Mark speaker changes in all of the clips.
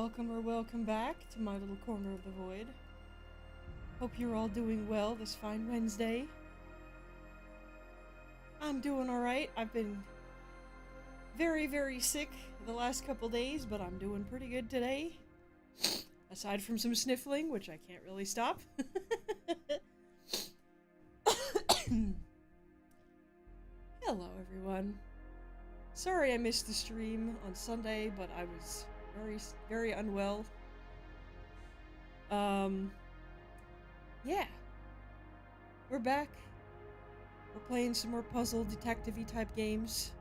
Speaker 1: welcome or welcome back to my little corner of the void. Hope you're all doing well this fine Wednesday. I'm doing alright. I've been very sick the last couple days, but I'm doing pretty good today. Aside from some sniffling, which I can't really stop. Hello everyone. Sorry I missed the stream on Sunday, but I was very unwell. Yeah. We're back. We're playing some more puzzle detective-y type games.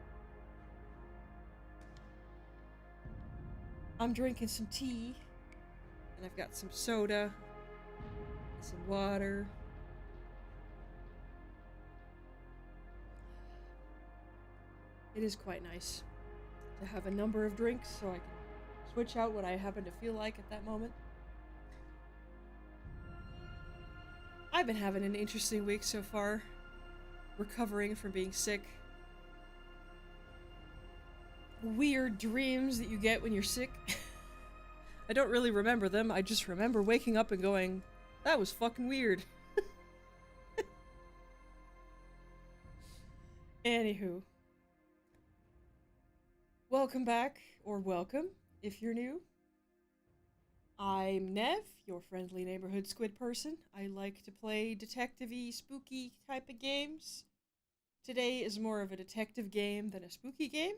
Speaker 1: I'm drinking some tea, and I've got some soda, and some water. It is quite nice to have a number of drinks so I can switch out what I happen to feel like at that moment. I've been having an interesting week so far, recovering from being sick. Weird dreams that you get when you're sick. I don't really remember them, I just remember waking up and going, that was fucking weird. Anywho. Welcome back, or welcome, if you're new. I'm Nev, your friendly neighborhood squid person. I like to play detective-y, spooky type of games. Today is more of a detective game than a spooky game,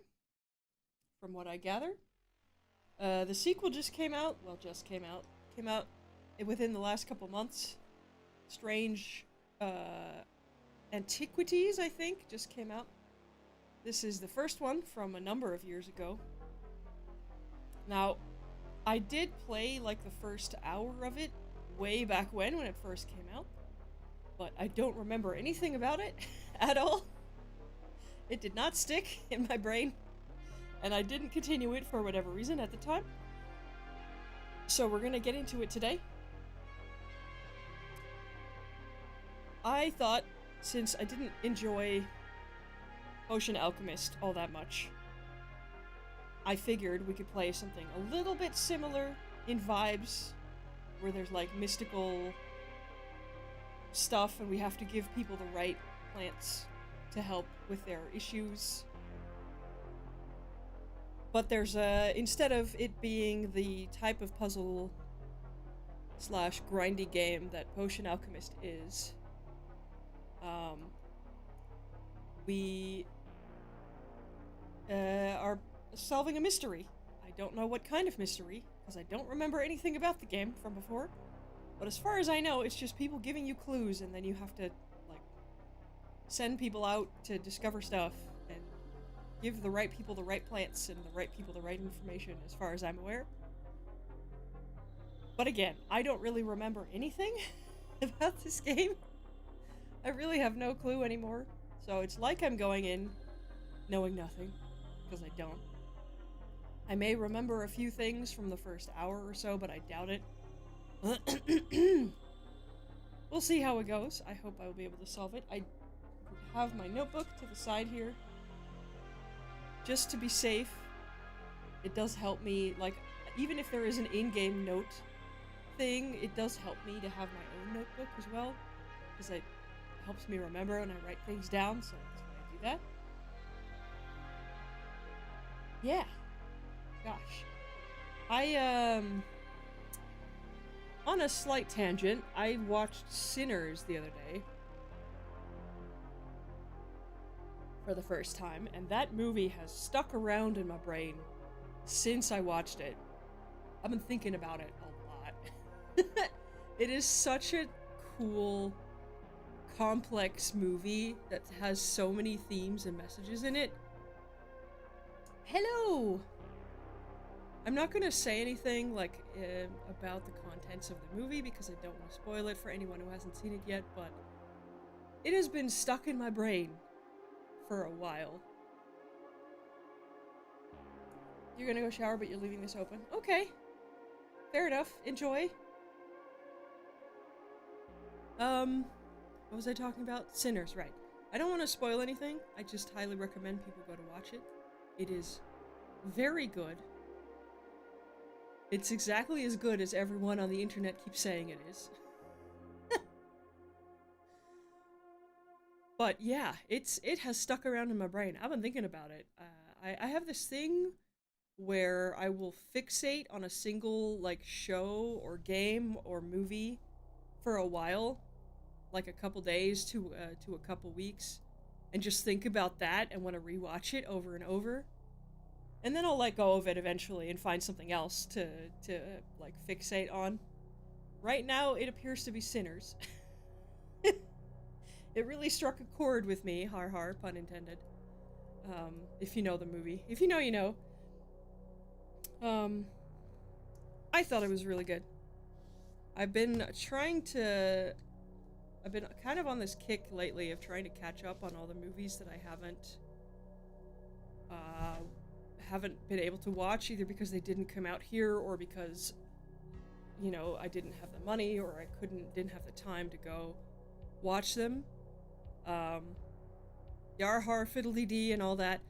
Speaker 1: from what I gather. The sequel just came out. Well, just came out. Came out within the last couple months. Strange Antiquities, I think, just came out. This is the first one from a number of years ago. Now, I did play like the first hour of it way back when it first came out, but I don't remember anything about it at all. It did not stick in my brain, and I didn't continue it for whatever reason at the time. So we're gonna get into it today. I thought, since I didn't enjoy Potion Alchemist all that much, I figured we could play something a little bit similar in vibes, where there's like mystical stuff and we have to give people the right plants to help with their issues. But there's instead of it being the type of puzzle slash grindy game that Potion Alchemist is, we are solving a mystery. I don't know what kind of mystery, because I don't remember anything about the game from before. But as far as I know, it's just people giving you clues, and then you have to, like, send people out to discover stuff, and give the right people the right plants, and the right people the right information, as far as I'm aware. But again, I don't really remember anything about this game. I really have no clue anymore. So it's like I'm going in knowing nothing, because I don't. I may remember a few things from the first hour or so, but I doubt it. We'll see how it goes. I hope I will be able to solve it. I have my notebook to the side here, just to be safe. It does help me, like, even if there is an in-game note thing, it does help me to have my own notebook as well, because it helps me remember when I write things down, so that's why I do that. Yeah. Gosh. On a slight tangent, I watched Sinners the other day. For the first time, and that movie has stuck around in my brain since I watched it. I've been thinking about it a lot. It is such a cool, complex movie that has so many themes and messages in it. Hello! I'm not gonna say anything, like, about the contents of the movie, because I don't want to spoil it for anyone who hasn't seen it yet, but it has been stuck in my brain for a while. You're gonna go shower, but you're leaving this open? Okay. Fair enough. Enjoy. What was I talking about? Sinners, right. I don't want to spoil anything. I just highly recommend people go to watch it. It is very good. It's exactly as good as everyone on the internet keeps saying it is. But yeah, it has stuck around in my brain. I've been thinking about it. I have this thing where I will fixate on a single like show or game or movie for a while, like a couple days to a couple weeks, and just think about that and want to rewatch it over and over. And then I'll let go of it eventually and find something else to like fixate on. Right now, it appears to be Sinners. It really struck a chord with me, har har, pun intended. If you know the movie. If you know, you know. Um, I thought it was really good. I've been trying to. I've been kind of on this kick lately of trying to catch up on all the movies that I uh, haven't been able to watch, either because they didn't come out here or because, you know, I didn't have the money or I didn't have the time to go watch them. Um, Yarhar Fiddly Dee and all that.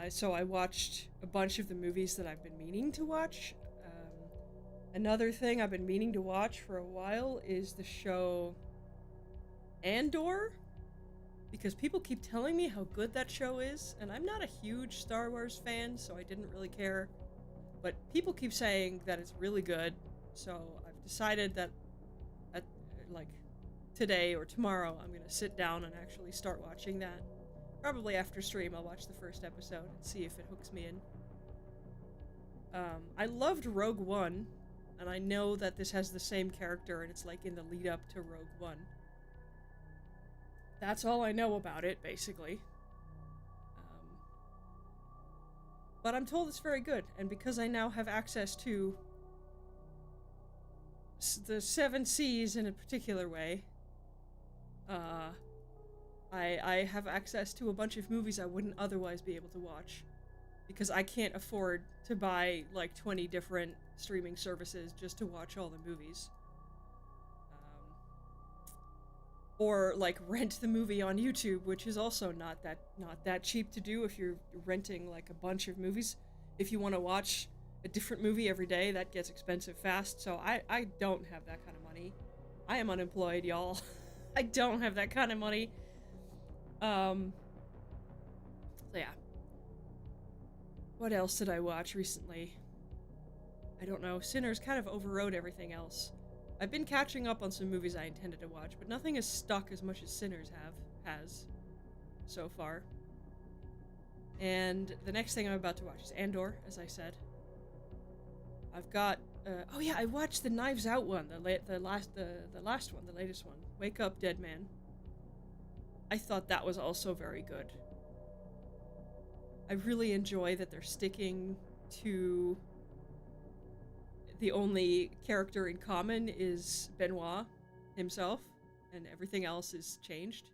Speaker 1: So I watched a bunch of the movies that I've been meaning to watch. Another thing I've been meaning to watch for a while is the show Andor, because people keep telling me how good that show is, and I'm not a huge Star Wars fan, so I didn't really care. But people keep saying that it's really good, so I've decided that at like today or tomorrow I'm gonna sit down and actually start watching that. Probably after stream I'll watch the first episode and see if it hooks me in. I loved Rogue One, and I know that this has the same character and it's like in the lead up to Rogue One. That's all I know about it, basically. But I'm told it's very good, and because I now have access to the Seven Seas in a particular way, I have access to a bunch of movies I wouldn't otherwise be able to watch, because I can't afford to buy like 20 different streaming services just to watch all the movies. Or like rent the movie on YouTube, which is also not that cheap to do if you're renting like a bunch of movies. If you want to watch a different movie every day, that gets expensive fast. So I don't have that kind of money. I am unemployed, y'all. I don't have that kind of money. So yeah. What else did I watch recently? I don't know. Sinners kind of overrode everything else. I've been catching up on some movies I intended to watch, but nothing has stuck as much as Sinners has so far. And the next thing I'm about to watch is Andor, as I said. I've got oh yeah, I watched the Knives Out one, the last one, the latest one, Wake Up Dead Man. I thought that was also very good. I really enjoy that they're sticking to the only character in common is Benoit himself, and everything else is changed.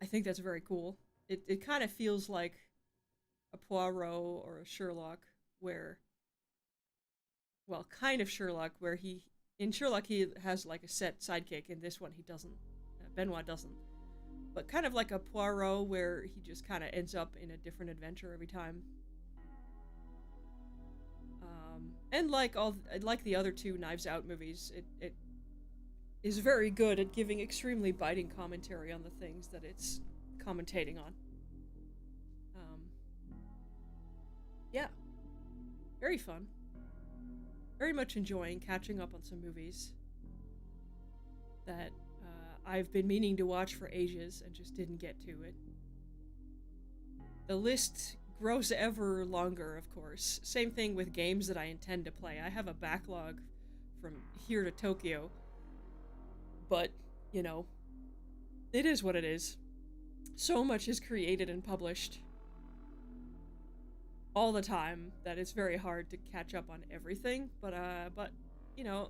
Speaker 1: I think that's very cool. It kind of feels like a Poirot or a Sherlock, where, well, kind of Sherlock, where in Sherlock he has like a set sidekick, in this one he doesn't. Benoit doesn't. But kind of like a Poirot, where he just kind of ends up in a different adventure every time. And like the other two Knives Out movies, it is very good at giving extremely biting commentary on the things that it's commentating on. Yeah, very fun. Very much enjoying catching up on some movies that I've been meaning to watch for ages and just didn't get to it. The list grows ever longer, of course. Same thing with games that I intend to play. I have a backlog from here to Tokyo. But, you know, it is what it is. So much is created and published all the time that it's very hard to catch up on everything. But you know,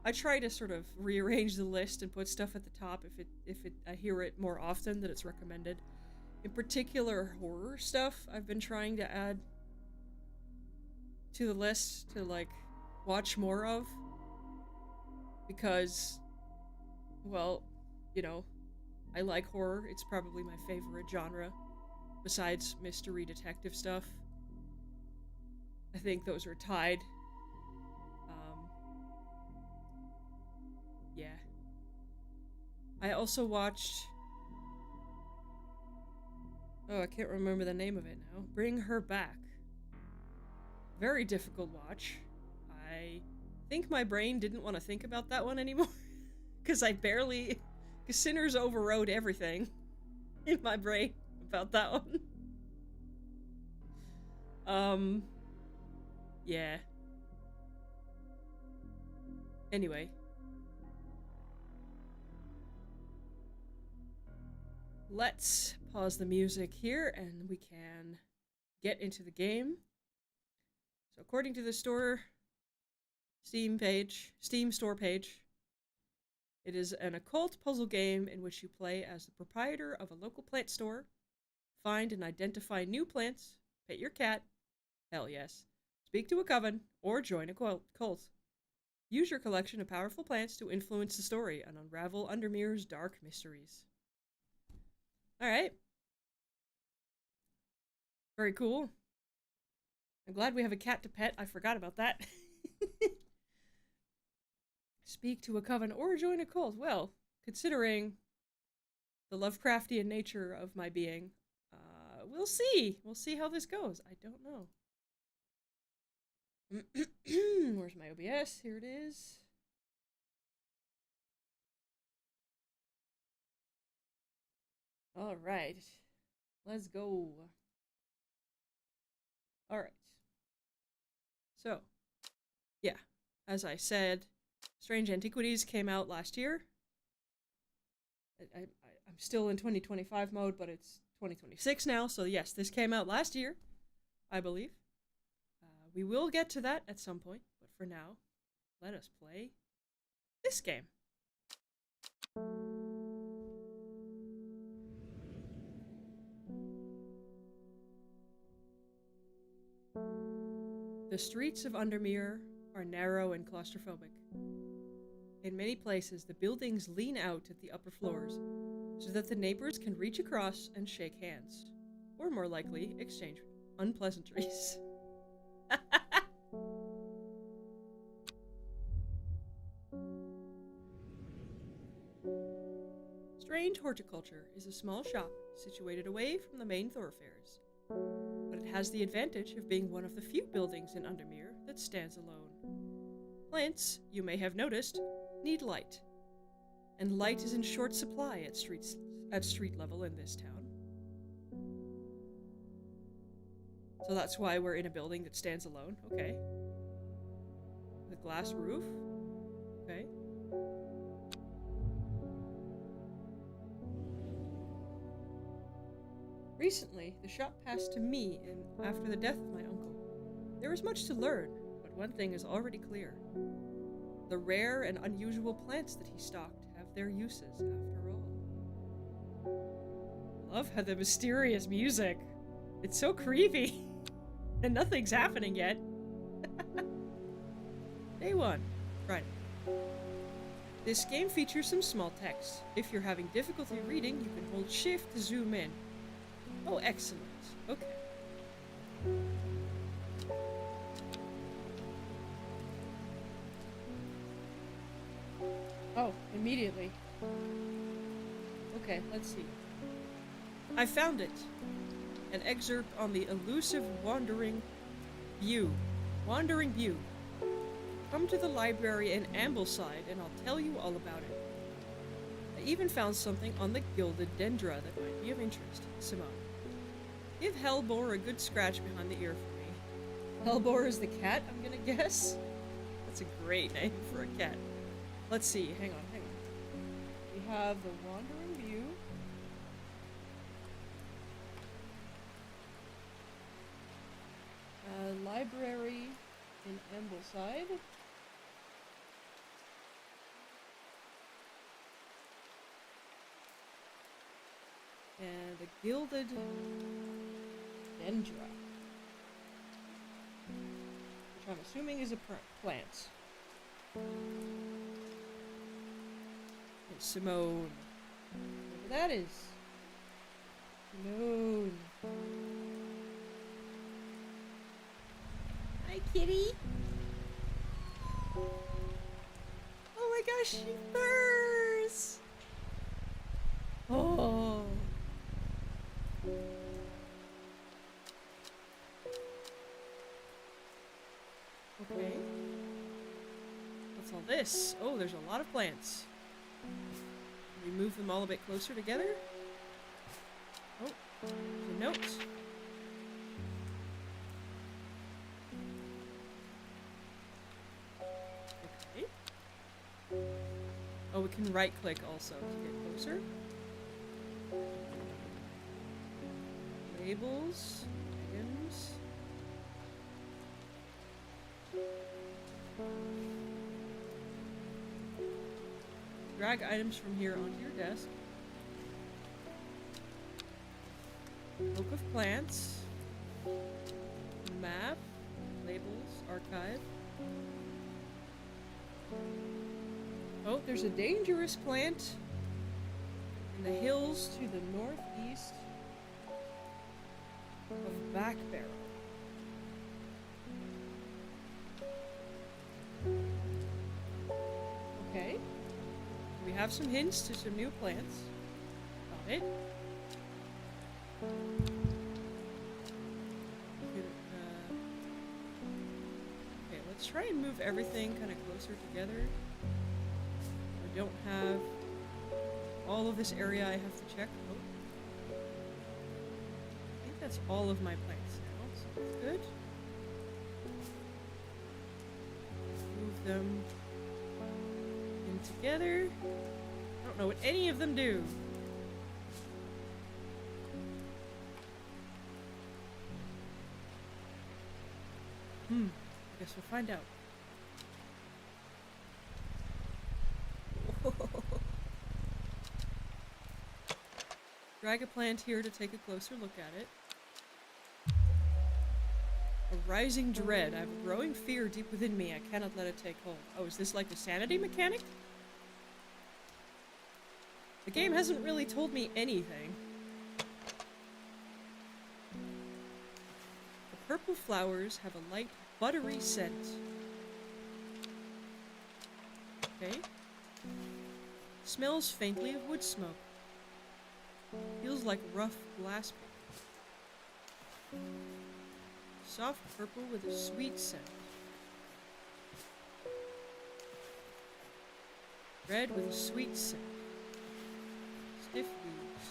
Speaker 1: I try to sort of rearrange the list and put stuff at the top if I hear it more often that it's recommended. In particular, horror stuff I've been trying to add to the list to, like, watch more of. Because, well, you know, I like horror. It's probably my favorite genre, besides mystery detective stuff. I think those are tied. Yeah. I also watched... Oh, I can't remember the name of it now. Bring Her Back. Very difficult watch. I think my brain didn't want to think about that one anymore. Because I barely... Because Sinners overrode everything in my brain about that one. Yeah. Anyway. Let's pause the music here and we can get into the game. So according to the Steam store page, it is an occult puzzle game in which you play as the proprietor of a local plant store, find and identify new plants, pet your cat, hell yes, speak to a coven, or join a cult. Use your collection of powerful plants to influence the story and unravel Undermere's dark mysteries. Alright. Very cool. I'm glad we have a cat to pet. I forgot about that. Speak to a coven or join a cult. Well, considering the Lovecraftian nature of my being, we'll see. We'll see how this goes. I don't know. Where's my OBS? Here it is. Alright. Let's go. Alright. So, yeah. As I said, Strange Antiquities came out last year. I'm still in 2025 mode, but it's 2026 now, so yes, this came out last year, I believe. We will get to that at some point, but for now, let us play this game. The streets of Undermere are narrow and claustrophobic. In many places, the buildings lean out at the upper floors so that the neighbors can reach across and shake hands, or more likely, exchange unpleasantries. Strange Horticulture is a small shop situated away from the main thoroughfares, but it has the advantage of being one of the few buildings in Undermere that stands alone. Plants, you may have noticed, need light, and light is in short supply at street level in this town. So that's why we're in a building that stands alone. Okay. The glass roof. Okay. Recently, the shop passed to me after the death of my uncle. There is much to learn, but one thing is already clear. The rare and unusual plants that he stocked have their uses, after all. I love how the mysterious music. It's so creepy. And nothing's happening yet. Day 1. Friday. This game features some small text. If you're having difficulty reading, you can hold shift to zoom in. Oh, excellent. Okay. Oh, immediately. Okay, let's see. I found it. An excerpt on the elusive Wandering View. Come to the library in Ambleside and I'll tell you all about it. I even found something on the gilded dendra that might be of interest. Simone. Give Hellbore a good scratch behind the ear for me. Hellbore is the cat, I'm gonna guess? That's a great name for a cat. Let's see, hang on. We have the Wandering View. Library in Ambleside. And the gilded dendra, which I'm assuming is a plant. And Simone. Whatever that is. Simone. Hi, kitty. Oh my gosh, she purrs. Oh. Okay. What's all this? Oh, there's a lot of plants. Can we move them all a bit closer together? Oh, there's a note. Okay. Oh, we can right click also to get closer. Labels. Items. Drag items from here onto your desk. Book of plants. Map. Labels. Archive. Oh, there's a dangerous plant in the hills to the northeast of Back Barrel. Okay. We have some hints to some new plants. Got it. Okay, let's try and move everything kind of closer together. I don't have all of this area I have to check. Oh. I think that's all of my plants now, so that's good. Move them in together. I don't know what any of them do. I guess we'll find out. Drag a plant here to take a closer look at it. A rising dread. I have a growing fear deep within me. I cannot let it take hold. Oh, is this like a sanity mechanic? The game hasn't really told me anything. The purple flowers have a light, buttery scent. Okay. Smells faintly of wood smoke. Feels like rough glass paper. Soft purple with a sweet scent. Red with a sweet scent. Stiff leaves.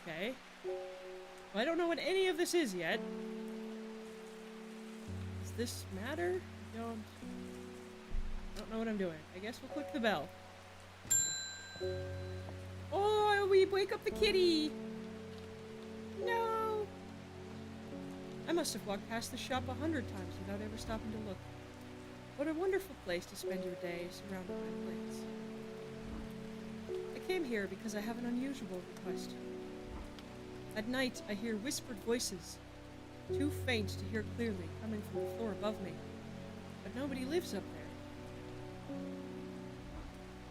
Speaker 1: Okay. Well, I don't know what any of this is yet. Does this matter? I don't know what I'm doing. I guess we'll click the bell. Oh, we wake up the kitty! No! I must have walked past the shop 100 times without ever stopping to look. What a wonderful place to spend your day, surrounded by plants. I came here because I have an unusual request. At night, I hear whispered voices, too faint to hear clearly, coming from the floor above me. But nobody lives up there.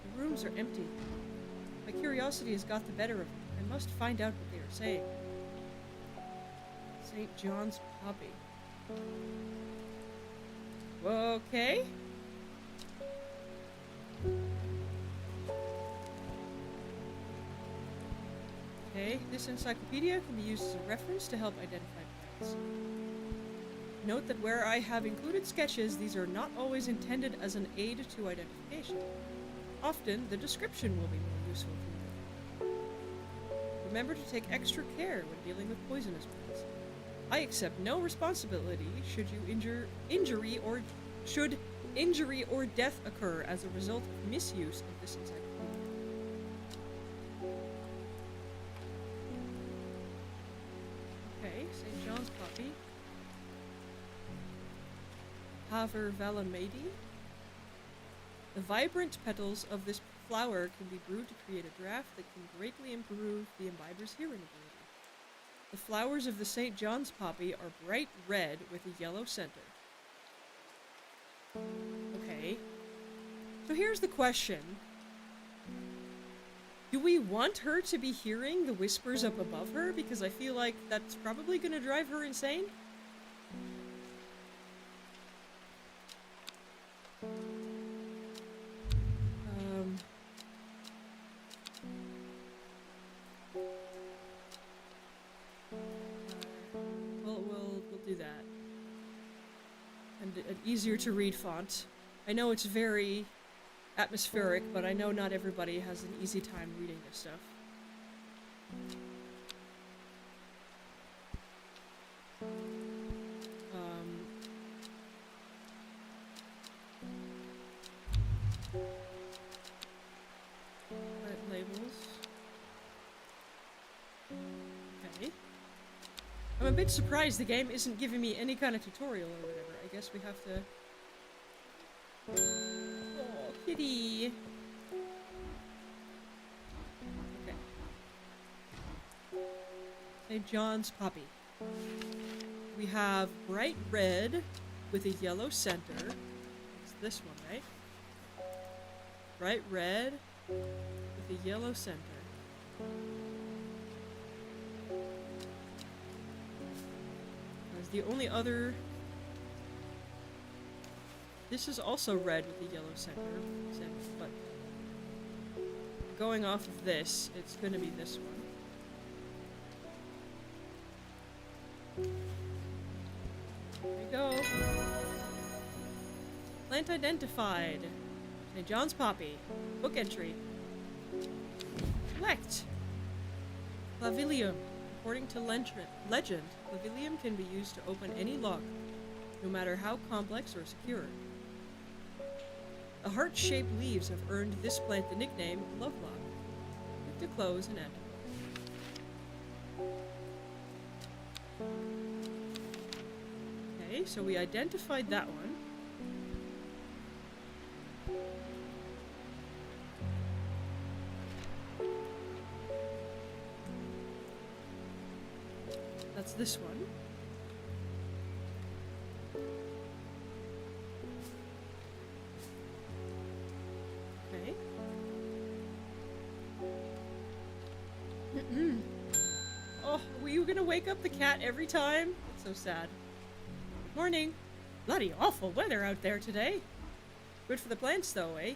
Speaker 1: The rooms are empty. My curiosity has got the better of me. I must find out what they are saying. St. John's Poppy. Okay. Okay, this encyclopedia can be used as a reference to help identify plants. Note that where I have included sketches, these are not always intended as an aid to identification. Often, the description will be more useful to you. Remember to take extra care when dealing with poisonous plants. I accept no responsibility should injury or death occur as a result of misuse of this encyclopedia. Okay, St. John's Poppy. Haver Valamedi. The vibrant petals of this flower can be brewed to create a draft that can greatly improve the imbiber's hearing ability. The flowers of the St. John's Poppy are bright red with a yellow center. Okay. So here's the question. Do we want her to be hearing the whispers up above her? Because I feel like that's probably going to drive her insane. do that. And an easier to read font. I know it's very atmospheric, but I know not everybody has an easy time reading this stuff. Right, labels. Okay. I'm a bit surprised the game isn't giving me any kind of tutorial or whatever. I guess we have to... Oh, kitty! Okay. St. John's Poppy. We have bright red with a yellow center. It's this one, right? Bright red with a yellow center. That's the only other... This is also red with a yellow center, but going off of this, it's going to be this one. There we go. Plant identified. St. John's Poppy. Book entry. Collect. Clavilium. According to legend, clavilium can be used to open any lock, no matter how complex or secure. The heart-shaped leaves have earned this plant the nickname Love Lock. Click to close and enter. Okay, so we identified that one. That's this one. Okay. Oh, were you gonna wake up the cat every time? That's so sad. Morning. Bloody awful weather out there today. Good for the plants though, eh?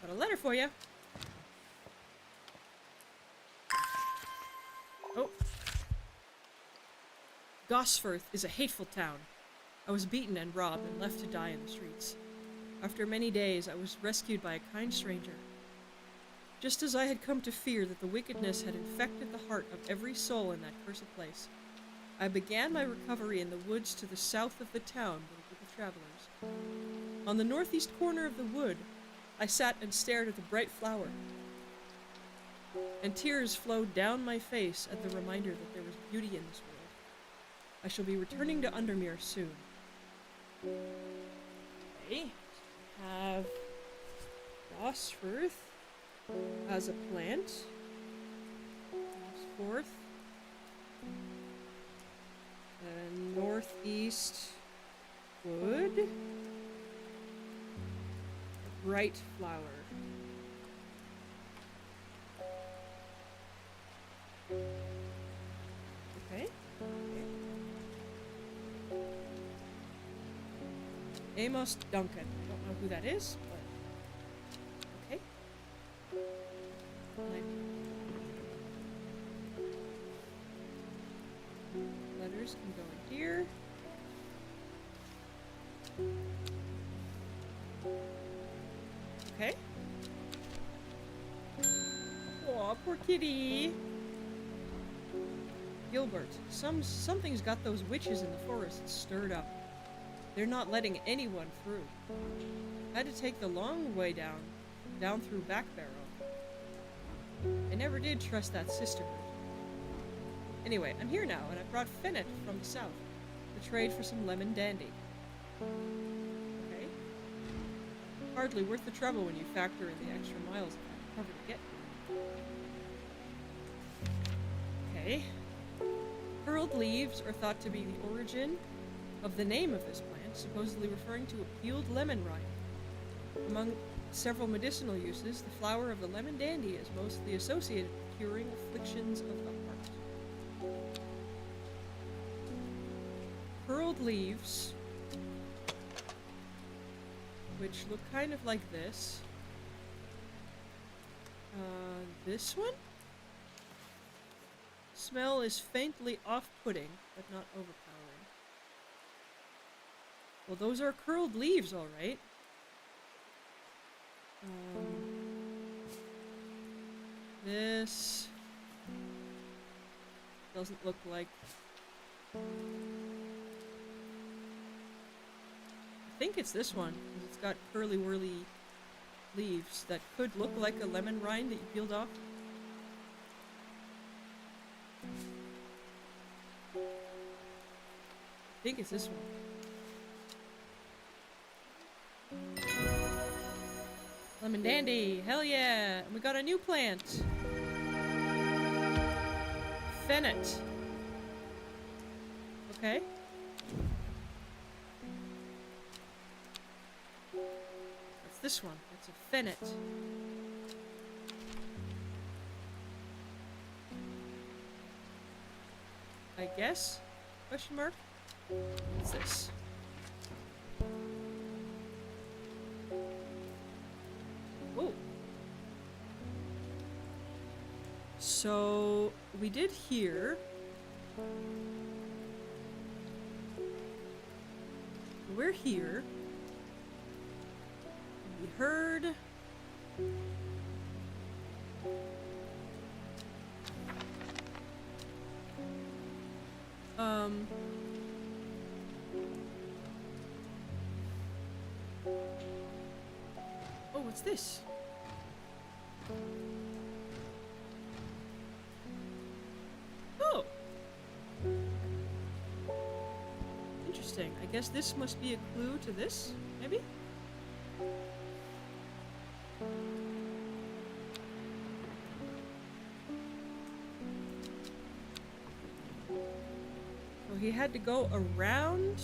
Speaker 1: Got a letter for you. Oh. Gosforth is a hateful town. I was beaten and robbed and left to die in the streets. After many days, I was rescued by a kind stranger. Just as I had come to fear that the wickedness had infected the heart of every soul in that cursed place, I began my recovery in the woods to the south of the town with a group of travelers. On the northeast corner of the wood, I sat and stared at the bright flower, and tears flowed down my face at the reminder that there was beauty in this world. I shall be returning to Undermere soon. Okay. Have Gosforth as a plant. Gosforth. And northeast wood. A bright flower. Okay. Amos Duncan. I don't know who that is, but okay. Letters can go in here. Okay. Aw, poor kitty. Gilbert, something's got those witches in the forest stirred up. They're not letting anyone through. I had to take the long way down through Back Barrow. I never did trust that sisterhood. Anyway, I'm here now, and I brought Fennet from the south to trade for some lemon dandy. Okay. Hardly worth the trouble when you factor in the extra miles I cover to get here. Okay. Curled leaves are thought to be the origin of the name of this plant, supposedly referring to a peeled lemon rind. Among several medicinal uses, the flower of the lemon dandy is mostly associated with curing afflictions of the heart. Curled leaves, which look kind of like this. This one? smell is faintly off-putting, but not overpowering. Well, those are curled leaves, all right. This doesn't look like... I think it's this one. It's got curly-whirly leaves that could look like a lemon rind that you peeled off. I think it's this one. Lemon dandy, hell yeah! And we got a new plant. Fennel. Okay. That's this one. That's a fennel. I guess? Question mark? What's this? Oh. So, we did hear... We're here. We heard... Oh, what's this? Oh! Interesting. I guess this must be a clue to this, maybe? So he had to go around...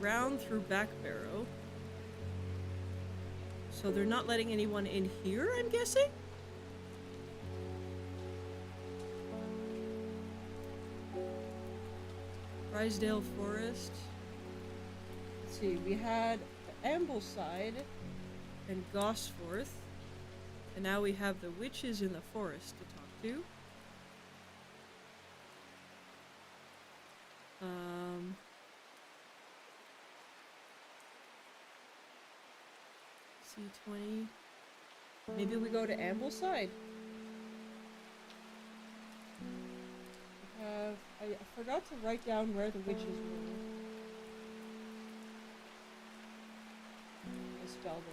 Speaker 1: around through Back Barrow. So they're not letting anyone in here, I'm guessing? Rysdale Forest. Let's see, we had Ambleside and Gosforth. And now we have the witches in the forest to talk to. C20. Maybe we go to Ambleside. I forgot to write down where the witches were. I spelled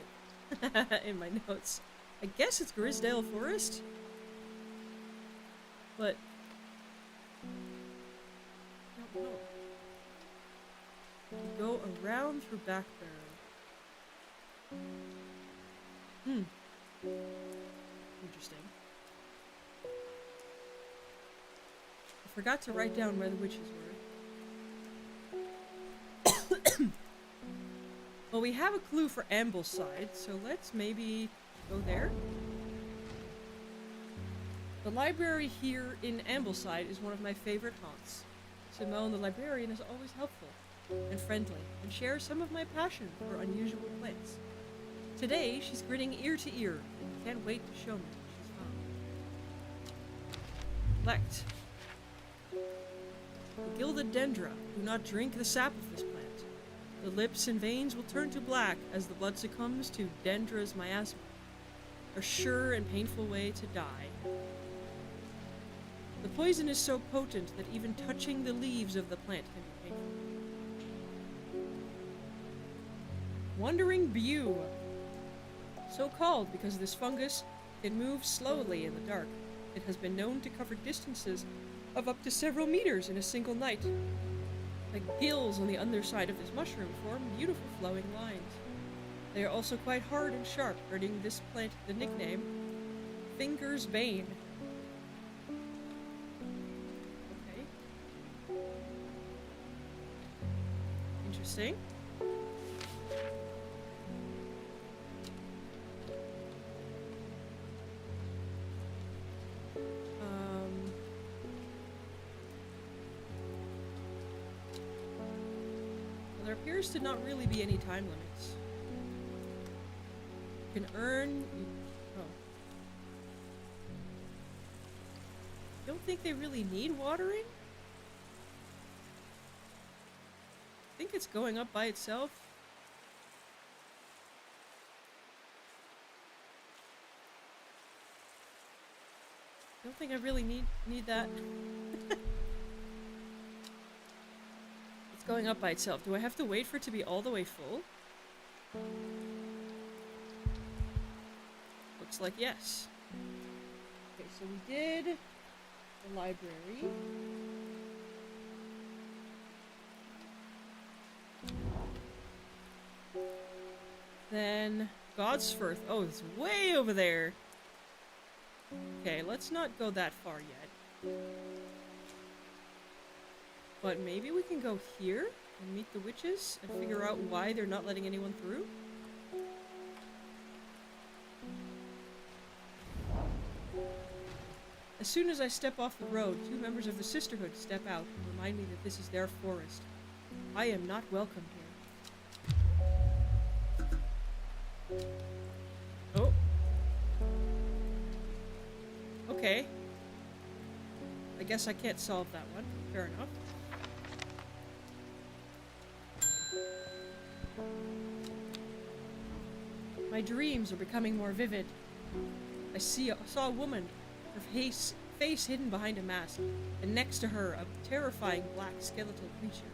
Speaker 1: it in my notes. I guess it's Grisdale Forest? But... I don't know. We go around through Back Barrow. Interesting. I forgot to write down where the witches were. Well, we have a clue for Ambleside, so let's maybe go there. The library here in Ambleside is one of my favorite haunts. Simone, the librarian, is always helpful and friendly, and shares some of my passion for unusual plants. Today, she's grinning ear to ear, and can't wait to show me what she's found. Lect. The gilded dendra do not drink the sap of this plant. The lips and veins will turn to black as the blood succumbs to dendra's miasma, a sure and painful way to die. The poison is so potent that even touching the leaves of the plant can be painful. Wandering Bew. So called because this fungus can move slowly in the dark. It has been known to cover distances of up to several meters in a single night. The gills on the underside of this mushroom form beautiful flowing lines. They are also quite hard and sharp, earning this plant the nickname Finger's Bane. Okay. Interesting. There appears to not really be any time limits. You can earn... don't think they really need watering. I think it's going up by itself. Don't think I really need that. It's going up by itself. Do I have to wait for it to be all the way full? Looks like yes. Okay, so we did the library. Then Godsfirth. Oh, it's way over there. Okay, let's not go that far yet. But maybe we can go here and meet the witches and figure out why they're not letting anyone through? As soon as I step off the road, 2 members of the Sisterhood step out and remind me that this is their forest. I am not welcome here. Oh. Okay. I guess I can't solve that one. Fair enough. My dreams are becoming more vivid. I saw a woman, her face hidden behind a mask, and next to her a terrifying black skeletal creature.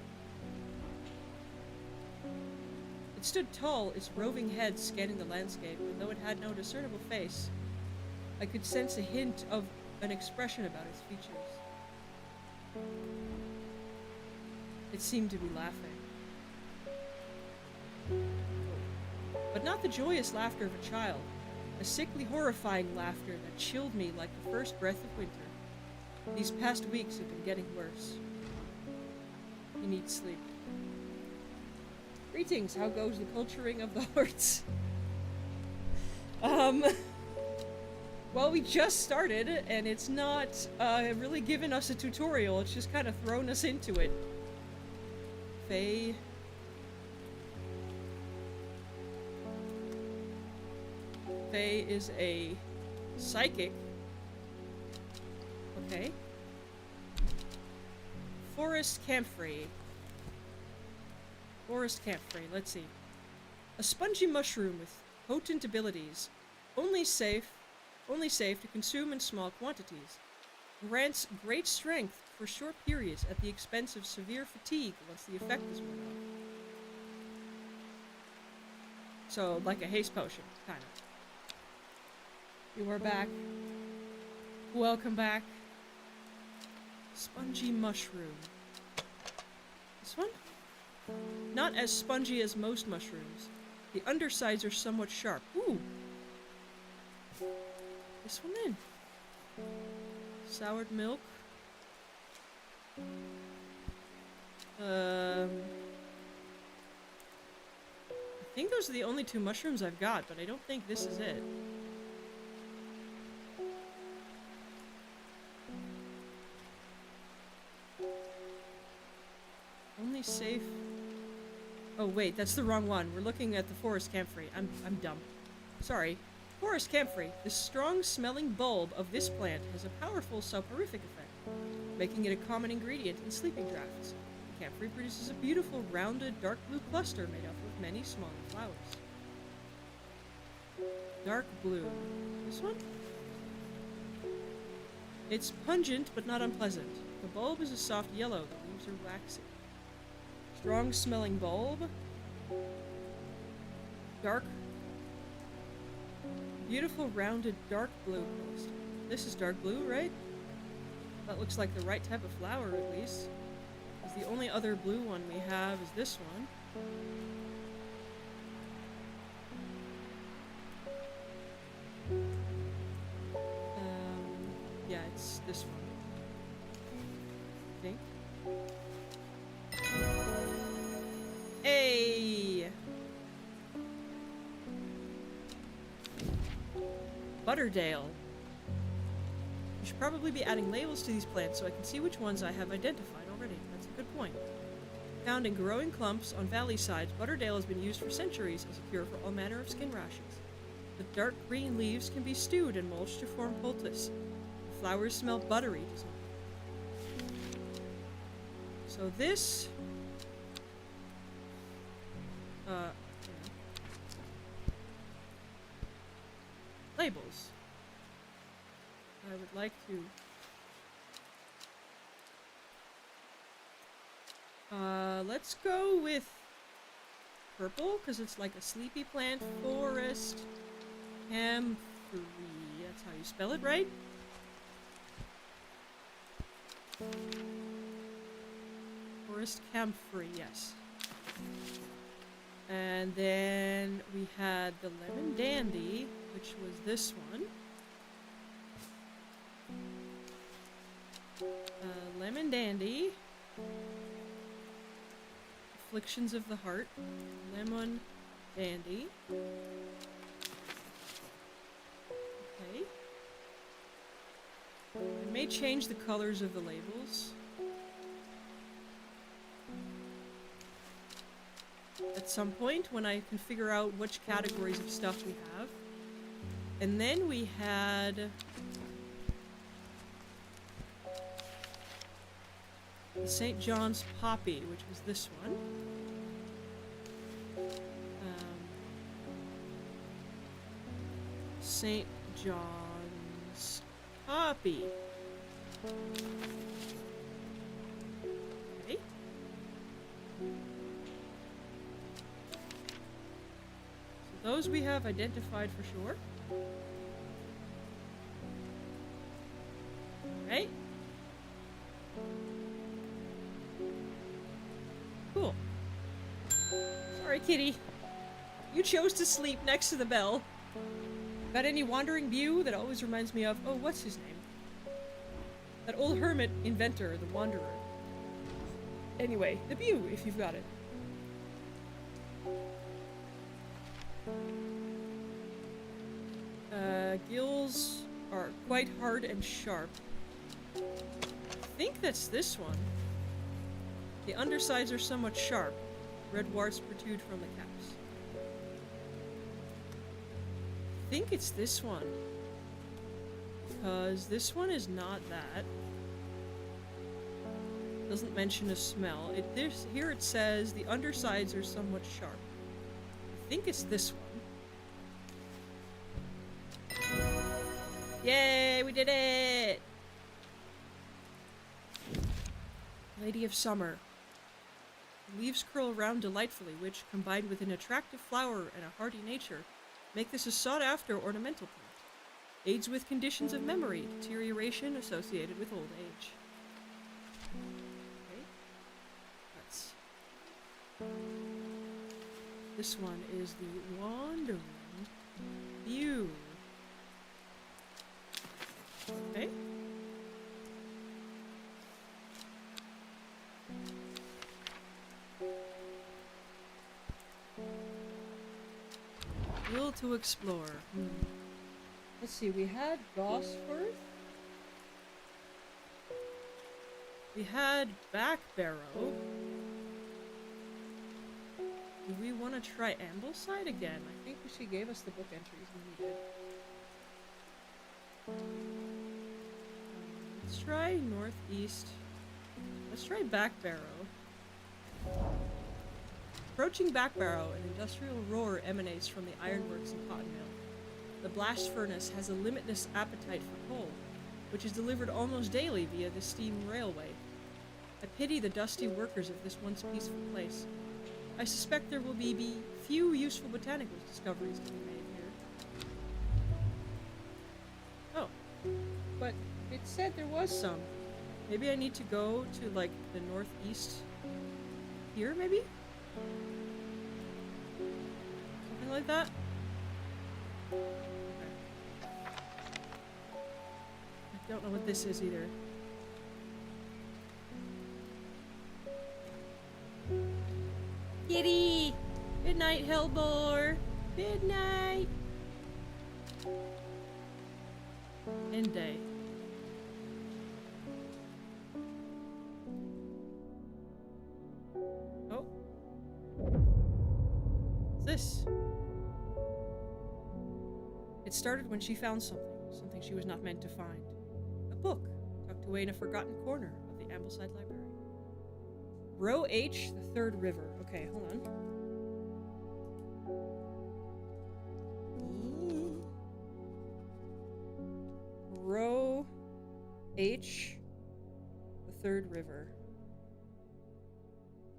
Speaker 1: It stood tall, its roving head scanning the landscape, and though it had no discernible face, I could sense a hint of an expression about its features. It seemed to be laughing. But not the joyous laughter of a child, a sickly, horrifying laughter that chilled me like the first breath of winter. These past weeks have been getting worse. You need sleep. Greetings, how goes the culturing of the hearts? Well, we just started, and it's not really given us a tutorial, it's just kind of thrown us into it. Faye. Faye is a psychic. Okay. Forest Camphor. Forest Camphor, let's see. A spongy mushroom with potent abilities. Only safe to consume in small quantities. Grants great strength for short periods at the expense of severe fatigue once the effect is worn off. So, like a haste potion, kind of. You are back. Welcome back. Spongy mushroom. This one? Not as spongy as most mushrooms. The undersides are somewhat sharp. Ooh! This one then. Soured milk. I think those are the only 2 mushrooms I've got, but I don't think this is it. Only safe. Oh wait, that's the wrong one. We're looking at the forest camphor. I'm dumb. Sorry. Forest camphor. The strong-smelling bulb of this plant has a powerful soporific effect, making it a common ingredient in sleeping drafts. The camphor produces a beautiful, rounded, dark blue cluster made up of many smaller flowers. Dark blue. This one? It's pungent, but not unpleasant. The bulb is a soft yellow. The leaves are waxy. Strong-smelling bulb. Dark. Beautiful, rounded, dark blue cluster. This is dark blue, right? That looks like the right type of flower, at least. Because the only other blue one we have is this one. Yeah, it's this one. I think. Hey! Butterdale. We should probably be adding labels to these plants so I can see which ones I have identified already. That's a good point. Found in growing clumps on valley sides, Butterdale has been used for centuries as a cure for all manner of skin rashes. The dark green leaves can be stewed and mulched to form poultice. The flowers smell buttery to some. So this... labels. I would like to... let's go with purple, because it's like a sleepy plant. Forest camphor. That's how you spell it, right? Forest camphor, yes. And then we had the lemon dandy, which was this one. Lemon dandy. Afflictions of the heart. Lemon dandy. Okay. I may change the colors of the labels. At some point when I can figure out which categories of stuff we have. And then we had the St. John's Poppy, which was this one. St. John's Poppy. Okay. So those we have identified for sure. Right? Cool. Sorry, kitty. You chose to sleep next to the bell. Got any wandering view? That always reminds me of... Oh, what's his name? That old hermit inventor, the Wanderer. Anyway, the view, if you've got it. Gills are quite hard and sharp. I think that's this one. The undersides are somewhat sharp. Red warts protrude from the caps. I think it's this one. Because this one is not that. Doesn't mention a smell. Here it says the undersides are somewhat sharp. I think it's this one. Yay, we did it! Lady of Summer. The leaves curl around delightfully, which, combined with an attractive flower and a hardy nature, make this a sought-after ornamental plant. Aids with conditions of memory, deterioration associated with old age. Okay. This one is the Wandering View. Okay. Will to explore. Let's see, we had Gosforth. We had Backbarrow. Do we want to try Ambleside again? I think she gave us the book entries when we did. Let's try Northeast. Let's try Backbarrow. Approaching Backbarrow, an industrial roar emanates from the ironworks and cotton mill. The blast furnace has a limitless appetite for coal, which is delivered almost daily via the steam railway. I pity the dusty workers of this once peaceful place. I suspect there will be few useful botanical discoveries to be made here. Oh, but it said there was some. Maybe I need to go to, like, the northeast here, maybe? Something like that? Okay. I don't know what this is either. Kitty! Good night, Hellbore! Good night! End day. Oh. What's this? It started when she found something she was not meant to find. A book, tucked away in a forgotten corner of the Ambleside Library. Row H, the third river. Okay, hold on. Row H, the third river.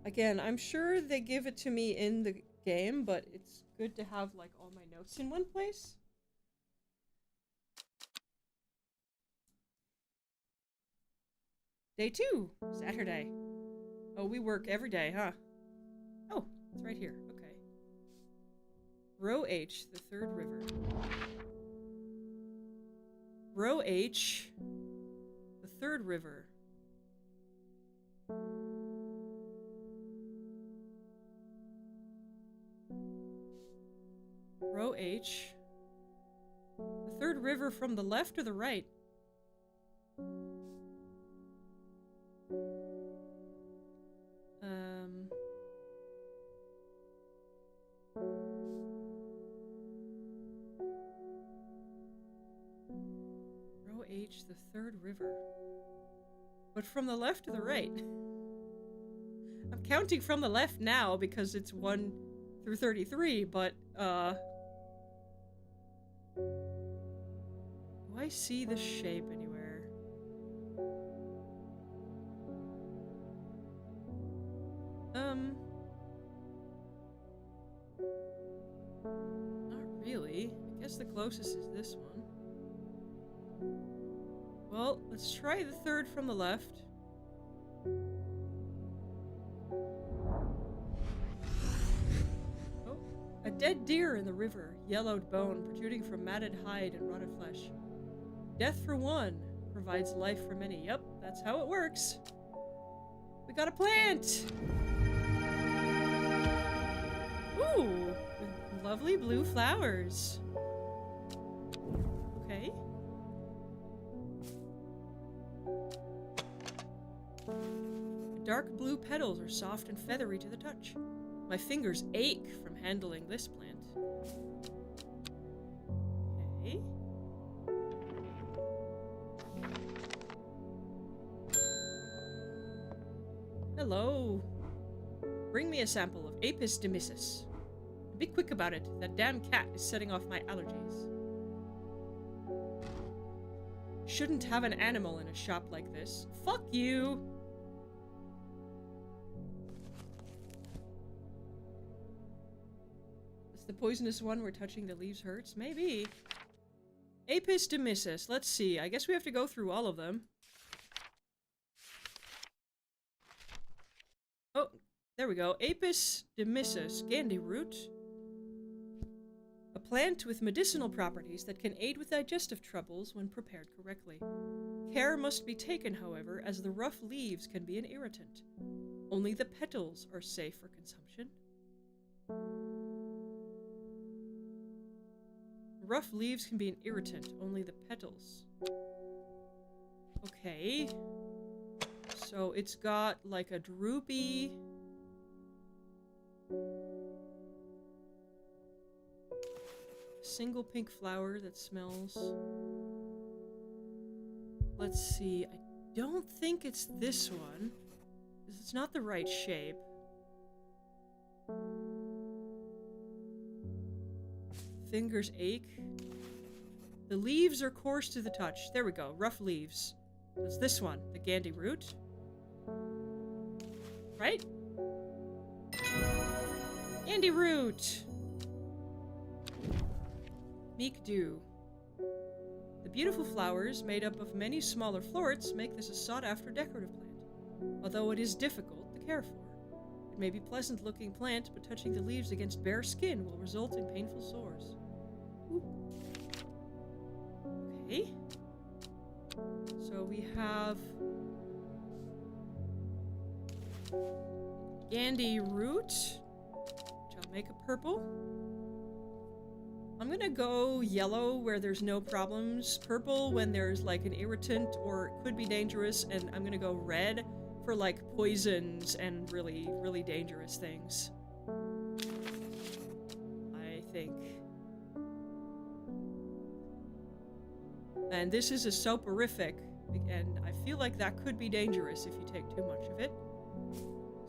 Speaker 1: Again, I'm sure they give it to me in the game, but it's good to have like all my notes in one place. Day 2, Saturday. Oh, we work every day, huh? Oh, it's right here. Okay. Row H, the third river. Row H, the third river. Row H, the third river from the left or the right? Row H, the third river. But from the left to the right? I'm counting from the left now because it's 1 through 33, but, do I see the shape anywhere? Not really. I guess the closest is this one. Well, let's try the third from the left. Oh, a dead deer in the river, yellowed bone protruding from matted hide and rotted flesh. Death for one provides life for many. Yep, that's how it works. We got a plant! Ooh, with lovely blue flowers. Okay. The dark blue petals are soft and feathery to the touch. My fingers ache from handling this plant. Okay. Hello. Bring me a sample of Apis demissus. Be quick about it. That damn cat is setting off my allergies. Shouldn't have an animal in a shop like this. Fuck you! Is the poisonous one where touching the leaves hurts? Maybe. Apis demissus. Let's see. I guess we have to go through all of them. Oh, there we go. Apis demissus. Gandy root. A plant with medicinal properties that can aid with digestive troubles when prepared correctly. Care must be taken, however, as the rough leaves can be an irritant. Only the petals are safe for consumption. Rough leaves can be an irritant, only the petals. Okay. So it's got like a droopy... single pink flower that smells. Let's see. I don't think it's this one, because it's not the right shape. Fingers ache. The leaves are coarse to the touch. There we go. Rough leaves. It's this one, the Gandy root. Right? Gandy root! Meek dew. The beautiful flowers, made up of many smaller florets, make this a sought-after decorative plant, although it is difficult to care for. It may be a pleasant-looking plant, but touching the leaves against bare skin will result in painful sores. Ooh. Okay. So we have... Gandy root, which I'll make a purple. I'm gonna go yellow where there's no problems, purple when there's like an irritant or it could be dangerous, and I'm gonna go red for like poisons and really, really dangerous things. I think. And this is a soporific, and I feel like that could be dangerous if you take too much of it.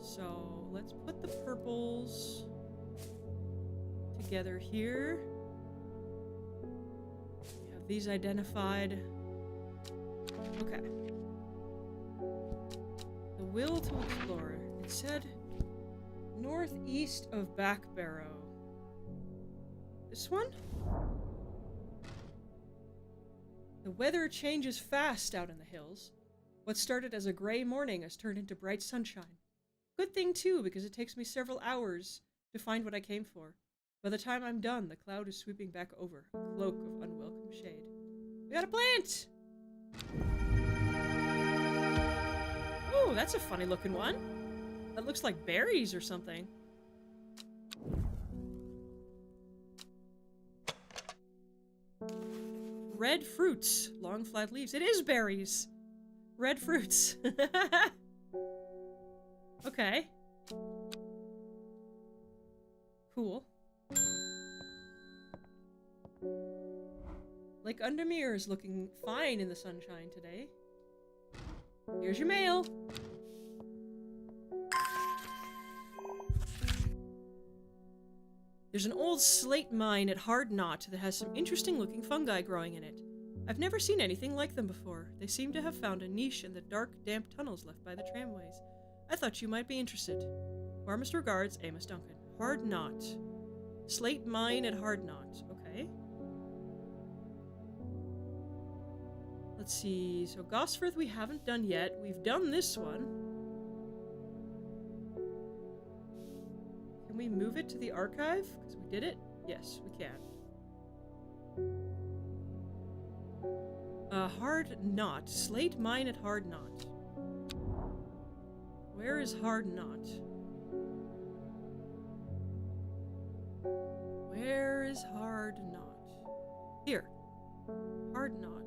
Speaker 1: So let's put the purples together here. We have these identified. Okay. The will to explore. It said northeast of Backbarrow. This one? The weather changes fast out in the hills. What started as a gray morning has turned into bright sunshine. Good thing too, because it takes me several hours to find what I came for. By the time I'm done, the cloud is sweeping back over, a cloak of unwelcome shade. We got a plant! Oh, that's a funny looking one. That looks like berries or something. Red fruits. Long flat leaves. It is berries! Red fruits. Okay. Cool. Lake Undermere is looking fine in the sunshine today. Here's your mail. There's an old slate mine at Hard Knot that has some interesting looking fungi growing in it. I've never seen anything like them before. They seem to have found a niche in the dark, damp tunnels left by the tramways. I thought you might be interested. Warmest regards, Amos Duncan. Hard Knot. Slate mine at Hard Knot. Okay. Let's see. So Gosforth we haven't done yet. We've done this one. Can we move it to the archive? Because we did it? Yes, we can. Hard Knot. Slate mine at Hard Knot. Where is Hard Knot? Where is Hard Knot? Here. Hard Knot.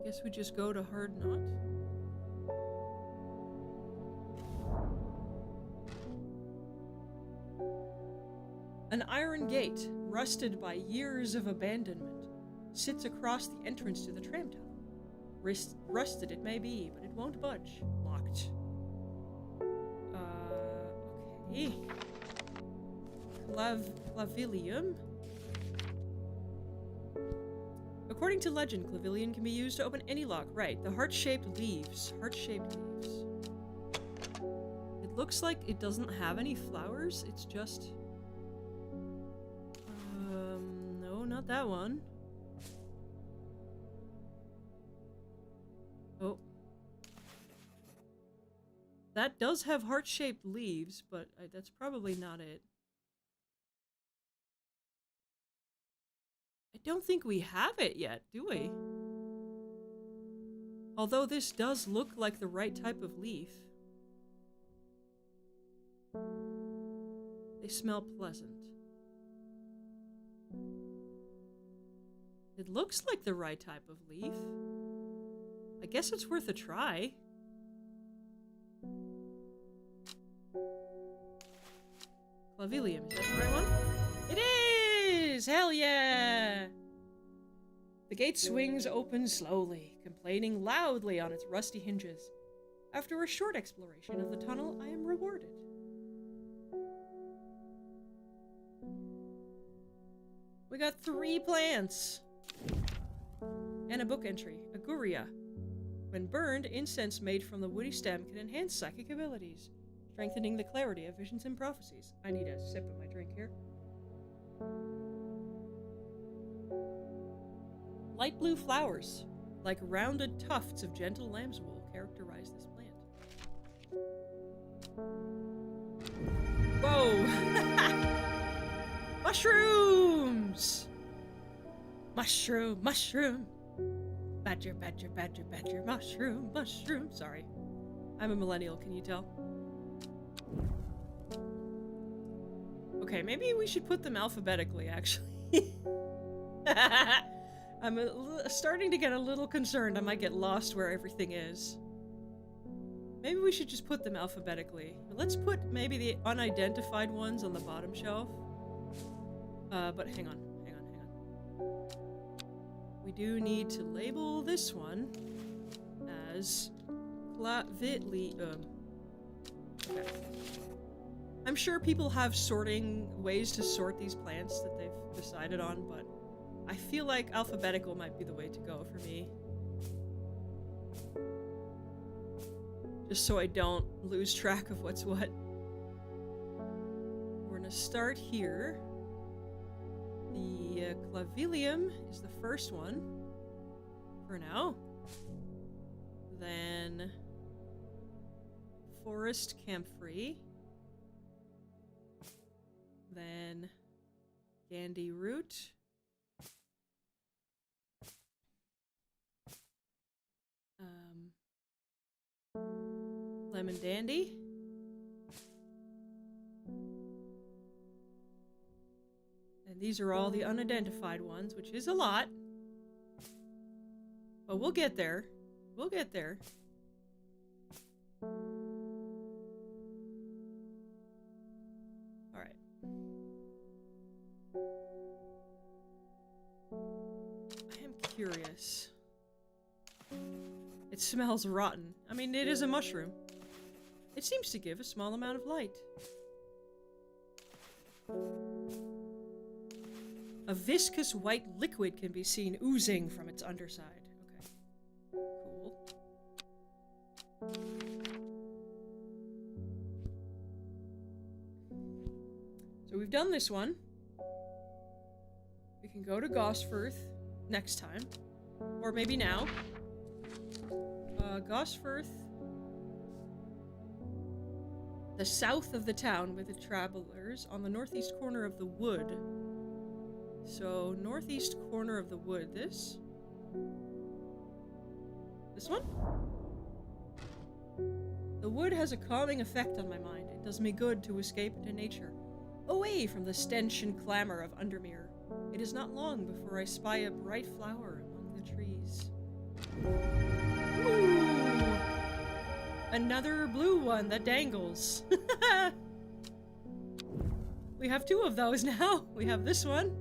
Speaker 1: Guess we just go to Hard Knot. An iron gate, rusted by years of abandonment, sits across the entrance to the tram tunnel. Rusted it may be, but it won't budge. Locked. Okay. Clavilium? According to legend, Clavilium can be used to open any lock. Right, the heart-shaped leaves. Heart-shaped leaves. It looks like it doesn't have any flowers, it's just... no, not that one. Oh. That does have heart-shaped leaves, but that's probably not it. I don't think we have it yet, do we? Although this does look like the right type of leaf. They smell pleasant. It looks like the right type of leaf. I guess it's worth a try. Clavilium, is that the right one? It is! Hell yeah! The gate swings open slowly, complaining loudly on its rusty hinges. After a short exploration of the tunnel, I am rewarded. We got 3 plants! And a book entry, Aguria. When burned, incense made from the woody stem can enhance psychic abilities, strengthening the clarity of visions and prophecies. I need a sip of my drink here. Light blue flowers, like rounded tufts of gentle lamb's wool, characterize this plant. Whoa! Mushrooms! Mushroom! Badger, mushroom. Sorry. I'm a millennial, can you tell? Okay, maybe we should put them alphabetically, actually. I'm starting to get a little concerned I might get lost where everything is. Maybe we should just put them alphabetically. Let's put maybe the unidentified ones on the bottom shelf. But hang on. we do need to label this one as Clavitli. Okay. I'm sure people have ways to sort these plants that they've decided on, but I feel like alphabetical might be the way to go for me. Just so I don't lose track of what's what. We're gonna start here. The clavilium is the first one for now. Then forest camphor. Then Gandhi root. Lemon dandy. And these are all the unidentified ones, which is a lot. But we'll get there. We'll get there. Alright. I am curious. It smells rotten. I mean, it is a mushroom. It seems to give a small amount of light. A viscous white liquid can be seen oozing from its underside. Okay. Cool. So we've done this one. We can go to Gosforth next time. Or maybe now. Gosforth. The south of the town with the travelers on the northeast corner of the wood. So, northeast corner of the wood. This? This one? The wood has a calming effect on my mind. It does me good to escape into nature, away from the stench and clamor of Undermere. It is not long before I spy a bright flower among the trees. Ooh! Another blue one that dangles. We have two of those now. We have this one.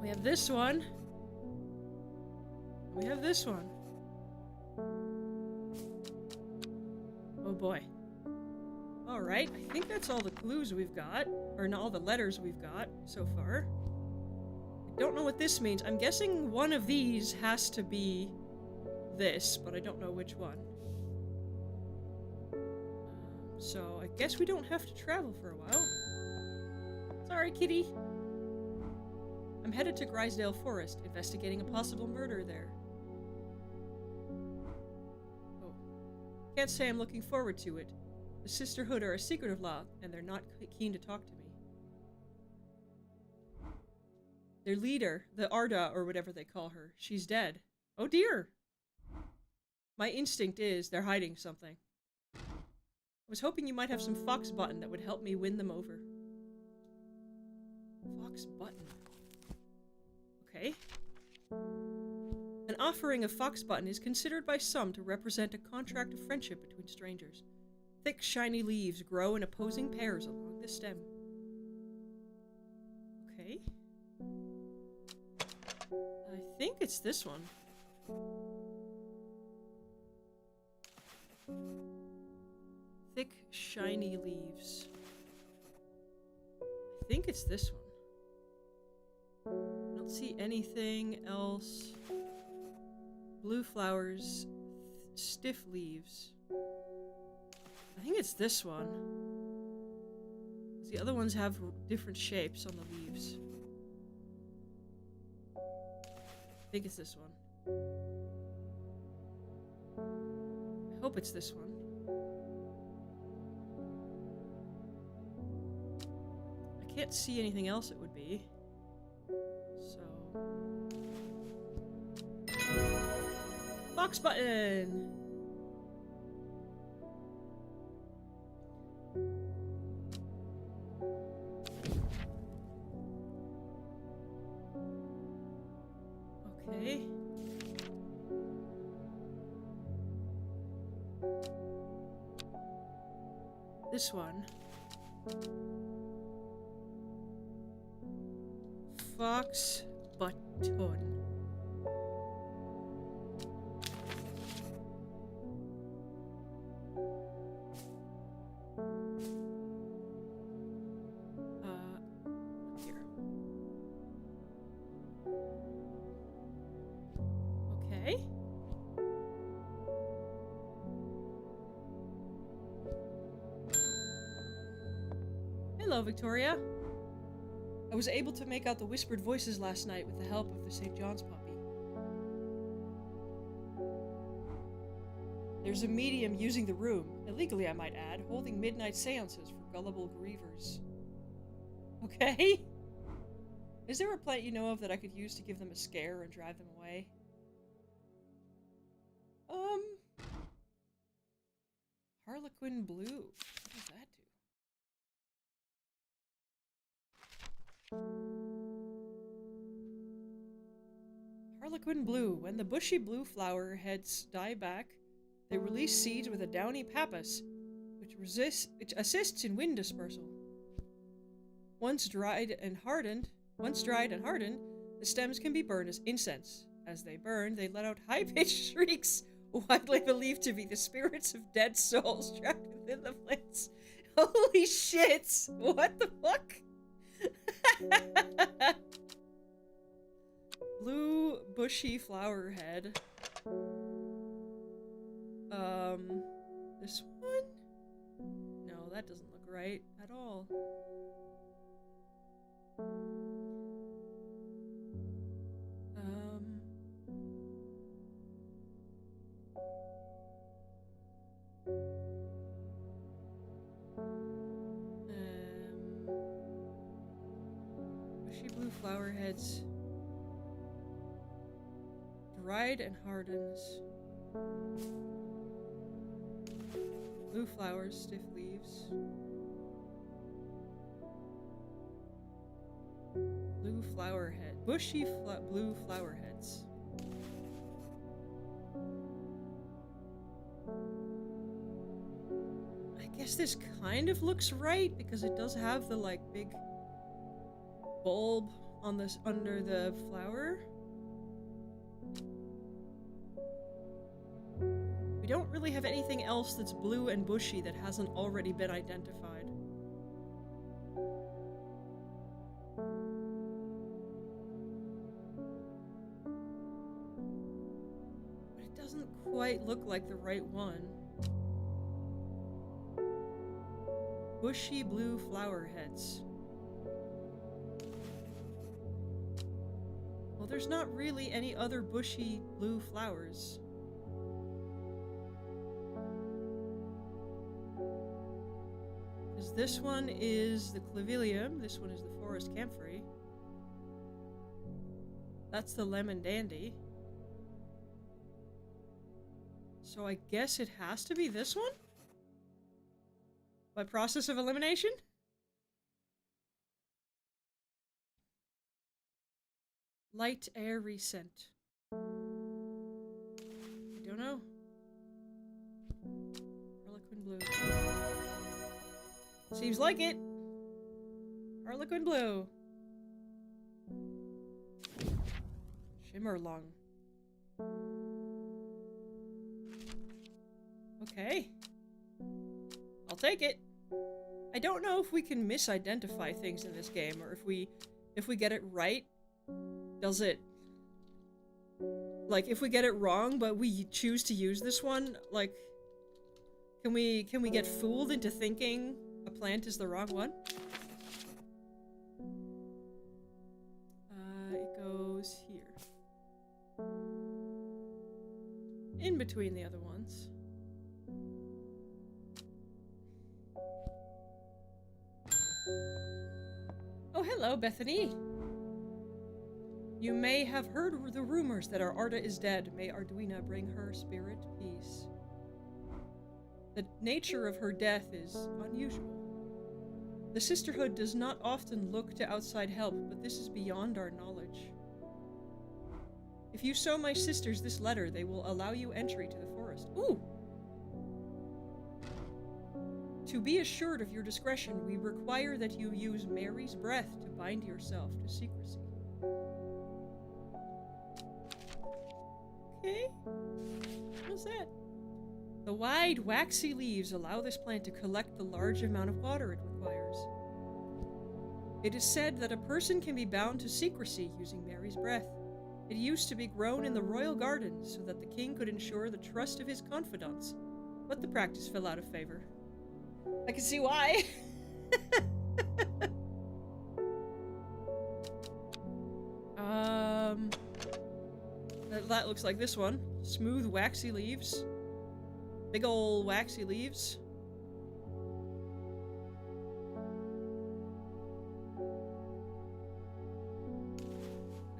Speaker 1: We have this one. We have this one. Oh boy. Alright, I think that's all the clues we've got. Or all the letters we've got so far. I don't know what this means. I'm guessing one of these has to be this, but I don't know which one. So I guess we don't have to travel for a while. Sorry, kitty. I'm headed to Grisdale Forest, investigating a possible murder there. Oh. Can't say I'm looking forward to it. The Sisterhood are a secretive lot, and they're not keen to talk to me. Their leader, the Arda, or whatever they call her, she's dead. Oh dear! My instinct is they're hiding something. I was hoping you might have some fox button that would help me win them over. Fox button. Okay. An offering of fox button is considered by some to represent a contract of friendship between strangers. Thick, shiny leaves grow in opposing pairs along the stem. Okay. I think it's this one. Thick, shiny leaves. I think it's this one. I don't see anything else. Blue flowers, stiff leaves. I think it's this one. The other ones have different shapes on the leaves. I think it's this one. I hope it's this one. I can't see anything else it would be. So... Box button! Okay. This one. Fox button. Here. Okay. Hello, Victoria. I was able to make out the whispered voices last night with the help of the St. John's puppy. There's a medium using the room, illegally I might add, holding midnight seances for gullible grievers. Okay? Is there a plant you know of that I could use to give them a scare and drive them away? Harlequin blue. What does that do? Harlequin blue. When the bushy blue flower heads die back, they release seeds with a downy pappus, which assists in wind dispersal. Once dried and hardened, the stems can be burned as incense. As they burn, they let out high-pitched shrieks, widely believed to be the spirits of dead souls trapped within the plants. Holy shit! What the fuck? Blue bushy flower head. This one? No, that doesn't look right at all. Bushy blue flower heads. Dried and hardens. Blue flowers, stiff leaves. Blue flower head. Bushy blue flower heads. I guess this kind of looks right because it does have the like big bulb on this under the flower. We don't really have anything else that's blue and bushy that hasn't already been identified. But it doesn't quite look like the right one. Bushy blue flower heads. Well, there's not really any other bushy blue flowers. Because this one is the clavilium, this one is the forest camphor. That's the lemon dandy. So I guess it has to be this one? By process of elimination? Light air recent. I don't know. Harlequin blue. Seems like it. Harlequin blue. Shimmer lung. Okay. I'll take it. I don't know if we can misidentify things in this game, or if we get it right, does it... Like, if we get it wrong, but we choose to use this one, like... Can we get fooled into thinking a plant is the wrong one? It goes here. In between the other ones. Oh, hello, Bethany. You may have heard the rumors that our Arda is dead. May Arduina bring her spirit peace. The nature of her death is unusual. The Sisterhood does not often look to outside help, but this is beyond our knowledge. If you show my sisters this letter, they will allow you entry to the forest. Ooh! To be assured of your discretion, we require that you use Mary's breath to bind yourself to secrecy. Okay. What's that? The wide, waxy leaves allow this plant to collect the large amount of water it requires. It is said that a person can be bound to secrecy using Mary's breath. It used to be grown in the royal gardens so that the king could ensure the trust of his confidants, but the practice fell out of favor. I can see why. That looks like this one. Smooth, waxy leaves. Big ol' waxy leaves.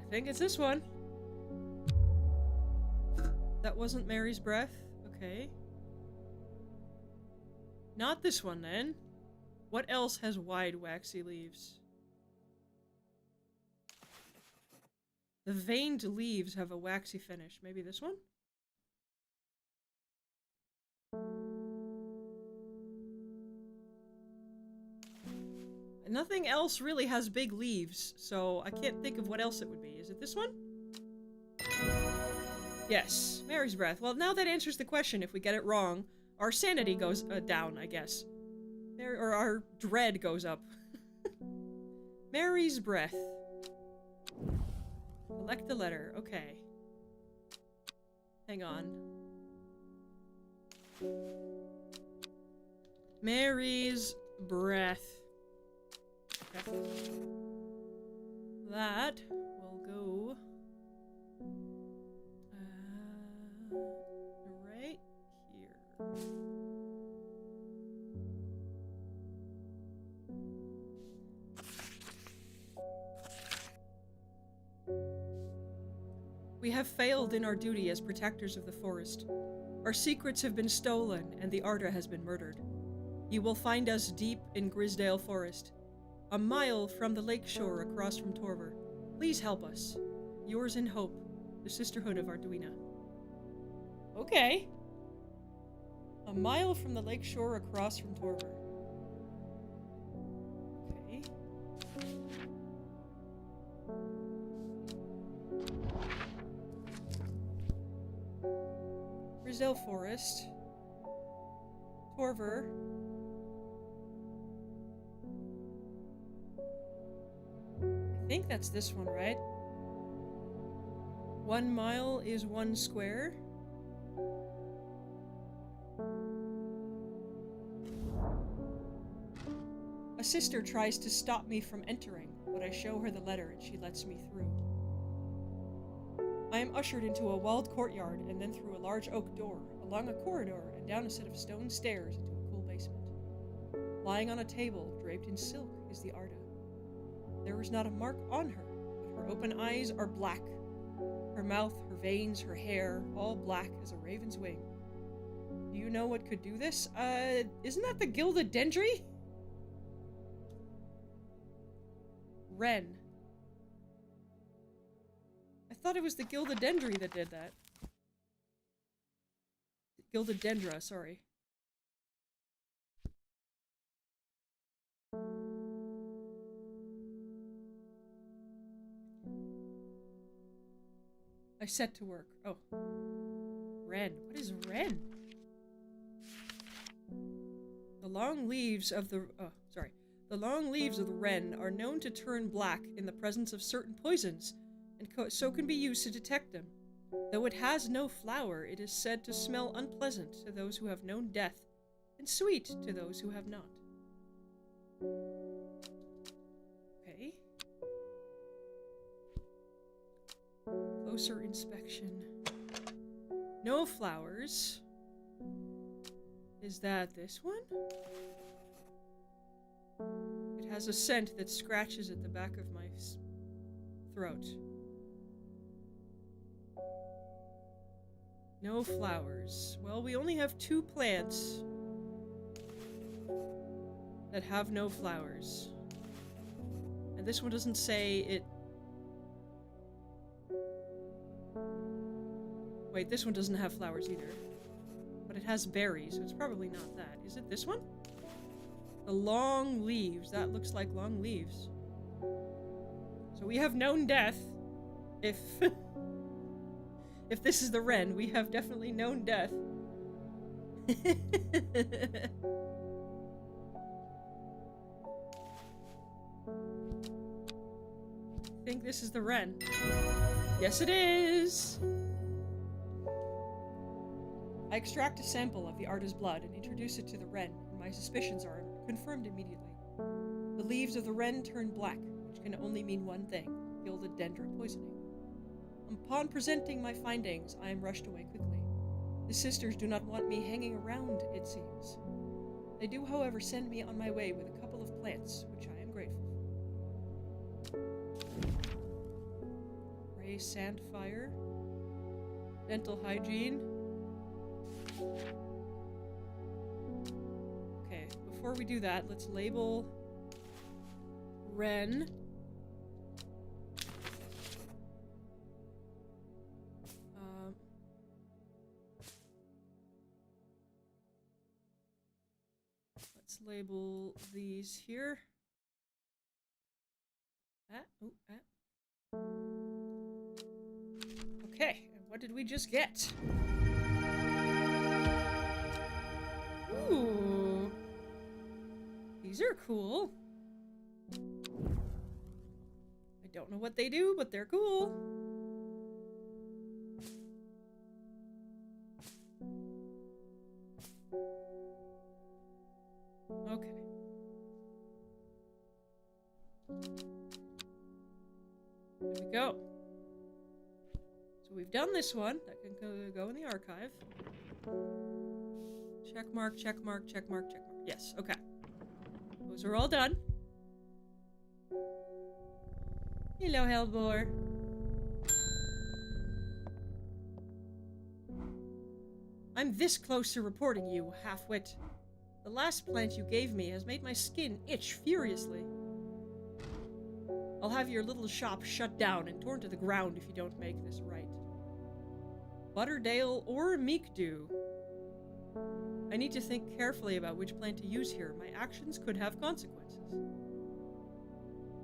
Speaker 1: I think it's this one. That wasn't Mary's breath. Okay. Not this one, then. What else has wide, waxy leaves? The veined leaves have a waxy finish. Maybe this one? Nothing else really has big leaves, so I can't think of what else it would be. Is it this one? Yes, Mary's breath. Well, now that answers the question. If we get it wrong, our sanity goes down, I guess. Or our dread goes up. Mary's breath. Select the letter. Okay. Hang on. Mary's breath. Okay. That will go right here. We have failed in our duty as protectors of the forest. Our secrets have been stolen, and the Arda has been murdered. You will find us deep in Grisdale Forest, a mile from the lake shore across from Torver. Please help us. Yours in hope, the Sisterhood of Arduina. Okay. A mile from the lake shore across from Torver. Okay. Grisdale Forest. Torver. I think that's this one, right? 1 mile is 1 square. A sister tries to stop me from entering, but I show her the letter and she lets me through. I am ushered into a walled courtyard and then through a large oak door, along a corridor and down a set of stone stairs into a cool basement. Lying on a table, draped in silk, is the Arda. There is not a mark on her, but her open eyes are black. Her mouth, her veins, her hair, all black as a raven's wing. Do you know what could do this? Isn't that the gilded dendry? Wren. I thought it was the gilded dendry that did that. Gilded dendra, sorry. I set to work. Oh. Wren. What is wren? The long leaves of the... Oh, sorry. The long leaves of the wren are known to turn black in the presence of certain poisons, and so can be used to detect them. Though it has no flower, it is said to smell unpleasant to those who have known death, and sweet to those who have not. Okay. Closer inspection. No flowers. Is that this one? It has a scent that scratches at the back of my throat. No flowers. Well, we only have 2 plants that have no flowers. And this one doesn't say it... Wait, this one doesn't have flowers either. But it has berries, so it's probably not that. Is it this one? The long leaves. That looks like long leaves. So we have known death. If If this is the Wren, we have definitely known death. I think this is the Wren. Yes, it is! I extract a sample of the artist's blood and introduce it to the Wren, and my suspicions are confirmed immediately. The leaves of the Wren turn black, which can only mean one thing: philodendron poisoning. Upon presenting my findings, I am rushed away quickly. The sisters do not want me hanging around, it seems. They do, however, send me on my way with a couple of plants, which I am grateful for. Ray Sandfire. Dental hygiene. Okay, before we do that, let's label Wren. Let's label these here. Okay, and what did we just get? Ooh. These are cool. I don't know what they do, but they're cool. Okay. There we go. So we've done this one. That can go in the archive. Check mark, check mark, check mark, check mark. Yes, okay. Those are all done. Hello, Hellbore. I'm this close to reporting you, half-wit. The last plant you gave me has made my skin itch furiously. I'll have your little shop shut down and torn to the ground if you don't make this right. Butterdale or Meekdew. I need to think carefully about which plant to use here. My actions could have consequences.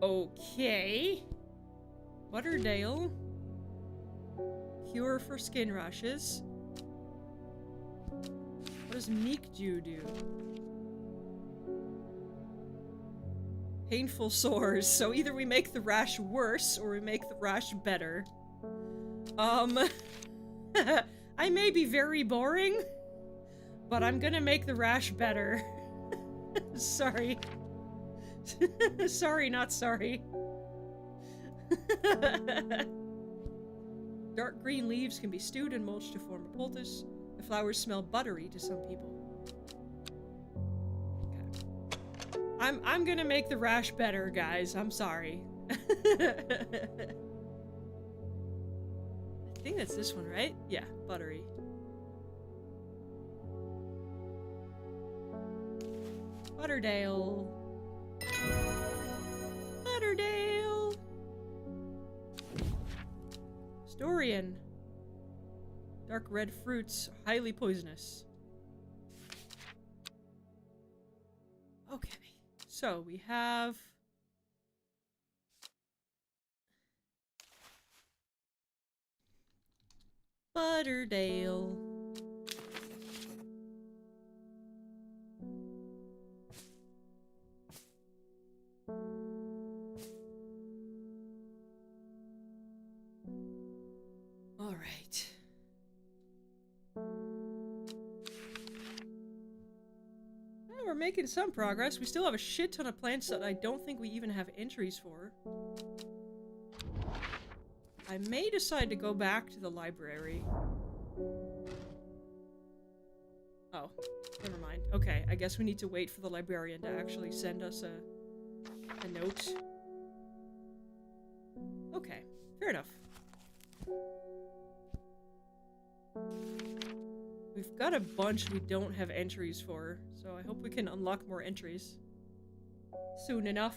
Speaker 1: Okay. Butterdale. Cure for skin rashes. What does Meekdew do? Painful sores. So either we make the rash worse or we make the rash better. I may be very boring, but I'm gonna make the rash better. Sorry. Sorry, not sorry. Dark green leaves can be stewed and mulched to form a poultice. The flowers smell buttery to some people. Okay. I'm gonna make the rash better, guys. I'm sorry. I think that's this one, right? Yeah, buttery. Butterdale. Butterdale. Storian. Dark red fruits, highly poisonous. Okay, so we have... Butterdale. All right. We're making some progress. We still have a shit ton of plants that I don't think we even have entries for. I may decide to go back to the library. Oh, never mind. Okay, I guess we need to wait for the librarian to actually send us a note. Okay, fair enough. We've got a bunch we don't have entries for, so I hope we can unlock more entries soon enough.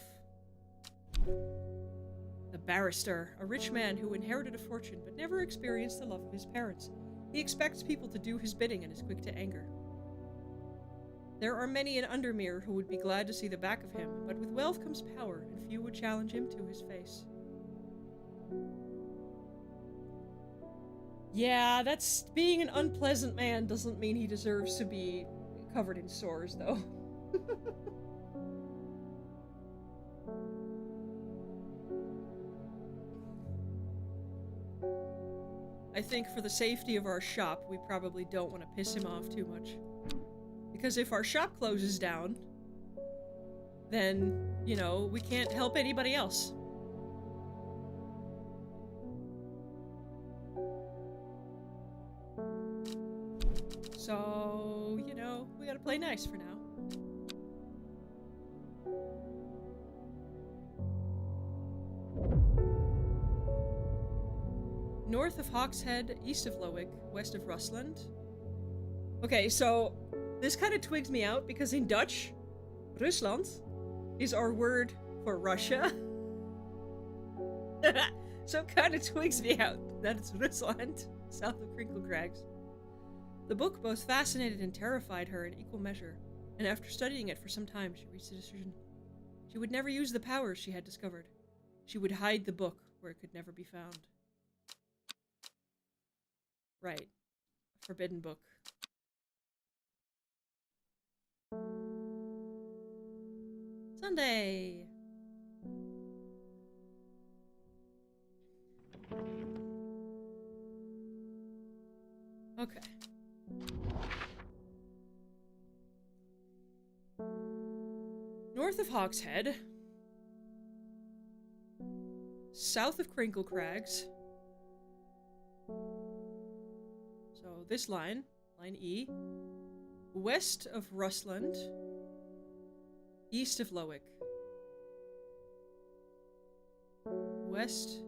Speaker 1: The barrister, a rich man who inherited a fortune but never experienced the love of his parents. He expects people to do his bidding and is quick to anger. There are many in Undermere who would be glad to see the back of him, but with wealth comes power, and few would challenge him to his face. Yeah, that's being an unpleasant man doesn't mean he deserves to be covered in sores, though. I think for the safety of our shop, we probably don't want to piss him off too much. Because if our shop closes down, then, you know, we can't help anybody else. So, you know, we gotta play nice for now. North of Hawkshead, east of Lowick, west of Rusland. Okay, so this kind of twigs me out because in Dutch, Rusland is our word for Russia. So it kind of twigs me out that it's Rusland, south of Crinkle Crags. The book both fascinated and terrified her in equal measure, and after studying it for some time, she reached a decision. She would never use the powers she had discovered. She would hide the book where it could never be found. Right. A forbidden book. Sunday! Okay. North of Hawkshead. South of Crinkle Crags. So this line, line E. West of Rusland. East of Lowick. West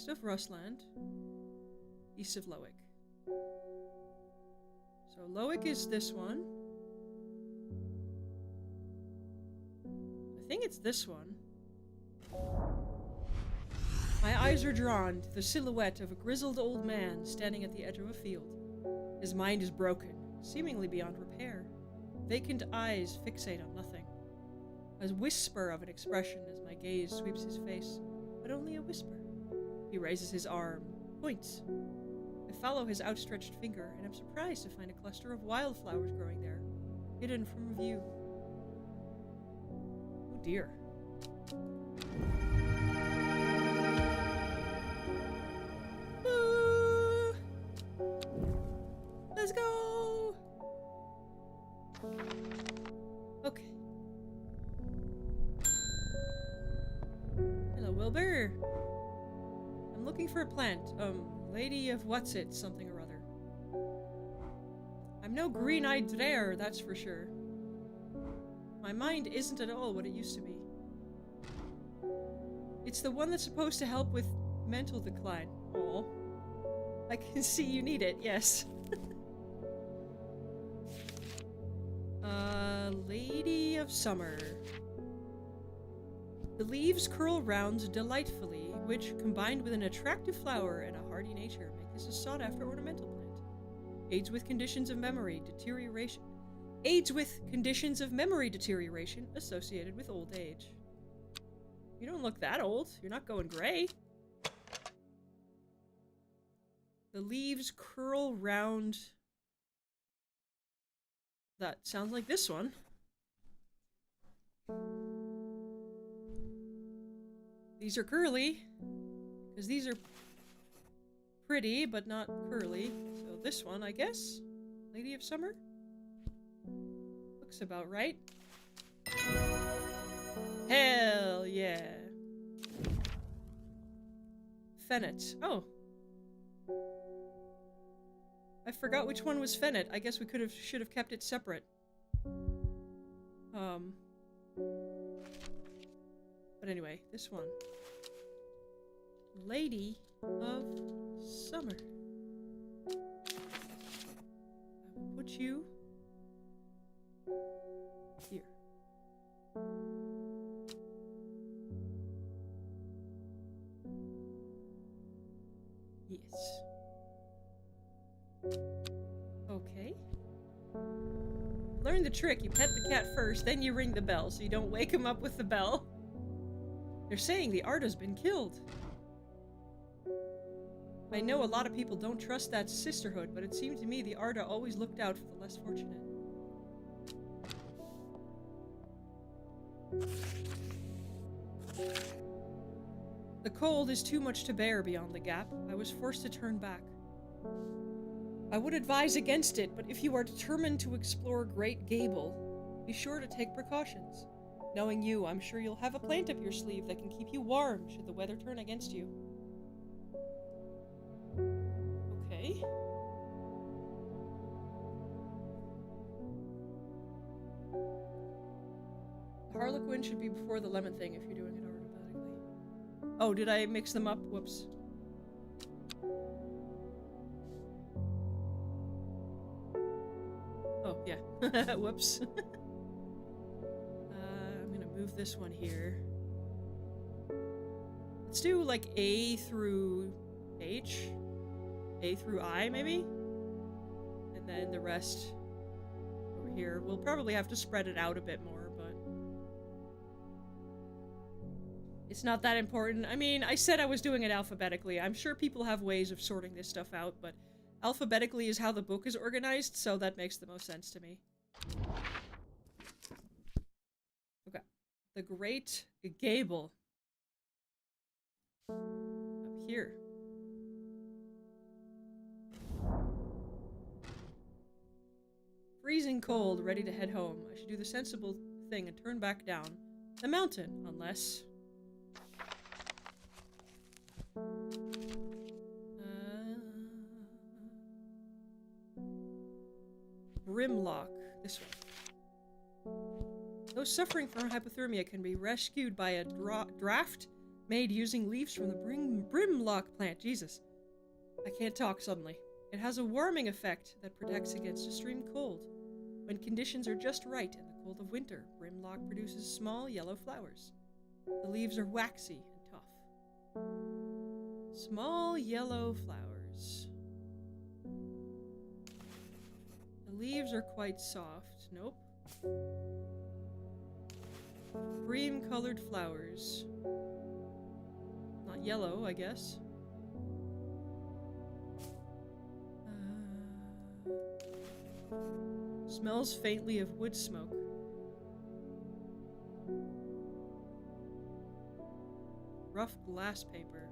Speaker 1: of Rusland. East of Lowick. So Lowick is this one. I think it's this one. My eyes are drawn to the silhouette of a grizzled old man standing at the edge of a field. His mind is broken, seemingly beyond repair. Vacant eyes fixate on nothing. A whisper of an expression as my gaze sweeps his face, but only a whisper. He raises his arm, points. I follow his outstretched finger and am surprised to find a cluster of wildflowers growing there, hidden from view. Oh dear. Let's go! Okay. Hello, Wilbur. I'm looking for a plant. Lady of what's it, something or other. I'm no green-eyed dreher, that's for sure. My mind isn't at all what it used to be. It's the one that's supposed to help with mental decline. Aw. I can see you need it, yes. Lady of Summer. The leaves curl round delightfully, which, combined with an attractive flower and a hardy nature, make this a sought-after ornamental plant. Aids with conditions of memory deterioration. Aids with conditions of memory deterioration associated with old age. You don't look that old. You're not going gray. The leaves curl round. That sounds like this one. These are curly, because these are pretty, but not curly. So this one, I guess? Lady of Summer? Looks about right. Hell yeah. Fennet. Oh. I forgot which one was Fennet. I guess we should have kept it separate. But anyway, this one. Lady of Summer. I will put you here. Yes. Okay. Learn the trick. You pet the cat first, then you ring the bell, so you don't wake him up with the bell. They're saying the art has been killed. I know a lot of people don't trust that sisterhood, but it seemed to me the Arda always looked out for the less fortunate. The cold is too much to bear beyond the gap. I was forced to turn back. I would advise against it, but if you are determined to explore Great Gable, be sure to take precautions. Knowing you, I'm sure you'll have a plant up your sleeve that can keep you warm should the weather turn against you. Okay. The Harlequin should be before the lemon thing if you're doing it automatically. Oh, did I mix them up? Whoops. Oh, yeah. Whoops. I'm gonna move this one here. Let's do like A through H. A through I, maybe? And then the rest over here. We'll probably have to spread it out a bit more, but it's not that important. I mean, I said I was doing it alphabetically. I'm sure people have ways of sorting this stuff out, but alphabetically is how the book is organized, so that makes the most sense to me. Okay. The Great Gable. Up here. Freezing cold, ready to head home. I should do the sensible thing and turn back down the mountain, unless... Brimlock. This one. Those suffering from hypothermia can be rescued by a draft made using leaves from the Brimlock plant. Jesus. I can't talk suddenly. It has a warming effect that protects against extreme cold. When conditions are just right in the cold of winter, Brimlock produces small yellow flowers. The leaves are waxy and tough. Small yellow flowers. The leaves are quite soft. Nope. Cream-colored flowers. Not yellow, I guess. Smells faintly of wood smoke. Rough glass paper.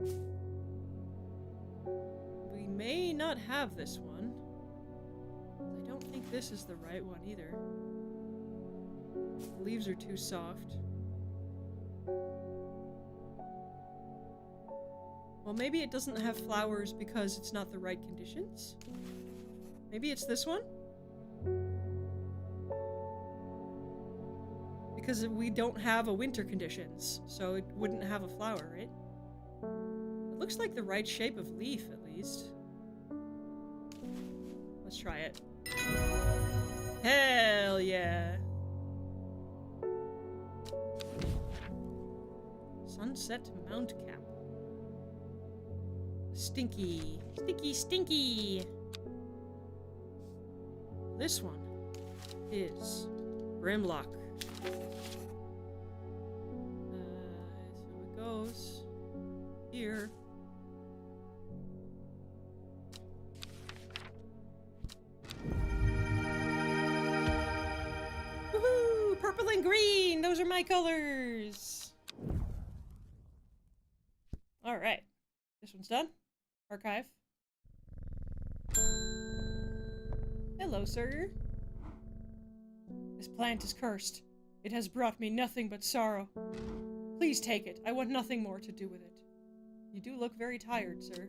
Speaker 1: We may not have this one. I don't think this is the right one either. The leaves are too soft. Well, maybe it doesn't have flowers because it's not the right conditions? Maybe it's this one? Because we don't have a winter conditions, so it wouldn't have a flower, right? It looks like the right shape of leaf, at least. Let's try it. Hell yeah! Sunset Mount Cap. Stinky. Stinky, stinky! This one is Brimlock. So it goes here. Woohoo! Purple and green! Those are my colors! Alright. This one's done. Archive. Hello, sir. This plant is cursed. It has brought me nothing but sorrow. Please take it. I want nothing more to do with it. You do look very tired, sir.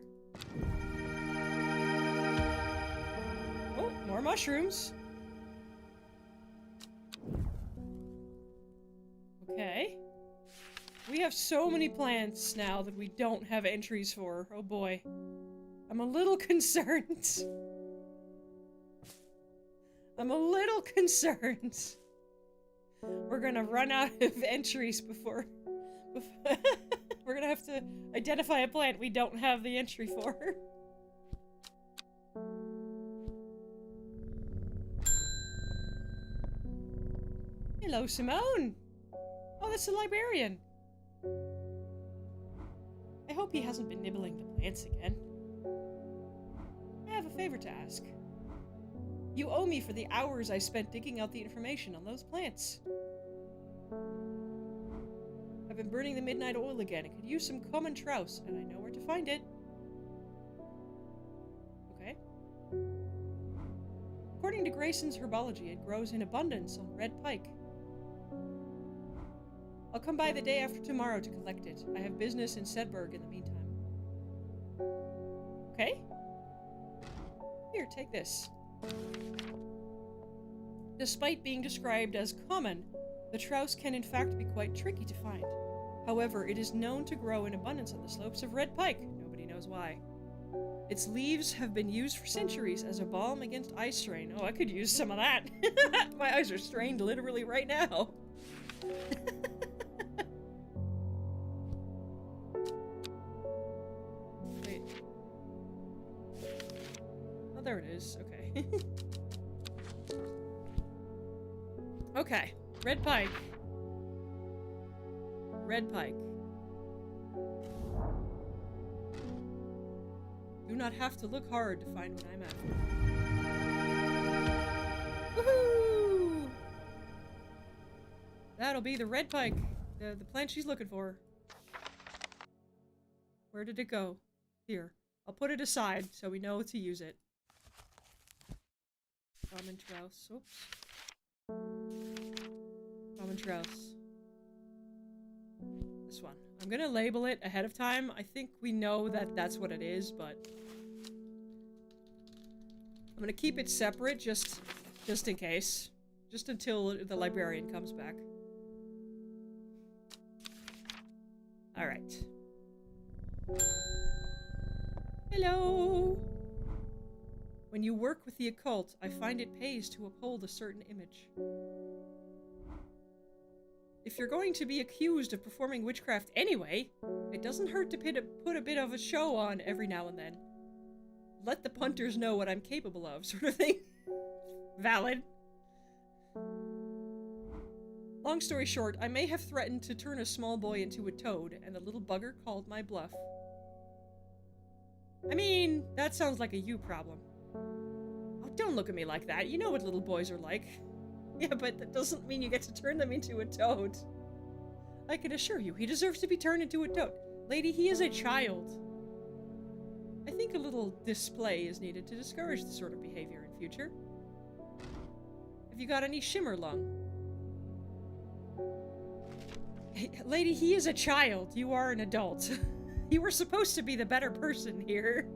Speaker 1: Oh, more mushrooms. Okay. We have so many plants now that we don't have entries for. Oh boy. I'm a little concerned. I'm a little concerned. We're gonna run out of entries before we're gonna have to identify a plant we don't have the entry for. Hello, Simone! Oh, that's the librarian. I hope he hasn't been nibbling the plants again. favor to ask. You owe me for the hours I spent digging out the information on those plants. I've been burning the midnight oil again. I could use some common trouse, and I know where to find it. Okay. According to Grayson's herbology, it grows in abundance on red pike. I'll come by the day after tomorrow to collect it. I have business in Sedberg in the meantime. Okay. Here, take this. Despite being described as common, the trouse can in fact be quite tricky to find. However, it is known to grow in abundance on the slopes of red pike. Nobody knows why. Its leaves have been used for centuries as a balm against eye strain. Oh, I could use some of that. My eyes are strained literally right now. Wait. Oh, there it is. Okay. Okay. Red pike. Red pike. Do not have to look hard to find what I'm after. Woohoo! That'll be the red pike. The plant she's looking for. Where did it go? Here. I'll put it aside so we know to use it. Common trouse. Oops. Common trouse. This one. I'm gonna label it ahead of time. I think we know that that's what it is, but I'm gonna keep it separate just in case. Just until the librarian comes back. Alright. Hello! When you work with the occult, I find it pays to uphold a certain image. If you're going to be accused of performing witchcraft anyway, it doesn't hurt to put a bit of a show on every now and then. Let the punters know what I'm capable of, sort of thing. Valid. Long story short, I may have threatened to turn a small boy into a toad, and the little bugger called my bluff. I mean, that sounds like a you problem. Oh, don't look at me like that. You know what little boys are like. Yeah, but that doesn't mean you get to turn them into a toad. I can assure you, he deserves to be turned into a toad. Lady, he is a child. I think a little display is needed to discourage this sort of behavior in future. Have you got any shimmer lung? Hey, lady, he is a child. You are an adult. You were supposed to be the better person here,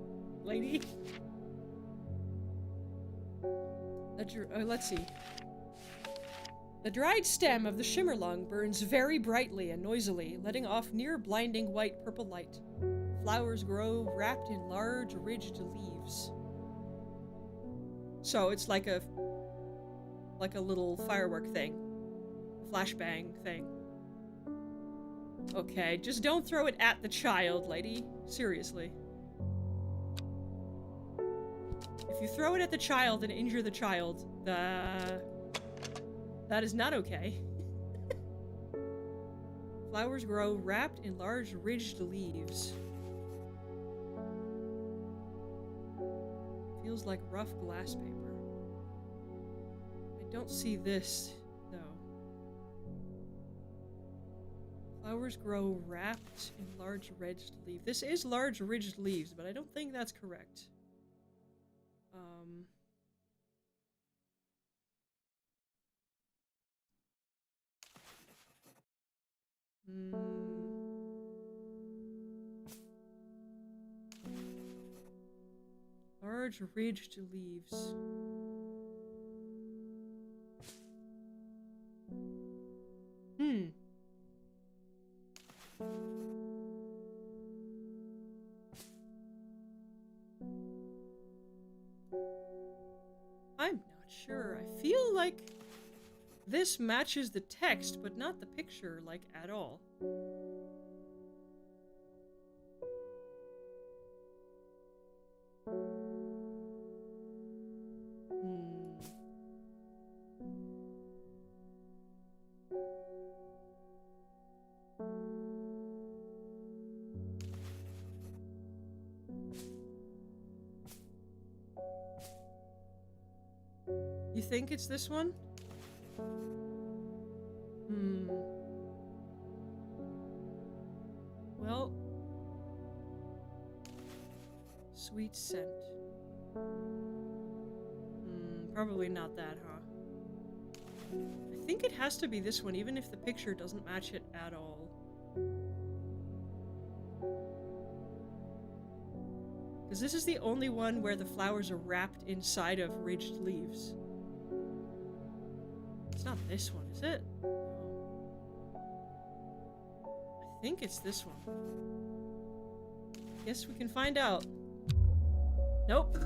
Speaker 1: lady. Let's see. The dried stem of the shimmerlung burns very brightly and noisily, letting off near-blinding white-purple light. Flowers grow wrapped in large, ridged leaves. So it's like a little firework thing. A flashbang thing. Okay, just don't throw it at the child, lady. Seriously. If you throw it at the child and injure the child, that is not okay. Flowers grow wrapped in large ridged leaves. Feels like rough glass paper. I don't see this, though. Flowers grow wrapped in large ridged leaves. This is large ridged leaves, but I don't think that's correct. Large ridged leaves. I'm not sure. I feel like this matches the text, but not the picture, like, at all. You think it's this one? Well, sweet scent. Probably not that, huh? I think it has to be this one, even if the picture doesn't match it at all. Because this is the only one where the flowers are wrapped inside of ridged leaves. It's not this one, is it? I think it's this one. Guess we can find out. Nope.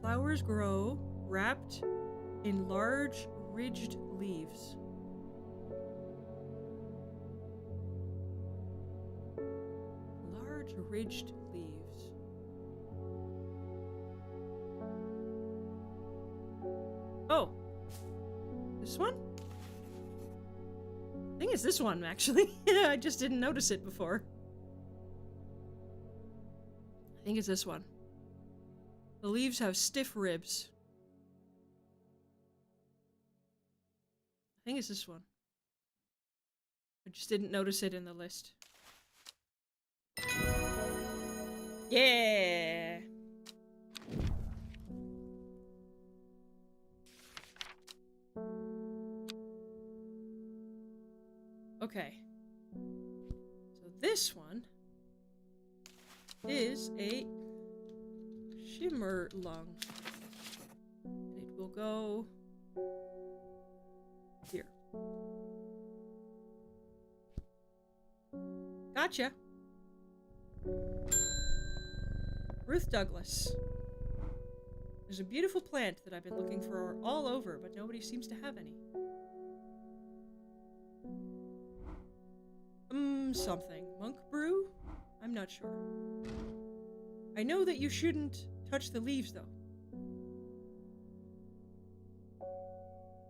Speaker 1: Flowers grow wrapped in large ridged leaves. Large ridged leaves. Oh. This one? I think it's this one, actually. I just didn't notice it before. I think it's this one. The leaves have stiff ribs. I think it's this one. I just didn't notice it in the list. Yeah! Okay. So this one is a shimmer lung. And it will go here. Gotcha. Ruth Douglas. There's a beautiful plant that I've been looking for all over, but nobody seems to have any. Something. Monk brew? I'm not sure. I know that you shouldn't touch the leaves, though.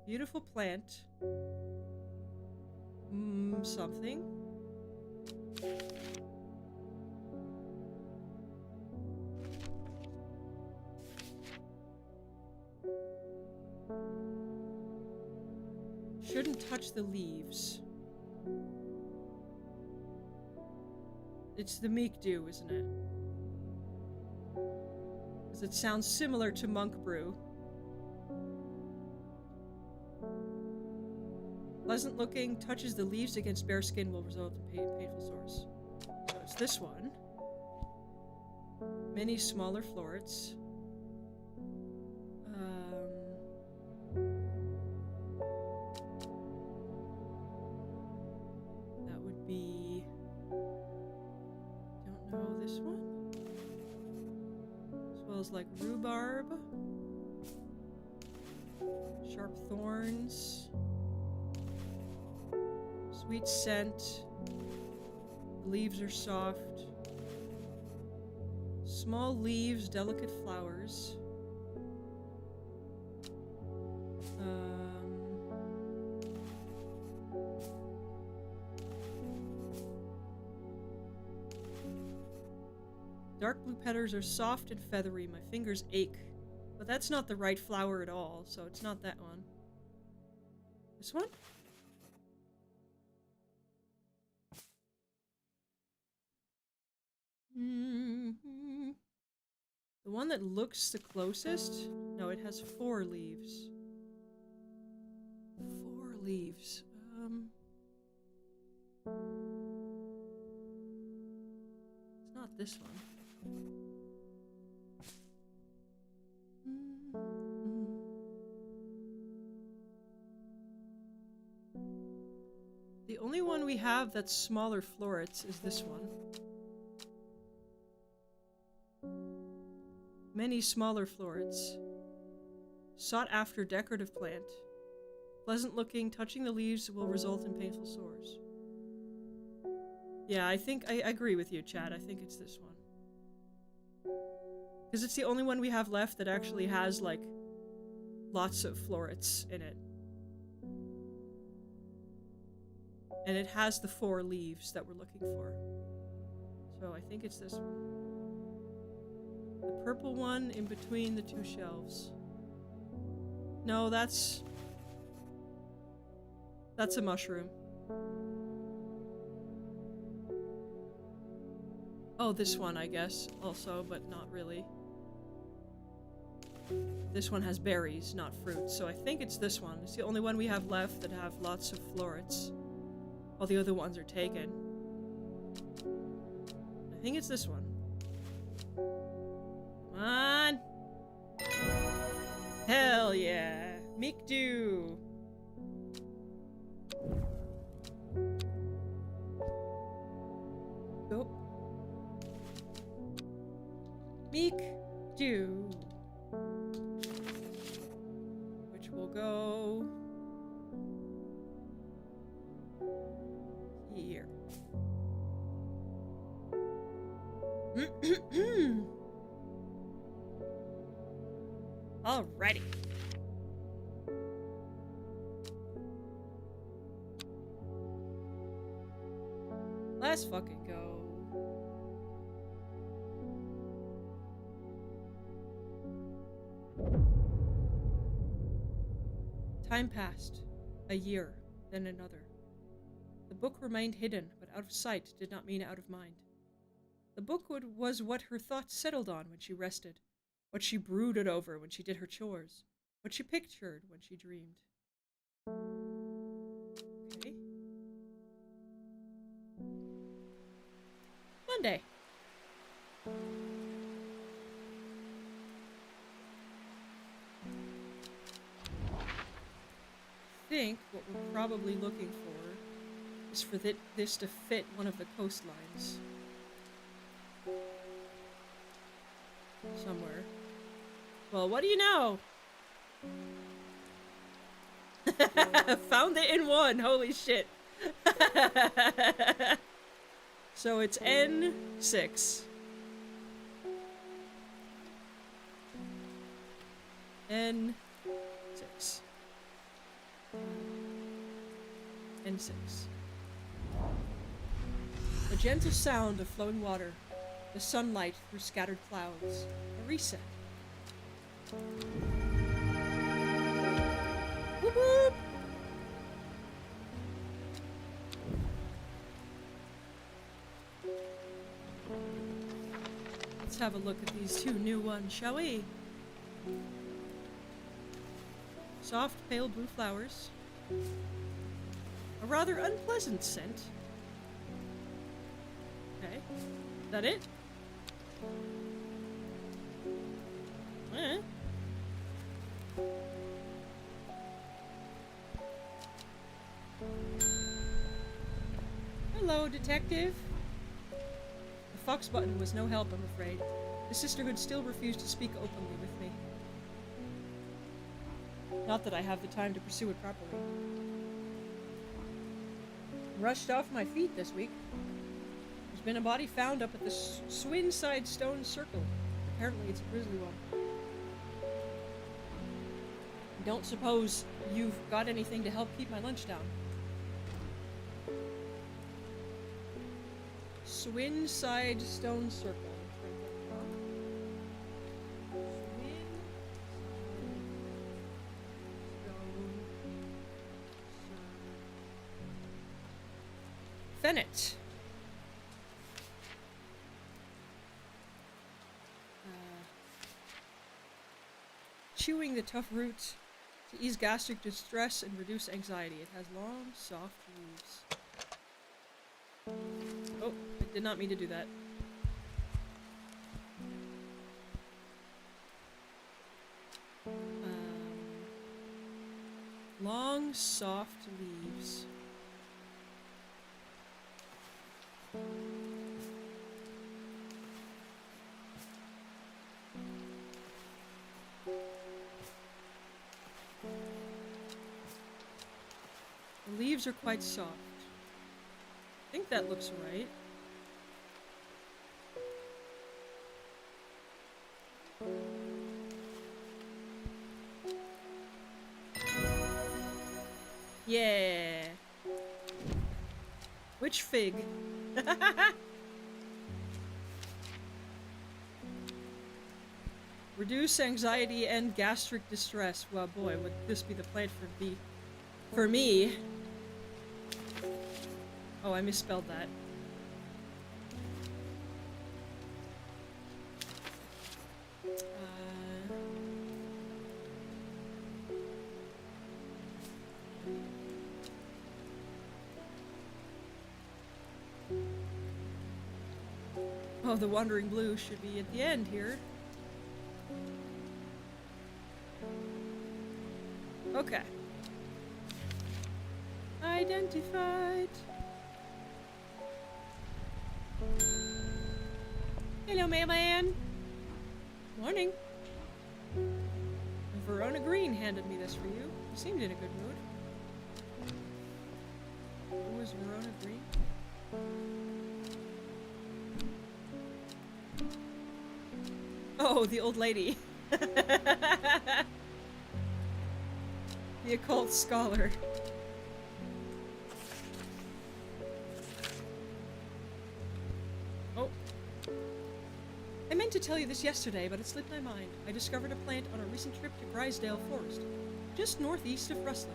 Speaker 1: Beautiful plant. Something. Shouldn't touch the leaves. It's the meek dew, isn't it? Because it sounds similar to monk brew. Pleasant looking, touches the leaves against bare skin will result in painful sores. So it's this one. Many smaller florets. That would be... Don't know this one. As well as like rhubarb. Sharp thorns. Sweet scent. The leaves are soft. Small leaves, delicate flowers. Dark blue petals are soft and feathery. My fingers ache. But that's not the right flower at all, so it's not that one. This one? The one that looks the closest? No, it has 4 leaves. 4 leaves. It's not this one. The only one we have that's smaller florets is this one. Many smaller florets. Sought after decorative plant. Pleasant looking, touching the leaves will result in painful sores. Yeah, I think I agree with you, Chad. I think it's this one. Because it's the only one we have left that actually has, like, lots of florets in it. And it has the 4 leaves that we're looking for. So I think it's this one. The purple one in between the 2 shelves. No, that's a mushroom. Oh, this one, I guess, also, but not really. This one has berries, not fruit, so I think it's this one. It's the only one we have left that have lots of florets. All the other ones are taken. I think it's this one. Come on! Hell yeah! Meek do! Go. Meek do. Which will go here. Alrighty. Let's fucking go. Time passed. A year, then another. The book remained hidden, but out of sight did not mean out of mind. The book was what her thoughts settled on when she rested, what she brooded over when she did her chores, what she pictured when she dreamed. Okay. Monday. I think what we're probably looking for is for this to fit one of the coastlines. Somewhere. Well, what do you know? Found it in one! Holy shit! So it's N6. N6. N6. A gentle sound of flowing water. The sunlight through scattered clouds. A reset. Whoop whoop! Let's have a look at these 2 new ones, shall we? Soft, pale blue flowers. A rather unpleasant scent. Okay. Is that it? Eh. Hello, detective. The Fox button was no help, I'm afraid. The sisterhood still refused to speak openly with me. Not that I have the time to pursue it properly. Rushed off my feet this week. There's been a body found up at the Swinside Stone Circle. Apparently it's a grisly one. Don't suppose you've got anything to help keep my lunch down. Swinside Stone Circle. Fennett. Chewing the tough roots to ease gastric distress and reduce anxiety. It has long, soft leaves. Oh, I did not mean to do that. Long, soft leaves. The leaves are quite soft. I think that looks right. Yeah. Which fig? Reduce anxiety and gastric distress. Well, boy, would this be the plant for me. Oh, I misspelled that. Oh, the wandering blue should be at the end here. Okay. Identified. Hello, mailman. Morning. Verona Green handed me this for you. You seemed in a good mood. Who was Verona Green? Oh, the old lady. The occult scholar. Oh. I meant to tell you this yesterday, but it slipped my mind. I discovered a plant on a recent trip to Grisdale Forest, just northeast of Rustland.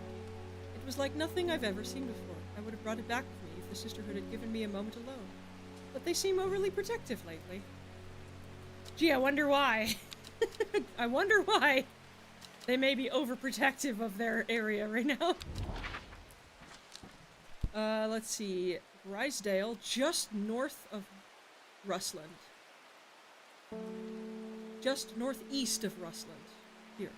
Speaker 1: It was like nothing I've ever seen before. I would have brought it back with me if the sisterhood had given me a moment alone. But they seem overly protective lately. Gee, I wonder why. I wonder why they may be overprotective of their area right now. Let's see. Grisdale, just north of Rustland. Just northeast of Rustland. Here.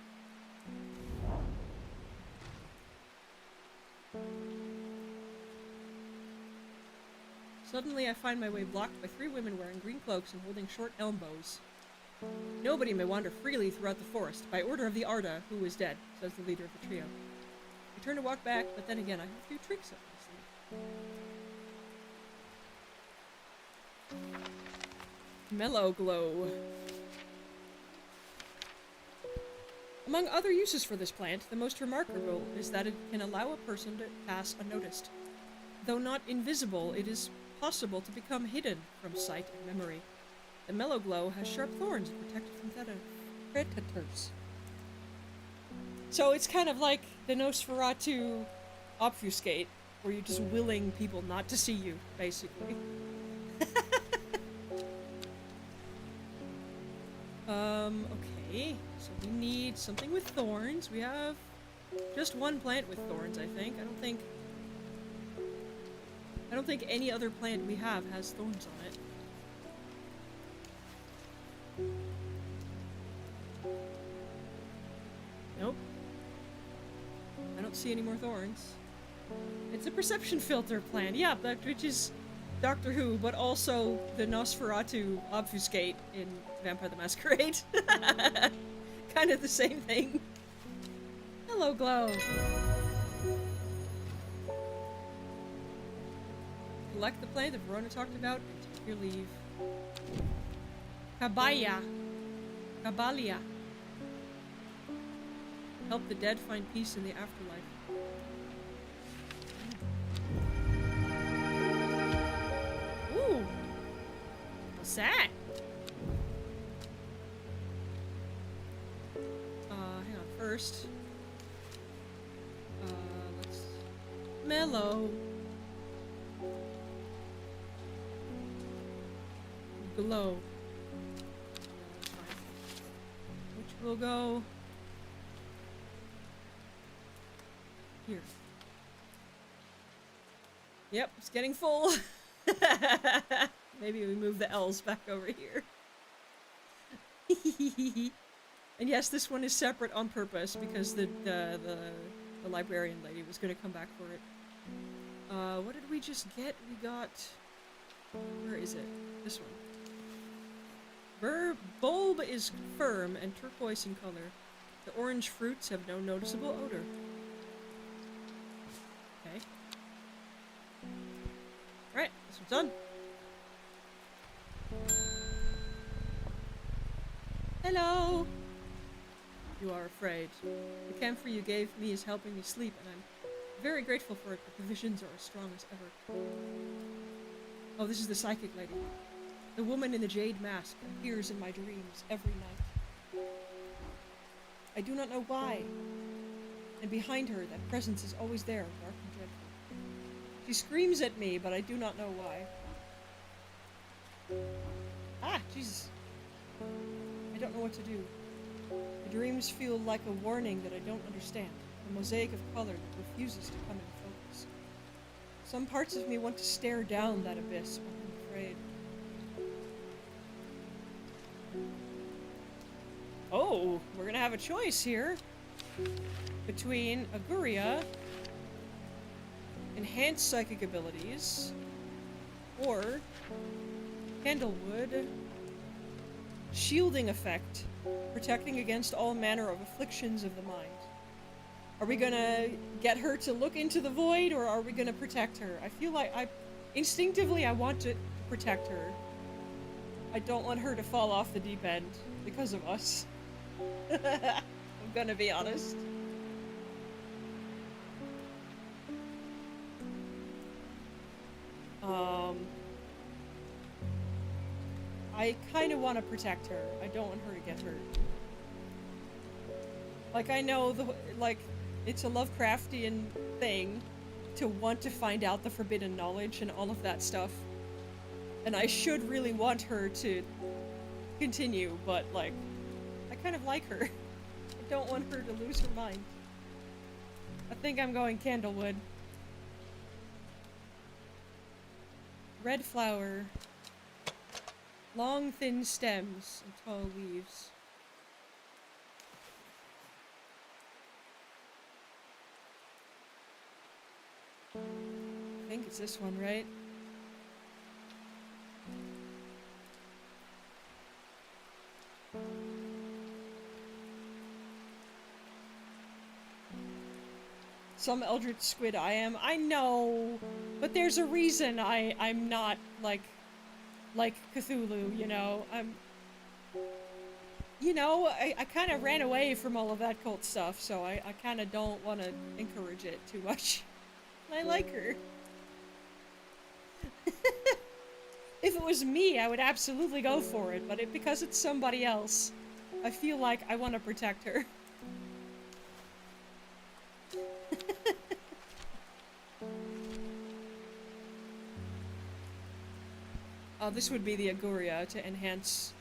Speaker 1: Suddenly I find my way blocked by 3 women wearing green cloaks and holding short elm bows. Nobody may wander freely throughout the forest, by order of the Arda, who is dead, says the leader of the trio. I turn to walk back, but then again I have a few tricks up my sleeve. Mellow Glow. Among other uses for this plant, the most remarkable is that it can allow a person to pass unnoticed. Though not invisible, it is possible to become hidden from sight and memory. The Mellow Glow has sharp thorns that protect it from predators. So it's kind of like the Nosferatu obfuscate, where you're just willing people not to see you, basically. Okay, so we need something with thorns. We have just one plant with thorns, I think. I don't think any other plant we have has thorns on it. Nope. I don't see any more thorns. It's a perception filter plant. Yeah, which is Doctor Who, but also the Nosferatu obfuscate in Vampire the Masquerade. Kind of the same thing. Hello, Glow. Collect the plant that Verona talked about and take your leave. Kabalia. Help the dead find peace in the afterlife. Ooh. What's that? Hang on. First. Let's... Mellow. Glow. Which will go... here. Yep, it's getting full. Maybe we move the L's back over here. And yes, this one is separate on purpose because the librarian lady was going to come back for it. What did we just get? We got... where is it? This one. Bulb is firm and turquoise in color. The orange fruits have no noticeable odor. Okay. Alright, this one's done. Hello! You are afraid. The camphor you gave me is helping me sleep, and I'm Very grateful for it, but the visions are as strong as ever. Oh, this is the psychic lady. The woman in the jade mask appears in my dreams every night. I do not know why. And behind her, that presence is always there, dark and dreadful. She screams at me, but I do not know why. Ah, Jesus. I don't know what to do. The dreams feel like a warning that I don't understand. A mosaic of color that refuses to come into focus. Some parts of me want to stare down that abyss, but I'm afraid. Oh, we're gonna have a choice here. Between Aguria, enhanced psychic abilities, or Candlewood, shielding effect, protecting against all manner of afflictions of the mind. Are we gonna get her to look into the void, or are we gonna protect her? I feel like instinctively I want to protect her. I don't want her to fall off the deep end because of us. I'm gonna be honest. I kind of want to protect her. I don't want her to get hurt. Like, I know it's a Lovecraftian thing to want to find out the forbidden knowledge and all of that stuff. And I should really want her to continue, but, like, I kind of like her. I don't want her to lose her mind. I think I'm going Candlewood. Red flower. Long, thin stems and tall leaves. I think it's this one, right? Some Eldritch Squid I am. I know, but there's a reason I'm not like Cthulhu, you know. I kind of ran away from all of that cult stuff, so I kind of don't want to encourage it too much. I like her. If it was me, I would absolutely go for it, but because it's somebody else, I feel like I want to protect her. This would be the Aguria to enhance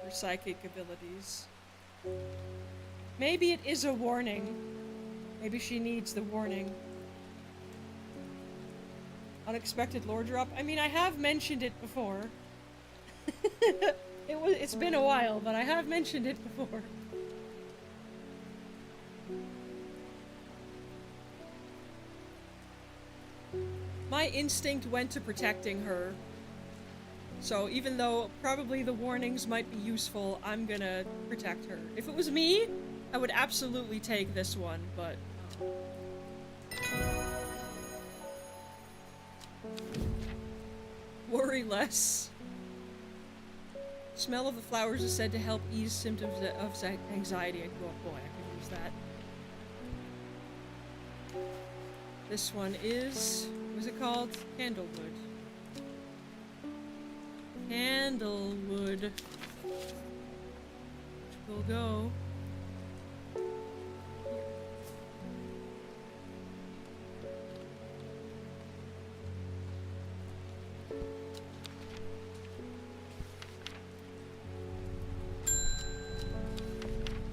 Speaker 1: her psychic abilities. Maybe it is a warning. Maybe she needs the warning. Unexpected lore drop. I mean, I have mentioned it before. It's been a while, but I have mentioned it before. My instinct went to protecting her. So even though probably the warnings might be useful, I'm gonna protect her. If it was me, I would absolutely take this one, but... worry less. Smell of the flowers is said to help ease symptoms of anxiety. Oh boy, I could use that. This one is... what's it called? Candlewood. Candlewood. Which will go...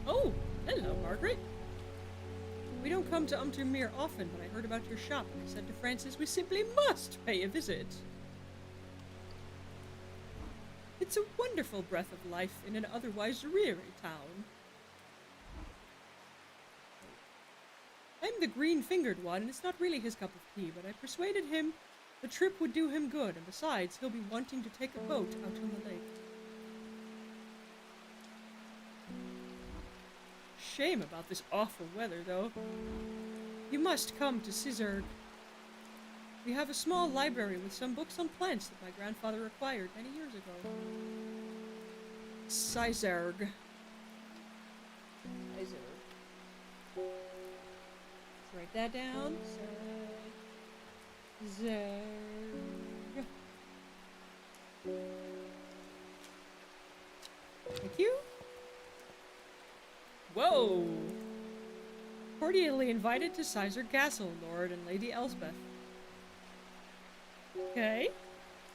Speaker 1: Oh! Hello, Margaret! We don't come to Umtermere often, but I heard about your shop and I said to Francis we simply must pay a visit. It's a wonderful breath of life in an otherwise dreary town. I'm the green-fingered one, and it's not really his cup of tea, but I persuaded him the trip would do him good, and besides, he'll be wanting to take a boat out on the lake. Shame about this awful weather, though. You must come to Sizerg. We have a small library with some books on plants that my grandfather acquired many years ago. Sizerg. Let's write that down. Zerg. Thank you. Whoa! Cordially invited to Sizer Castle, Lord and Lady Elsbeth. Okay.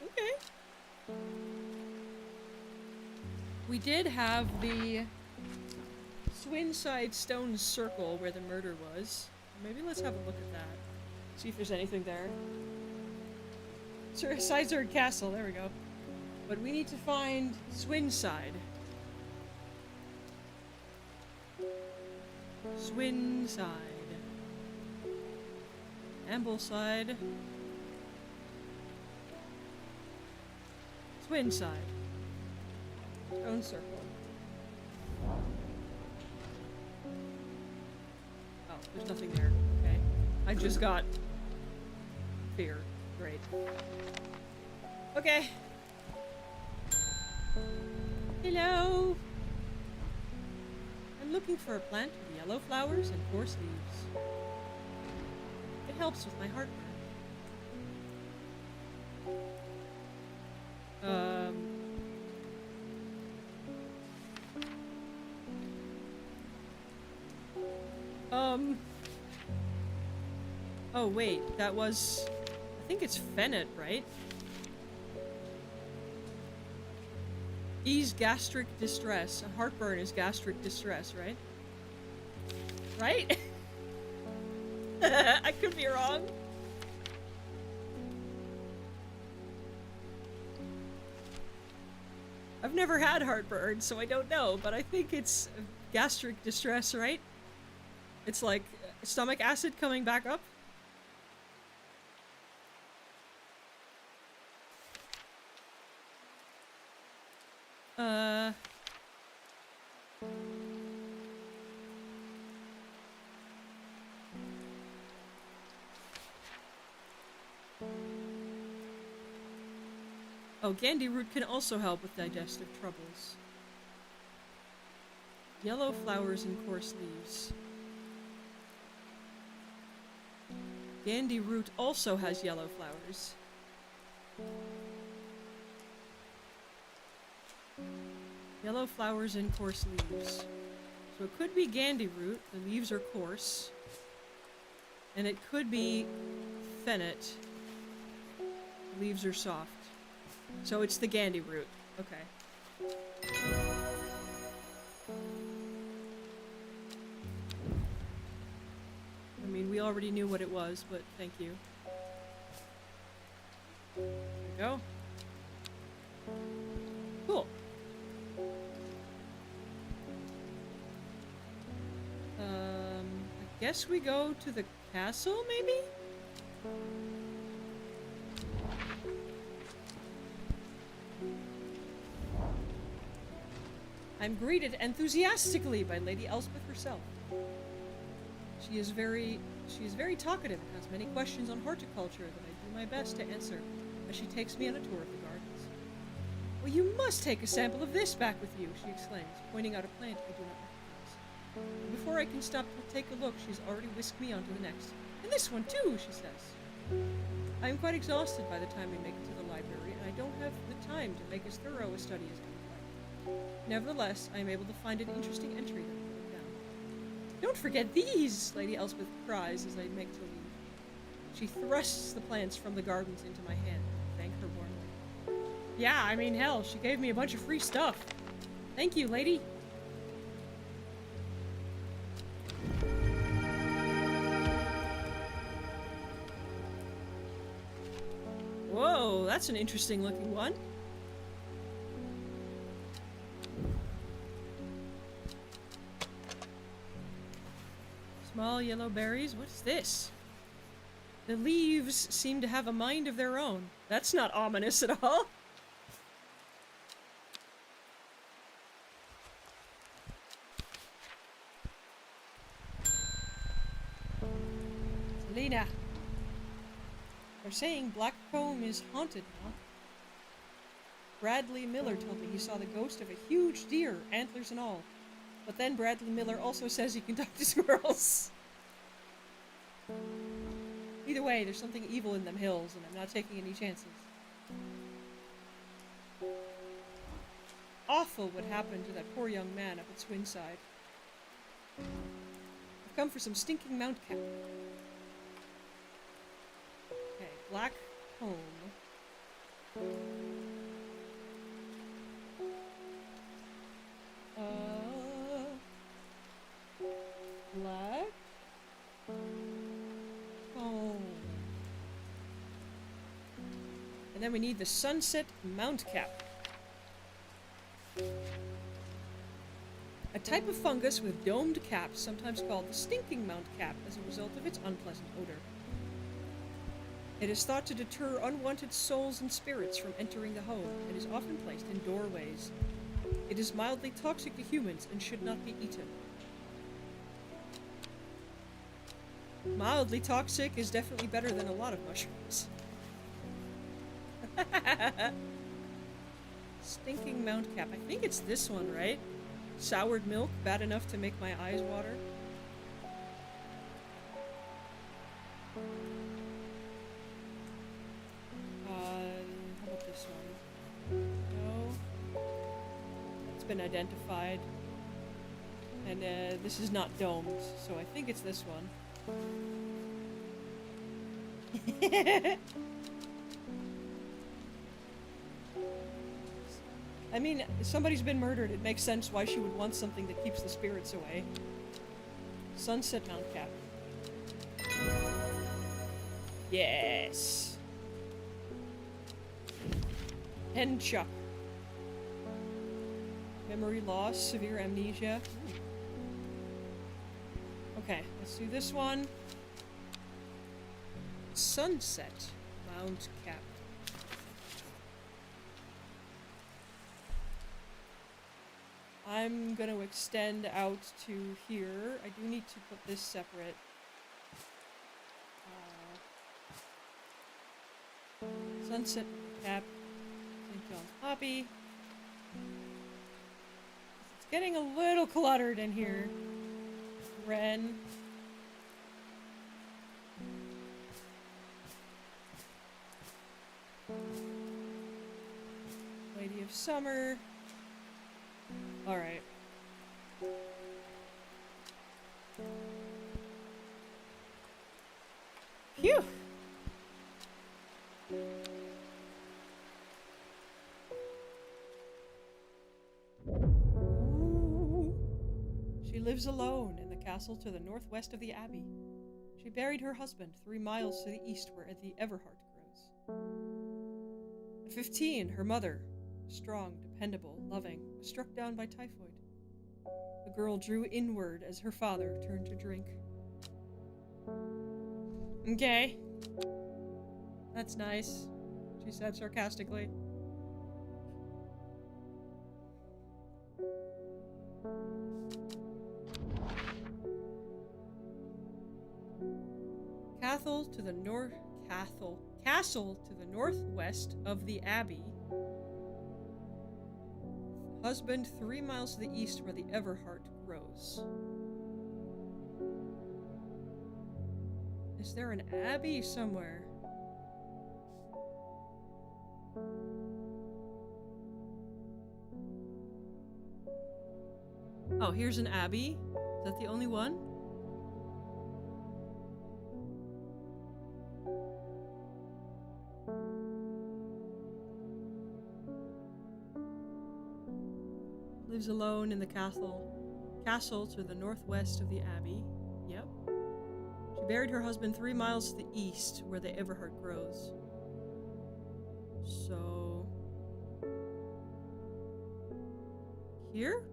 Speaker 1: Okay. We did have the Swinside Stone Circle where the murder was. Maybe let's have a look at that. See if there's anything there. Sizer Castle, there we go. But we need to find Swinside. Swinside. Ambleside. Swinside. Stone Circle. Oh, there's nothing there. Okay. I just got fear. Great. Okay. Hello. I'm looking for a plant with yellow flowers and coarse leaves. It helps with my heartburn. Oh wait, that was... I think it's Fennet, right? Ease gastric distress. Heartburn is gastric distress, right? Right? I could be wrong. I've never had heartburn, so I don't know, but I think it's gastric distress, right? It's like stomach acid coming back up. Oh, Gandhi root can also help with digestive troubles. Yellow flowers and coarse leaves. Gandhi root also has yellow flowers. Yellow flowers and coarse leaves. So it could be Gandhi root, the leaves are coarse. And it could be Fennet, the leaves are soft. So it's the Gandhi root. Okay. I mean, we already knew what it was, but thank you. There we go. Cool. I guess we go to the castle, maybe? I'm greeted enthusiastically by Lady Elspeth herself. She is very talkative and has many questions on horticulture that I do my best to answer as she takes me on a tour of the gardens. Well, you must take a sample of this back with you, she exclaims, pointing out a plant I do not recognize. Before I can stop to take a look, she's already whisked me on to the next. And this one too, she says. I am quite exhausted by the time we make it to the library, and I don't have the time to make as thorough a study as I would like. Nevertheless, I am able to find an interesting entry that I'm putting down. Don't forget these, Lady Elspeth cries as I make to leave. She thrusts the plants from the gardens into my hand. I thank her warmly. Yeah, I mean, hell, she gave me a bunch of free stuff. Thank you, lady. Whoa, that's an interesting looking one. Small yellow berries. What's this? The leaves seem to have a mind of their own. That's not ominous at all. Selena. They're saying Blackcomb is haunted now. Bradley Miller told me he saw the ghost of a huge deer, antlers and all. But then Bradley Miller also says he can talk to squirrels. Either way, there's something evil in them hills, and I'm not taking any chances. Awful what happened to that poor young man up at Swinside. I've come for some stinking mount cap. Okay, black comb. Black comb. And then we need the sunset mount cap. A type of fungus with domed caps, sometimes called the stinking mount cap, as a result of its unpleasant odor. It is thought to deter unwanted souls and spirits from entering the home, and is often placed in doorways. It is mildly toxic to humans and should not be eaten. Mildly toxic is definitely better than a lot of mushrooms. Stinking mount cap. I think it's this one, right? Soured milk, bad enough to make my eyes water. How about this one? No. It's been identified. And this is not domed, so I think it's this one. I mean, somebody's been murdered. It makes sense why she would want something that keeps the spirits away. Sunset mount cap. Yes. Hen chuck. Memory loss, severe amnesia. Okay, let's do this one. Sunset mount cap. I'm gonna extend out to here. I do need to put this separate. Sunset cap. St. John's poppy. It's getting a little cluttered in here. Wren. Lady of Summer. Alright. Phew! She lives alone in the castle to the northwest of the abbey. She buried her husband 3 miles to the east where the Everhart grows. At 15, her mother, strong, dependable, loving, was struck down by typhoid. The girl drew inward as her father turned to drink. Okay. That's nice, she said sarcastically. Castle to the northwest of the abbey. Husband 3 miles to the east where the Everhart grows. Is there an abbey somewhere? Oh, here's an abbey. Is that the only one? Lives alone in the castle to the northwest of the abbey. Yep. She buried her husband 3 miles to the east where the Everhart grows. So... here?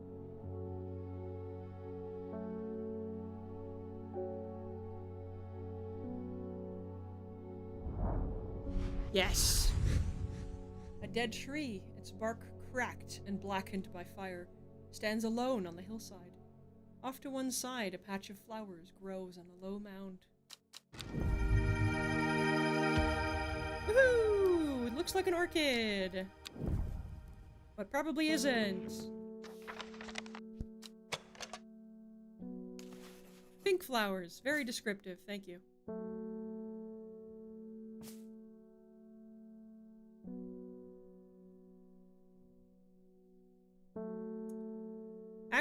Speaker 1: Yes! A dead tree, its bark cracked and blackened by fire, stands alone on the hillside. Off to one side, a patch of flowers grows on a low mound. Woohoo! It looks like an orchid! But probably isn't. Pink flowers. Very descriptive, thank you.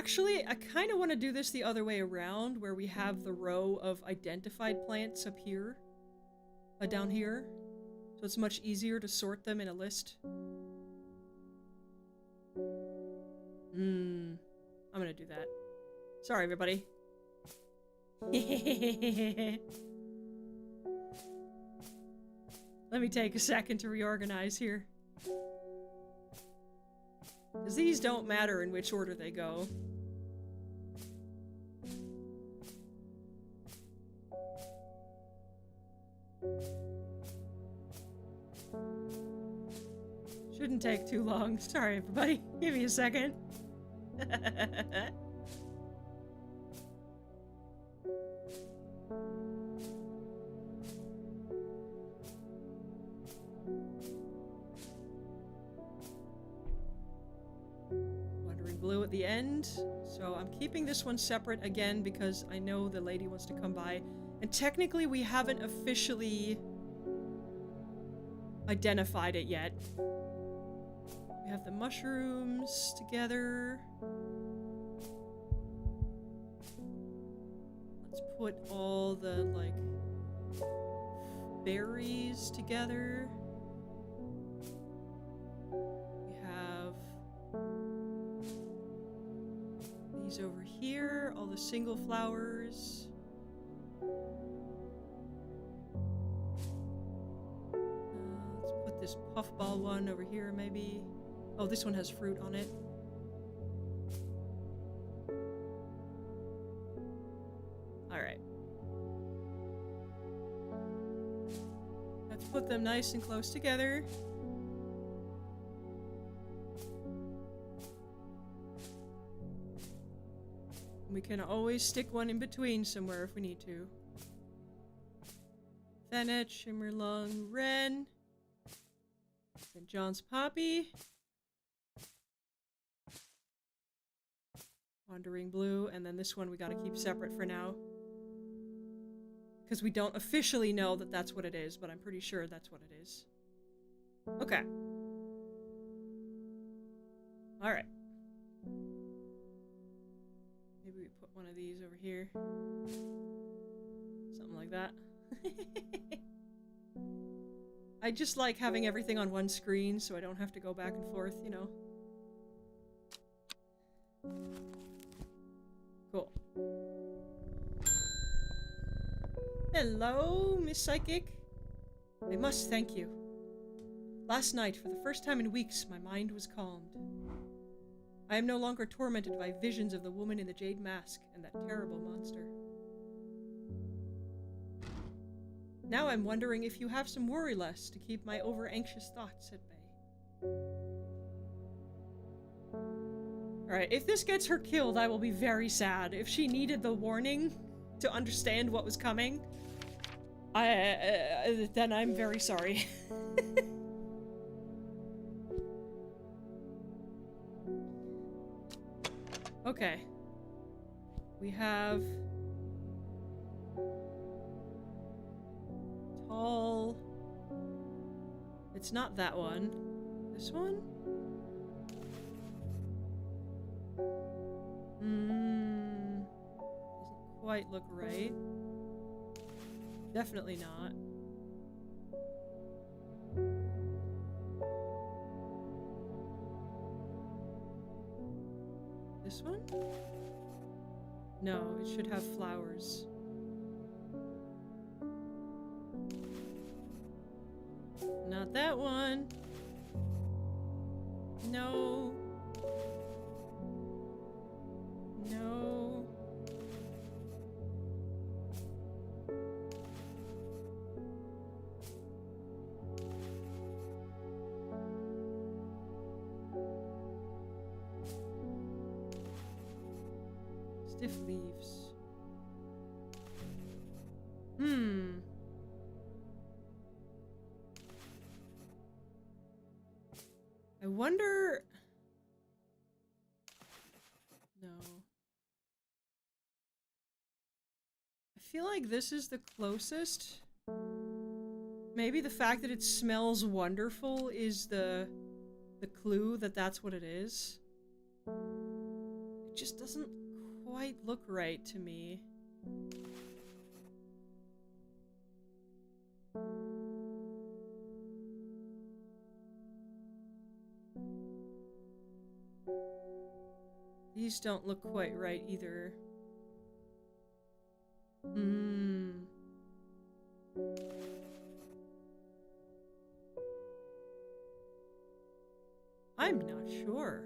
Speaker 1: Actually, I kind of want to do this the other way around, where we have the row of identified plants up here. Down here. So it's much easier to sort them in a list. I'm gonna do that. Sorry, everybody. Let me take a second to reorganize here. Because these don't matter in which order they go. Shouldn't take too long. Sorry, everybody. Give me a second. Wandering blue at the end. So I'm keeping this one separate again because I know the lady wants to come by. And technically we haven't officially identified it yet. We have the mushrooms together. Let's put all the, like, berries together. We have these over here, all the single flowers. Let's put this puffball one over here, maybe. Oh, this one has fruit on it. Alright. Let's put them nice and close together. We can always stick one in between somewhere if we need to. Fennet, Shimmerlung, Wren. St. John's Poppy. Wandering Blue, and then this one we gotta keep separate for now. Because we don't officially know that that's what it is, but I'm pretty sure that's what it is. Okay. Alright. Maybe we put one of these over here. Something like that. I just like having everything on one screen so I don't have to go back and forth, you know. Cool. Hello, Miss Psychic. I must thank you. Last night, for the first time in weeks, my mind was calmed. I am no longer tormented by visions of the woman in the jade mask and that terrible monster. Now I'm wondering if you have some worry less to keep my over-anxious thoughts at bay. Alright, if this gets her killed, I will be very sad. If she needed the warning to understand what was coming, then I'm very sorry. Okay. We have... tall... It's not that one. This one? Doesn't quite look right. Definitely not. This one? No, it should have flowers. Not that one. No. No. Stiff leaves. I wonder... No. I feel like this is the closest. Maybe the fact that it smells wonderful is the clue that that's what it is. It It just doesn't quite look right to me. These don't look quite right either. I'm not sure.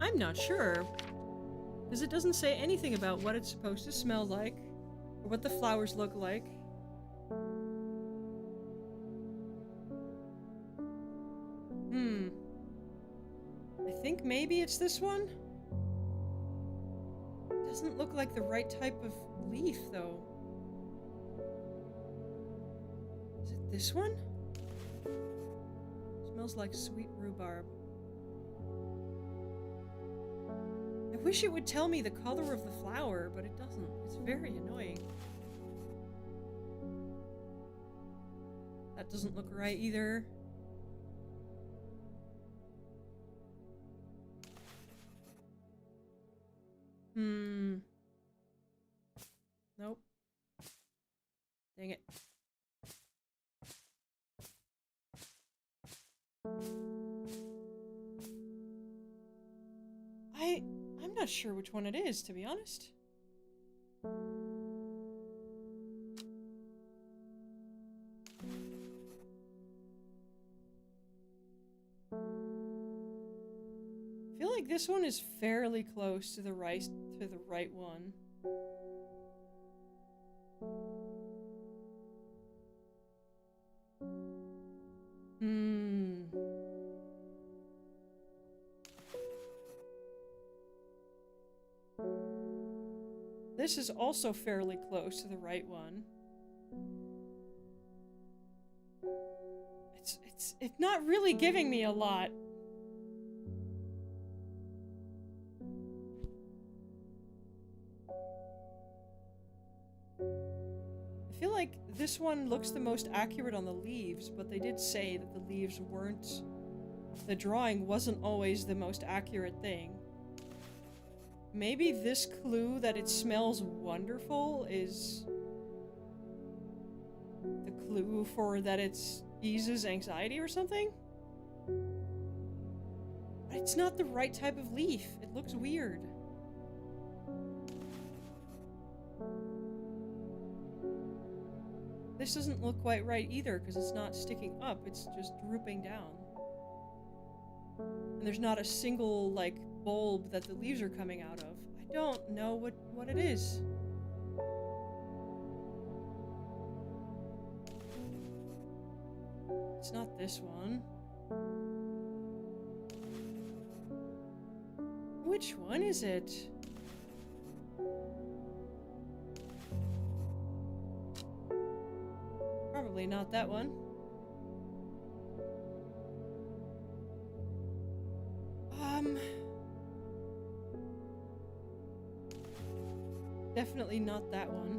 Speaker 1: I'm not sure, because it doesn't say anything about what it's supposed to smell like, or what the flowers look like. I think maybe it's this one? It doesn't look like the right type of leaf, though. Is it this one? Smells like sweet rhubarb. I wish it would tell me the color of the flower, but it doesn't. It's very annoying. That doesn't look right either. Nope. Dang it. I'm not sure which one it is, to be honest. I feel like this one is fairly close to the right one. This is also fairly close to the right one. It's not really giving me a lot. I feel like this one looks the most accurate on the leaves, but they did say that the leaves weren't... The drawing wasn't always the most accurate thing. Maybe this clue that it smells wonderful is the clue for that it eases anxiety or something? But it's not the right type of leaf. It looks weird. This doesn't look quite right either, because it's not sticking up, it's just drooping down. And there's not a single, like, bulb that the leaves are coming out of. I don't know what it is. It's not this one. Which one is it? Probably not that one. Definitely not that one.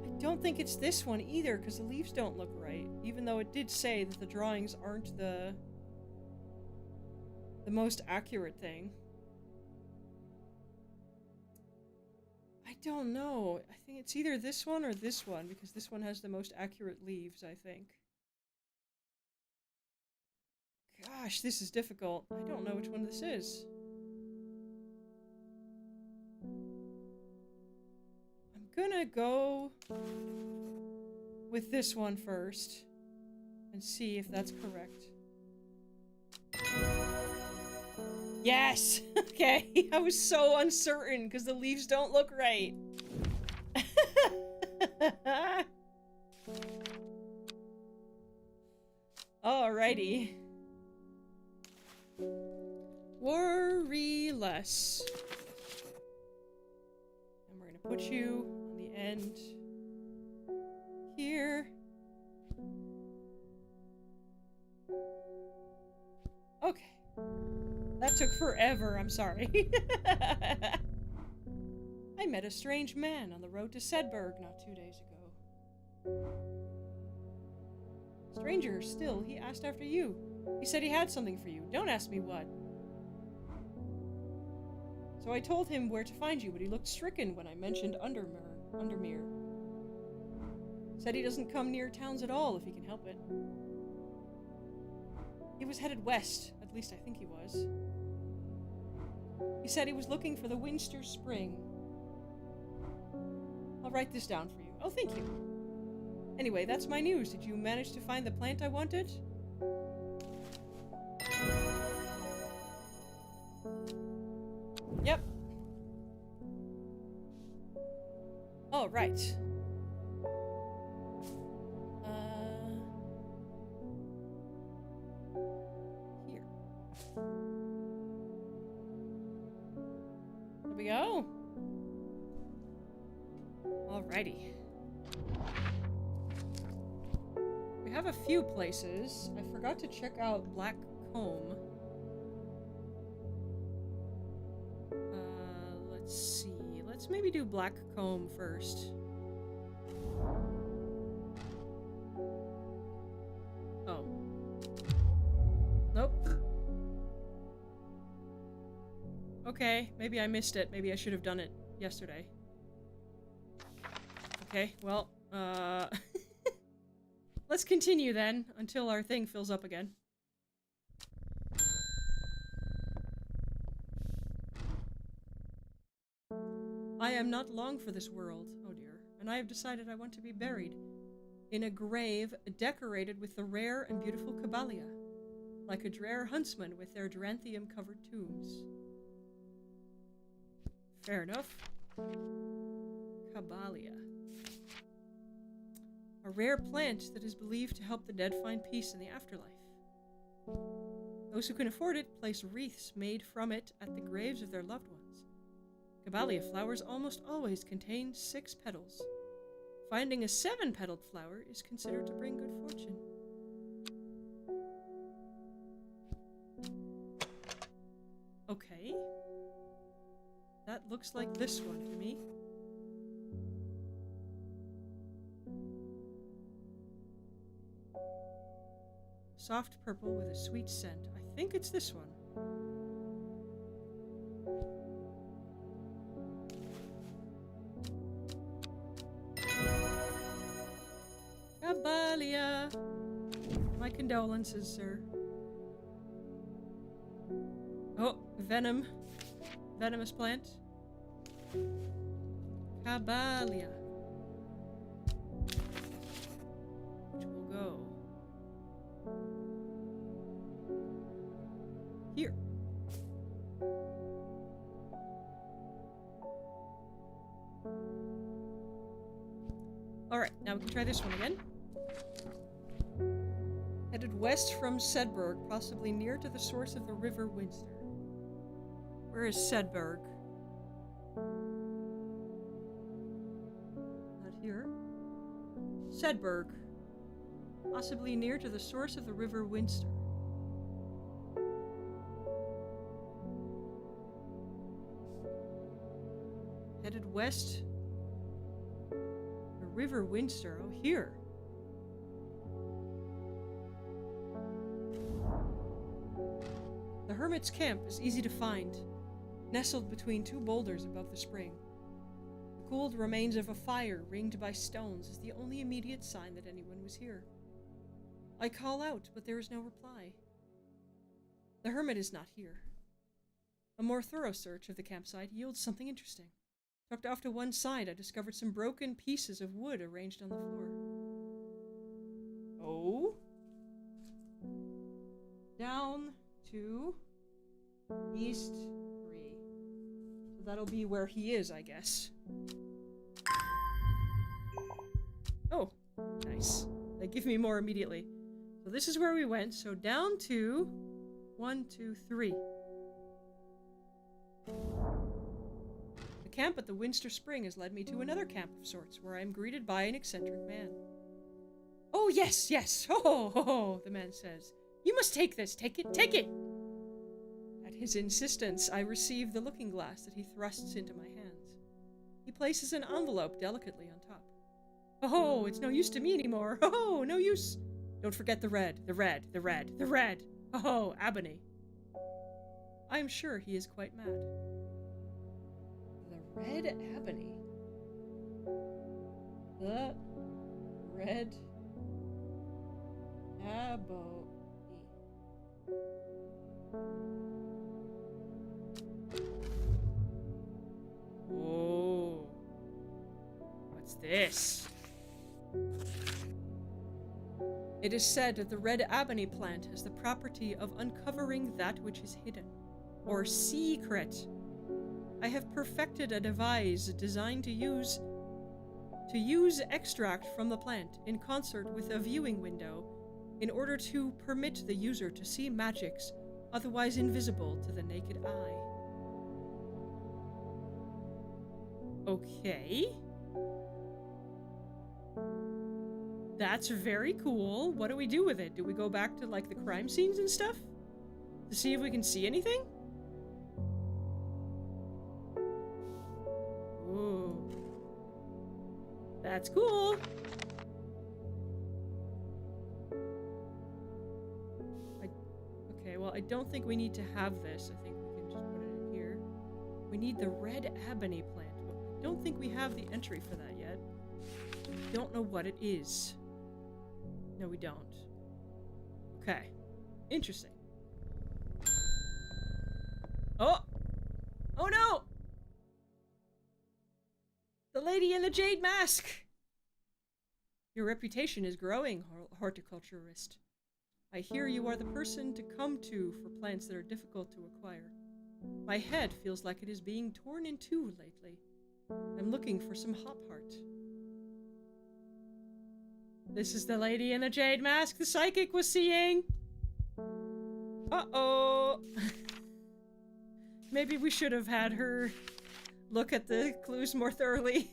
Speaker 1: I don't think it's this one either, because the leaves don't look right, even though it did say that the drawings aren't the most accurate thing. I don't know. I think it's either this one or this one, because this one has the most accurate leaves, I think. Gosh, this is difficult. I don't know which one this is. I'm gonna go with this one first and see if that's correct. Yes! Okay, I was so uncertain because the leaves don't look right. Alrighty. Worry less. And we're gonna put you on the end here. Okay. That took forever, I'm sorry. I met a strange man on the road to Sedberg not 2 days ago. Stranger, still, he asked after you. He said he had something for you. Don't ask me what. So I told him where to find you, but he looked stricken when I mentioned Undermere. Said he doesn't come near towns at all if he can help it. He was headed west, at least I think he was. He said he was looking for the Winster Spring. I'll write this down for you. Oh, thank you. Anyway, that's my news. Did you manage to find the plant I wanted? Yep. Oh, right. Here. There we go. Alrighty. We have a few places. I forgot to check out Black Comb. Let's see. Let's maybe do Black Comb first. Oh. Nope. Okay, maybe I missed it. Maybe I should have done it yesterday. Okay, well, let's continue then, until our thing fills up again. I am not long for this world, oh dear, and I have decided I want to be buried in a grave decorated with the rare and beautiful Cabalia, like a Drare huntsman with their Duranthium-covered tombs. Fair enough. Cabalia. A rare plant that is believed to help the dead find peace in the afterlife. Those who can afford it place wreaths made from it at the graves of their loved ones. Cabalia flowers almost always contain 6 petals. Finding a 7-petaled flower is considered to bring good fortune. Okay. That looks like this one to me. Soft purple with a sweet scent. I think it's this one. Cabalia! My condolences, sir. Oh, venom. Venomous plant. Cabalia. Which will go here. Alright, now we can try this one again. Headed west from Sedberg, possibly near to the source of the River Winster. Where is Sedberg? Not here. Sedberg. Possibly near to the source of the River Winster. Headed west. The River Winster. Oh, here. The hermit's camp is easy to find, nestled between 2 boulders above the spring. The cooled remains of a fire ringed by stones is the only immediate sign that anyone was here. I call out, but there is no reply. The hermit is not here. A more thorough search of the campsite yields something interesting. Tucked off to one side, I discovered some broken pieces of wood arranged on the floor. Oh? Down 2, east 3. So that'll be where he is, I guess. Oh, nice. They give me more immediately. So this is where we went. So down to 1, 2, 3. The camp at the Winster Spring has led me to another camp of sorts, where I am greeted by an eccentric man. Oh, yes, yes. Ho, ho, ho, the man says. You must take this. Take it, take it. At his insistence, I receive the looking glass that he thrusts into my hands. He places an envelope delicately on top. Oh, it's no use to me anymore. Oh, no use. Don't forget the red, the red, the red, the red. Oh, Abony. I am sure he is quite mad. The red Abony. The red Abony. Oh. What's this? It is said that the red Abony plant has the property of uncovering that which is hidden, or secret. I have perfected a device designed to use extract from the plant in concert with a viewing window in order to permit the user to see magics otherwise invisible to the naked eye. Okay. That's very cool. What do we do with it? Do we go back to, like, the crime scenes and stuff? To see if we can see anything? Ooh. That's cool. Okay, well, I don't think we need to have this. I think we can just put it in here. We need the red Abony plant. I don't think we have the entry for that yet. I don't know what it is. No, we don't. Okay. Interesting. Oh! Oh no! The lady in the jade mask! Your reputation is growing, horticulturist. I hear you are the person to come to for plants that are difficult to acquire. My head feels like it is being torn in two lately. I'm looking for some hop heart. This is the lady in the jade mask the psychic was seeing. Uh-oh. Maybe we should have had her look at the clues more thoroughly.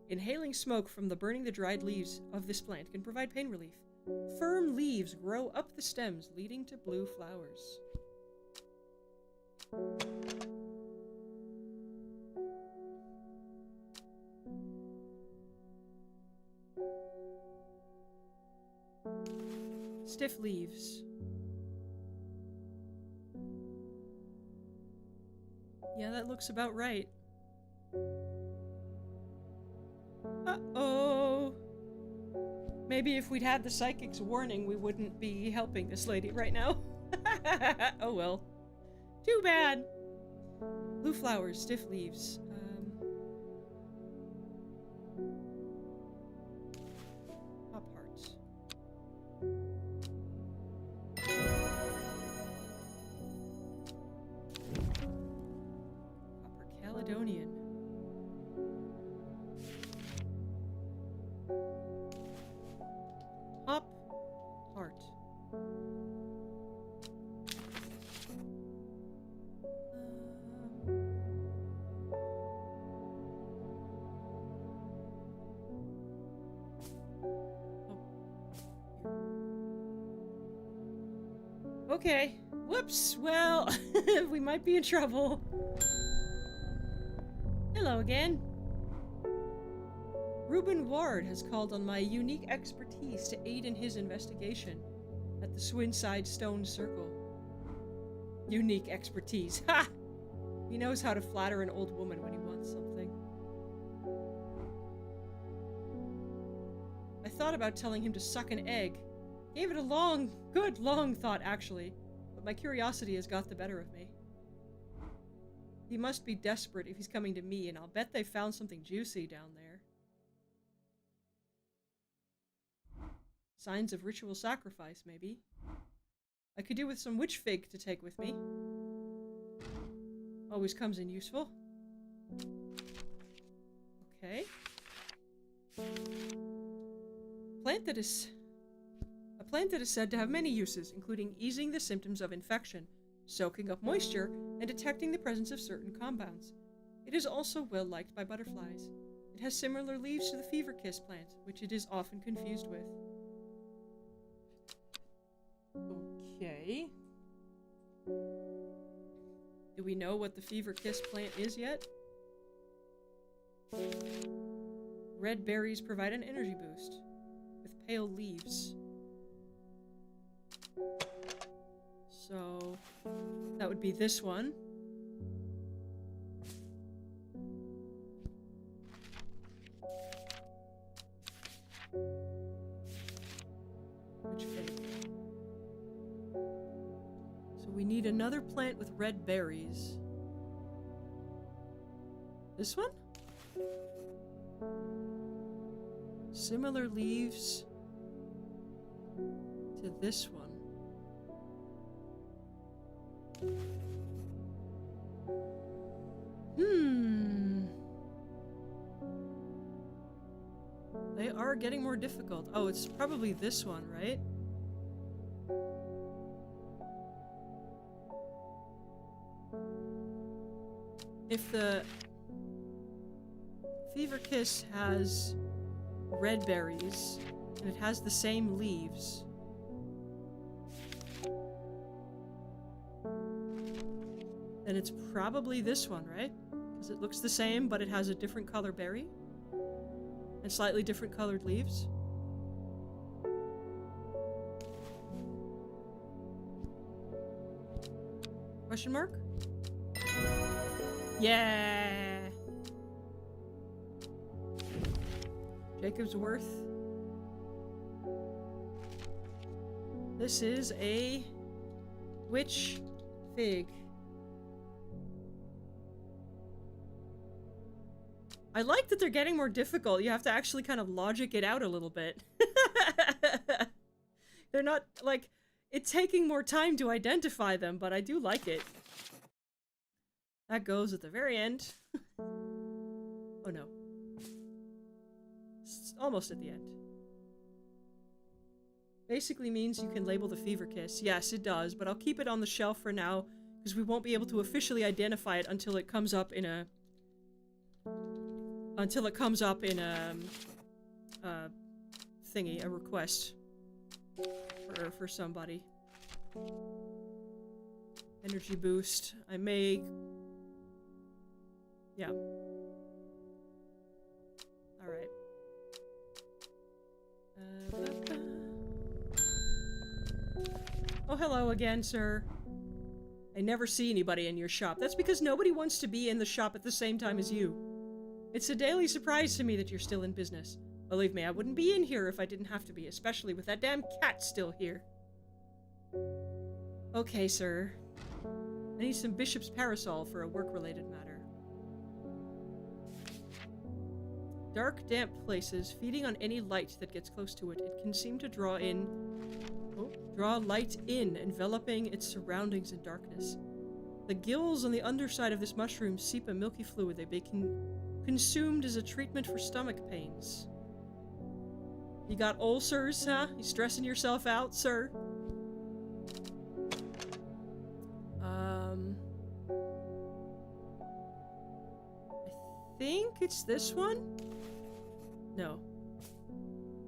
Speaker 1: Inhaling smoke from burning the dried leaves of this plant can provide pain relief. Firm leaves grow up the stems, leading to blue flowers. Stiff leaves. Yeah, that looks about right. Uh-oh. Maybe if we'd had the psychic's warning, we wouldn't be helping this lady right now. Oh well. Too bad. Blue flowers, stiff leaves. Hop hearts. Copper Caledonian. Hop heart. Okay. Whoops. Well, we might be in trouble. Hello again. Reuben Ward has called on my unique expertise to aid in his investigation at the Swinside Stone Circle. Unique expertise. Ha! He knows how to flatter an old woman when he wants something. I thought about telling him to suck an egg, Gave it a good long thought, actually. But my curiosity has got the better of me. He must be desperate if he's coming to me, and I'll bet they found something juicy down there. Signs of ritual sacrifice, maybe. I could do with some witch fig to take with me. Always comes in useful. Okay. A plant that is said to have many uses, including easing the symptoms of infection, soaking up moisture, and detecting the presence of certain compounds. It is also well liked by butterflies. It has similar leaves to the fever kiss plant, which it is often confused with. Okay. Do we know what the fever kiss plant is yet? Red berries provide an energy boost with pale leaves. So that would be this one. Which fig? So we need another plant with red berries. This one? Similar leaves to this one. They are getting more difficult. Oh, it's probably this one, right? If the fever kiss has red berries and it has the same leaves, then it's probably this one, right? Because it looks the same, but it has a different color berry and slightly different colored leaves. Question mark? Yeah! Jacob's Worth. This is a witch fig. I like that they're getting more difficult. You have to actually kind of logic it out a little bit. They're not, like, it's taking more time to identify them, but I do like it. That goes at the very end. Oh no. It's almost at the end. Basically means you can label the fever kiss. Yes, it does, but I'll keep it on the shelf for now, because we won't be able to officially identify it until it comes up in a... thingy, a request for somebody. Energy boost. I may... Yeah. Alright. Oh, hello again, sir. I never see anybody in your shop. That's because nobody wants to be in the shop at the same time as you. It's a daily surprise to me that you're still in business. Believe me, I wouldn't be in here if I didn't have to be, especially with that damn cat still here. Okay, sir. I need some bishop's parasol for a work-related matter. Dark, damp places, feeding on any light that gets close to it. It can seem to draw light in, enveloping its surroundings in darkness. The gills on the underside of this mushroom seep a milky fluid. They become consumed as a treatment for stomach pains. You got ulcers, huh? You stressing yourself out, sir? I think it's this one? No.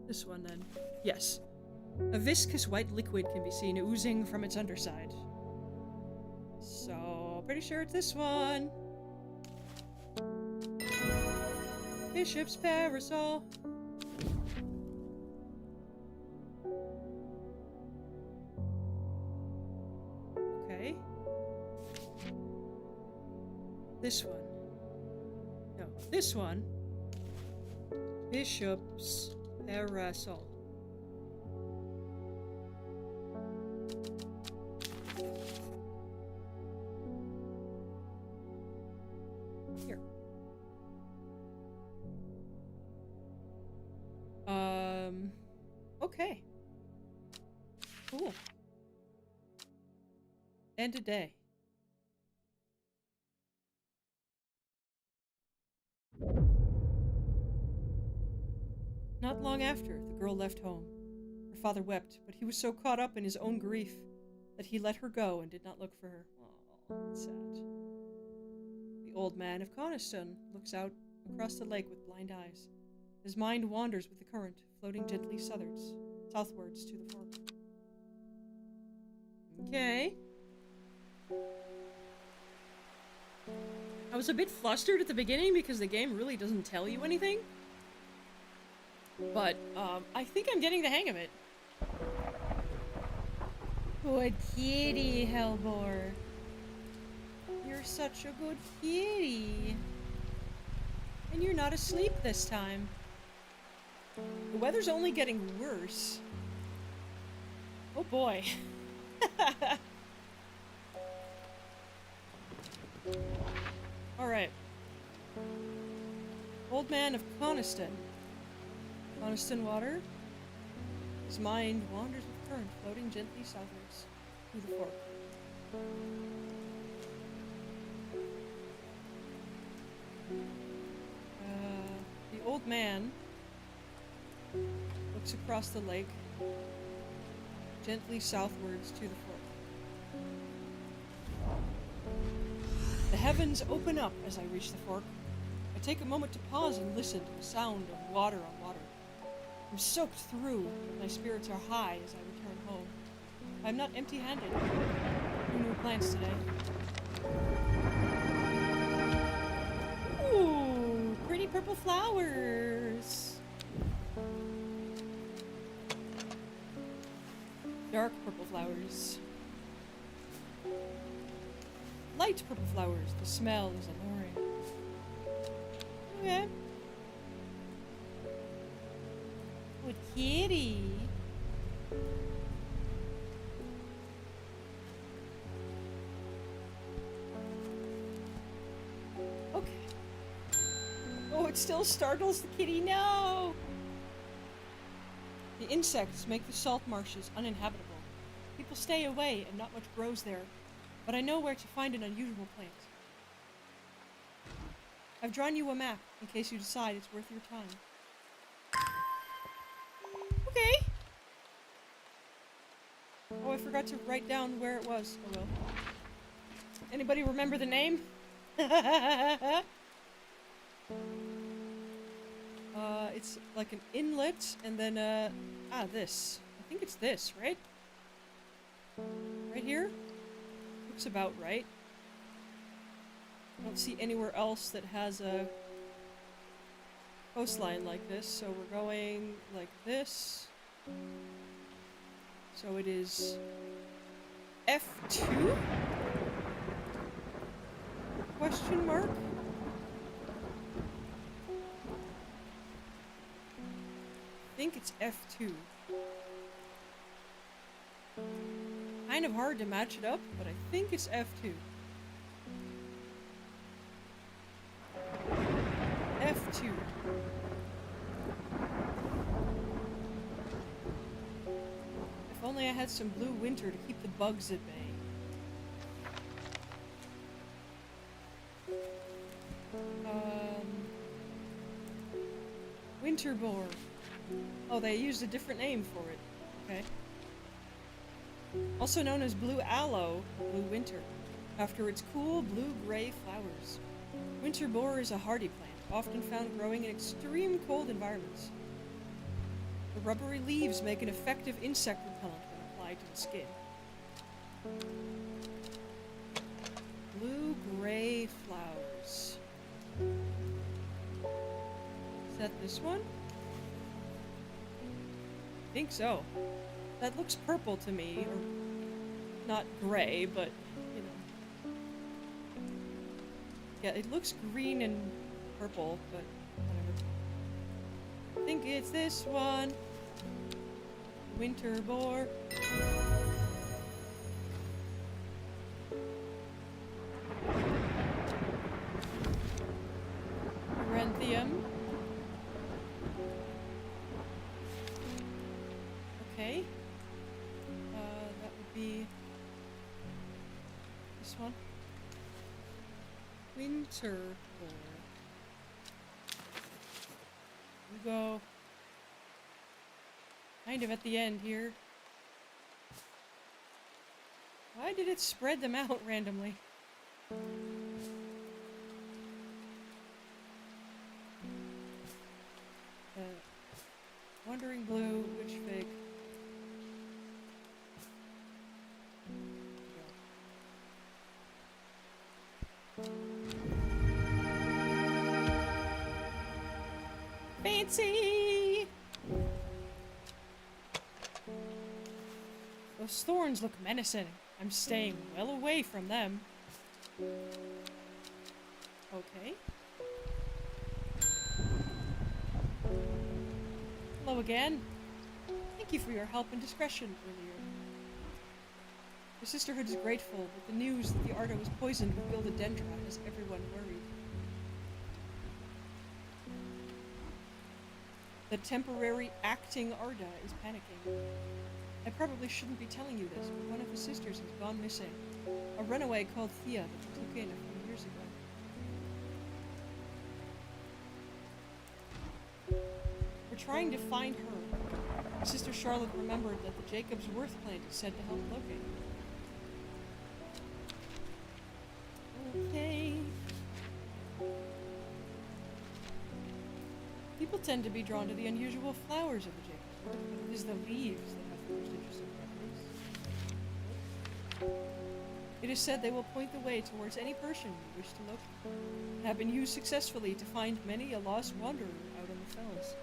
Speaker 1: This one, then. Yes. A viscous white liquid can be seen oozing from its underside. So, pretty sure it's this one. Bishop's parasol. Okay. This one. No, this one. Bishop's parasol. Okay. Cool. End a day. Not long after, the girl left home. Her father wept, but he was so caught up in his own grief that he let her go and did not look for her. Oh, that's sad. The old man of Coniston looks out across the lake with blind eyes. His mind wanders with the current, floating gently southwards to the fork. Okay. I was a bit flustered at the beginning because the game really doesn't tell you anything. But, I think I'm getting the hang of it. Good kitty, Hellbor. You're such a good kitty. And you're not asleep this time. The weather's only getting worse. Oh boy. Alright. Old man of Coniston. Coniston water. His mind wanders with current, floating gently southwards through the fork. The old man looks across the lake, gently southwards to the fork. The heavens open up as I reach the fork. I take a moment to pause and listen to the sound of water on water. I'm soaked through, but my spirits are high as I return home. I'm not empty-handed. Who knew plans today? Ooh, pretty purple flowers. Dark purple flowers. Light purple flowers. The smell is alluring. Okay. Good kitty. Okay. Oh, it still startles the kitty. No! The insects make the salt marshes uninhabitable. People stay away and not much grows there, but I know where to find an unusual plant. I've drawn you a map in case you decide it's worth your time. Okay. Oh, I forgot to write down where it was. Oh well. Anybody remember the name? It's like an inlet, and then, this. I think it's this, right? Right here? Looks about right. I don't see anywhere else that has a coastline like this, so we're going like this. So it is F2? Question mark? I think it's F2. Kind of hard to match it up, but I think it's F2. F2. If only I had some blue winter to keep the bugs at bay. Winter boar. Oh, they used a different name for it. Okay. Also known as blue aloe, blue winter, after its cool blue-gray flowers. Winter boar is a hardy plant, often found growing in extreme cold environments. The rubbery leaves make an effective insect repellent when applied to the skin. Blue-gray flowers. Is that this one? I think so. That looks purple to me, or not gray, but, you know. Yeah, it looks green and purple, but whatever. I think it's this one. Winter boar. Corinthium. Okay. That would be this one. Winter core. You go kind of at the end here. Why did it spread them out randomly? Wandering Blue, Witch Fig. Fancy! Those thorns look menacing. I'm staying well away from them. Okay. Hello again. Thank you for your help and discretion earlier. The Sisterhood is grateful, but the news that the Arda was poisoned with Gildedendra has everyone worried. The temporary acting Arda is panicking. I probably shouldn't be telling you this, but one of the sisters has gone missing. A runaway called Thea that we took in a few years ago. We're trying to find her. Sister Charlotte remembered that the Jacob's Worth plant is said to help locate her. Okay. People tend to be drawn to the unusual flowers of the Jacob's Worth, but it is the leaves that have the most interesting properties. It is said they will point the way towards any person you wish to locate, and have been used successfully to find many a lost wanderer out in the fells.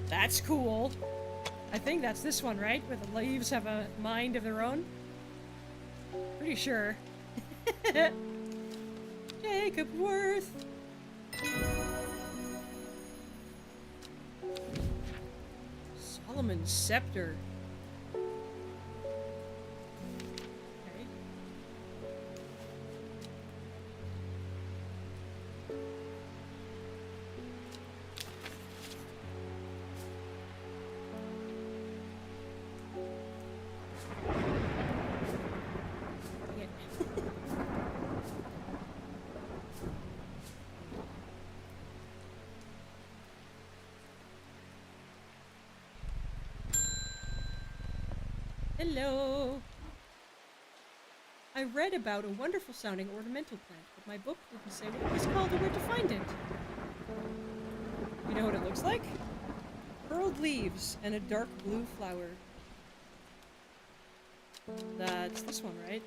Speaker 1: That's cool. I think that's this one, right? Where the leaves have a mind of their own? Pretty sure. Jacob Worth! Solomon's Scepter. Okay. Hello! I read about a wonderful sounding ornamental plant, but my book didn't say what it was called or where to find it. You know what it looks like? Curled leaves and a dark blue flower. That's this one, right?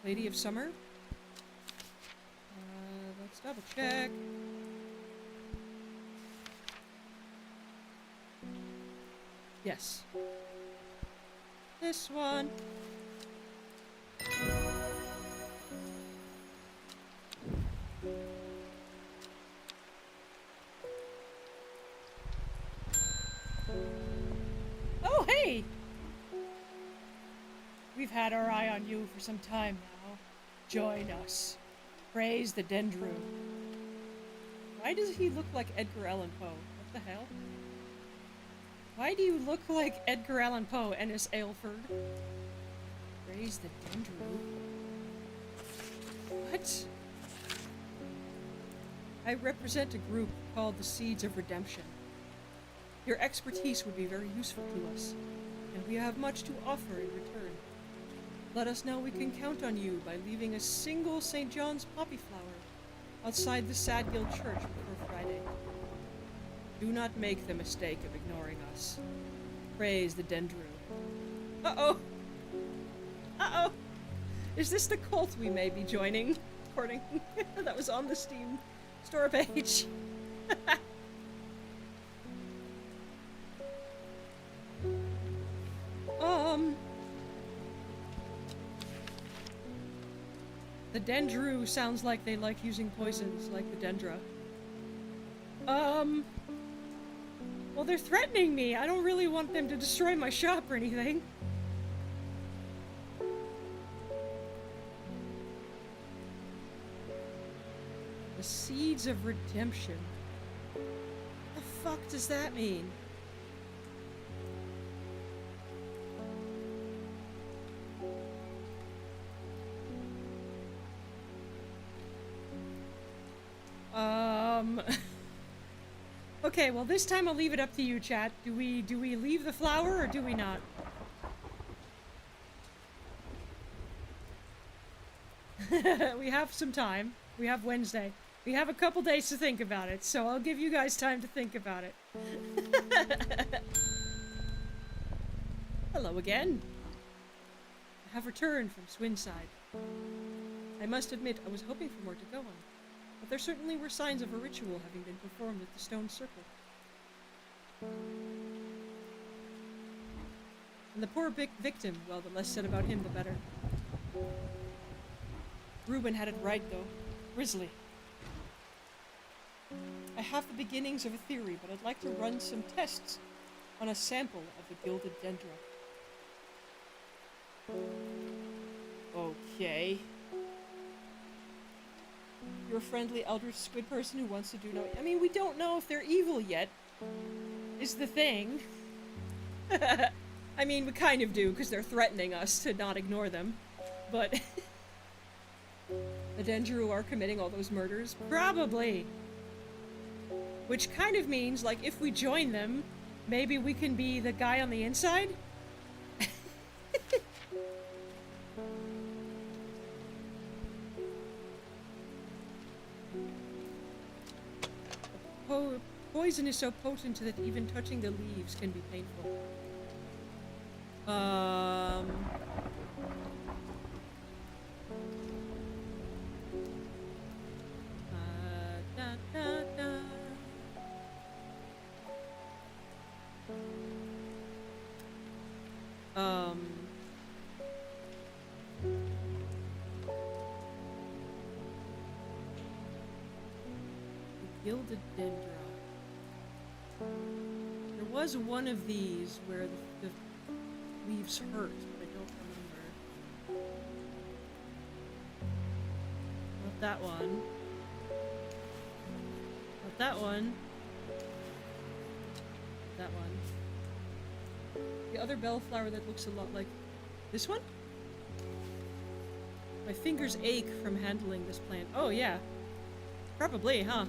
Speaker 1: Lady of Summer? Let's double check. Yes. This one. Oh, hey! We've had our eye on you for some time now. Join us. Praise the Dendru. Why does he look like Edgar Allan Poe? What the hell? Why do you look like Edgar Allan Poe, Ennis Aylford? Praise the Dendru. What? I represent a group called the Seeds of Redemption. Your expertise would be very useful to us, and we have much to offer in return. Let us know we can count on you by leaving a single St. John's poppy flower outside the Sadgill Church before Friday. Do not make the mistake of ignoring us. Praise the Dendru. Uh-oh! Uh-oh! Is this the cult we may be joining? According that was on the Steam store page. The Dendru sounds like they like using poisons, like the Dendra. Well, they're threatening me. I don't really want them to destroy my shop or anything. The Seeds of Redemption. What the fuck does that mean? Okay, well this time I'll leave it up to you, chat. Do we leave the flower or do we not? We have some time. We have Wednesday. We have a couple days to think about it, so I'll give you guys time to think about it. Hello again. I have returned from Swinside. I must admit, I was hoping for more to go on, but there certainly were signs of a ritual having been performed at the stone circle. And the poor victim, well, the less said about him, the better. Reuben had it right, though. Grisly. I have the beginnings of a theory, but I'd like to run some tests on a sample of the gilded dendra. Okay. You're a friendly eldritch squid person who wants to do no— I mean, we don't know if they're evil yet, is the thing. I mean, we kind of do, because they're threatening us to not ignore them. But the Dendru are committing all those murders? Probably. Which kind of means, like, if we join them, maybe we can be the guy on the inside? Poison is so potent that even touching the leaves can be painful. The gilded dendra. There was one of these where the leaves hurt, but I don't remember. Not that one. Not that one. That one. The other bellflower that looks a lot like this one? My fingers ache from handling this plant. Oh yeah. Probably, huh?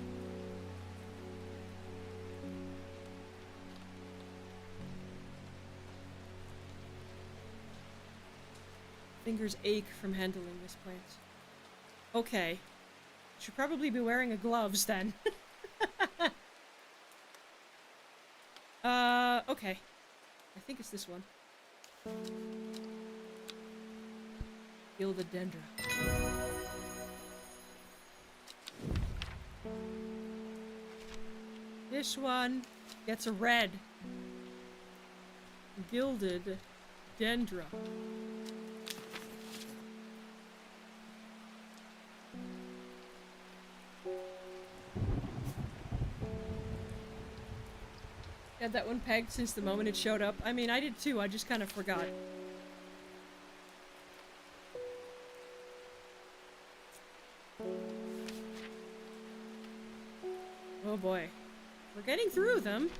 Speaker 1: Fingers ache from handling this plant. Okay. Should probably be wearing a gloves then. Okay. I think it's this one. Gilded dendra. This one gets a red. Gilded dendra. Had that one pegged since the moment it showed up. I mean, I did too, I just kind of forgot. Oh boy. We're getting through them.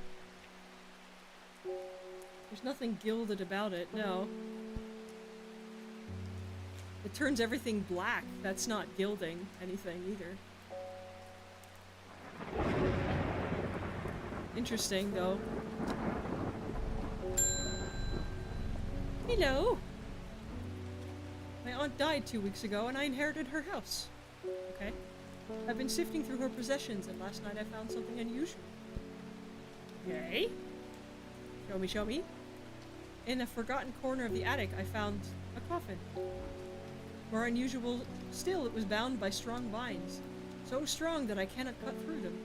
Speaker 1: There's nothing gilded about it, no. It turns everything black. That's not gilding anything either. Interesting, though. Hello! My aunt died 2 weeks ago, and I inherited her house. Okay. I've been sifting through her possessions, and last night I found something unusual. Yay? Show me, show me. In a forgotten corner of the attic, I found a coffin. More unusual still, it was bound by strong vines. So strong that I cannot cut through them.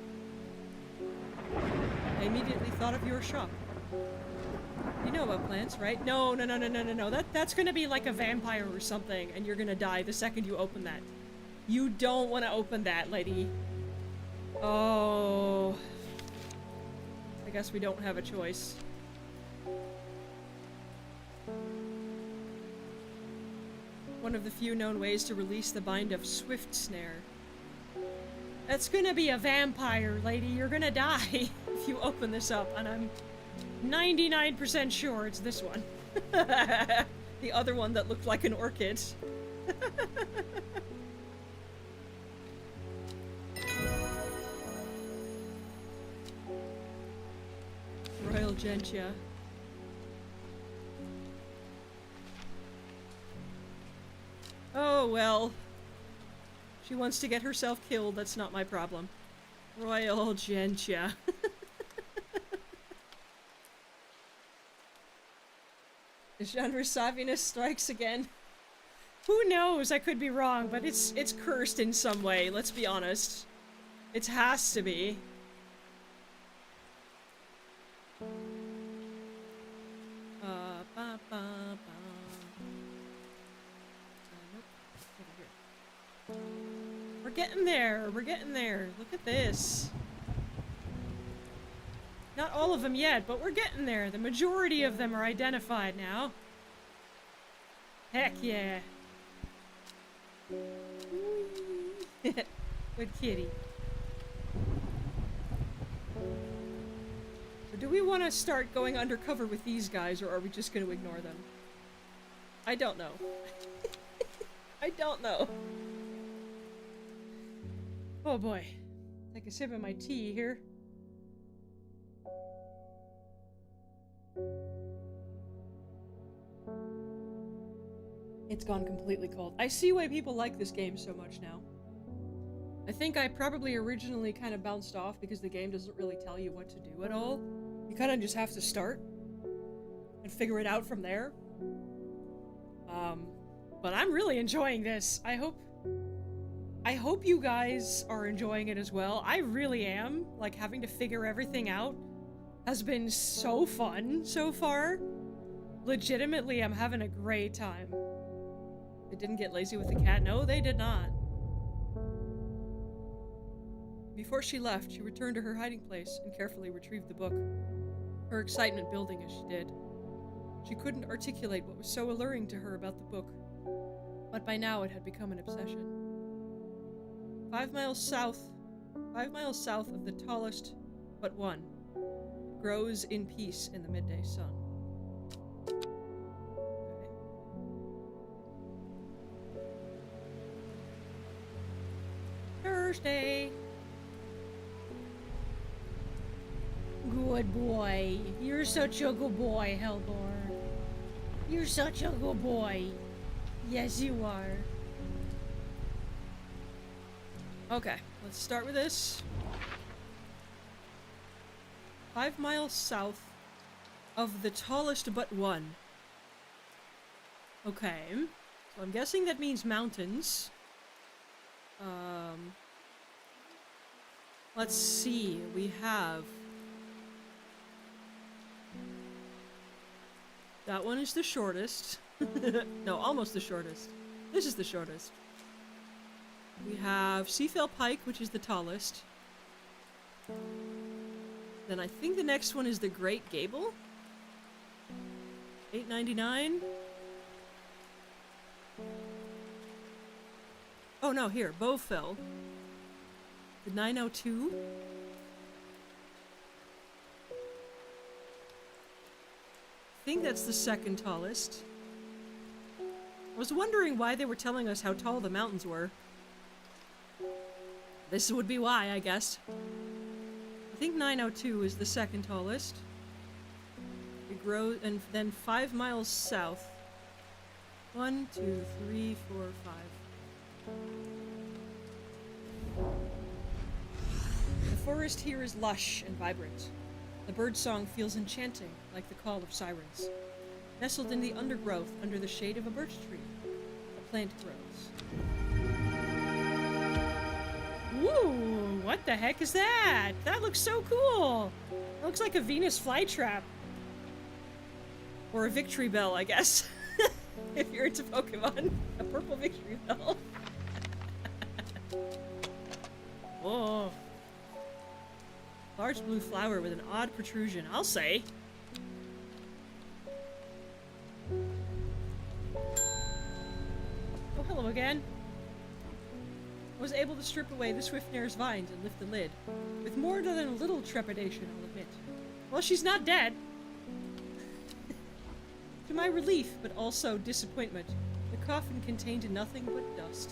Speaker 1: I immediately thought of your shop. You know about plants, right? No. That's gonna be like a vampire or something, and you're gonna die the second you open that. You don't want to open that, lady. Oh. I guess we don't have a choice. One of the few known ways to release the bind of Swift Snare. That's gonna be a vampire, lady. You're gonna die if you open this up, and I'm 99% sure it's this one. The other one that looked like an orchid. Gentia. Oh, well. She wants to get herself killed, that's not my problem. Royal Gentia. The genre savviness strikes again. Who knows? I could be wrong, but it's cursed in some way, let's be honest. It has to be. We're getting there. We're getting there. Look at this. Not all of them yet, but we're getting there. The majority of them are identified now. Heck yeah. Good kitty. So do we want to start going undercover with these guys, or are we just going to ignore them? I don't know. I don't know. Oh boy. Take a sip of my tea here. It's gone completely cold. I see why people like this game so much now. I think I probably originally kind of bounced off because the game doesn't really tell you what to do at all. You kind of just have to start and figure it out from there. But I'm really enjoying this. I hope you guys are enjoying it as well. I really am. Like, having to figure everything out has been so fun so far. Legitimately, I'm having a great time. They didn't get lazy with the cat. No, they did not. Before she left, she returned to her hiding place and carefully retrieved the book, her excitement building as she did. She couldn't articulate what was so alluring to her about the book, but by now it had become an obsession. 5 miles south of the tallest but one, grows in peace in the midday sun. Thursday. Good boy. You're such a good boy, Hellbor. You're such a good boy. Yes, you are. Okay, let's start with this. 5 miles south of the tallest but one. Okay, so I'm guessing that means mountains. Let's see, we have... That one is the shortest. No, almost the shortest. This is the shortest. We have Seafell Pike, which is the tallest. Then I think the next one is the Great Gable. 899. Oh no, here, Bowfell. The 902. I think that's the second tallest. I was wondering why they were telling us how tall the mountains were. This would be why, I guess. I think 902 is the second tallest. It grows, and then 5 miles south. 1, 2, 3, 4, 5. The forest here is lush and vibrant. The birdsong feels enchanting, like the call of sirens. Nestled in the undergrowth under the shade of a birch tree, a plant grows. Woo! What the heck is that? That looks so cool! It looks like a Venus flytrap. Or a victory bell, I guess. If you're into Pokemon. A purple victory bell. Whoa. Large blue flower with an odd protrusion, I'll say. Oh, hello again. I was able to strip away the Swiftnare's vines and lift the lid. With more than a little trepidation, I'll admit. Well, she's not dead. To my relief, but also disappointment, the coffin contained nothing but dust.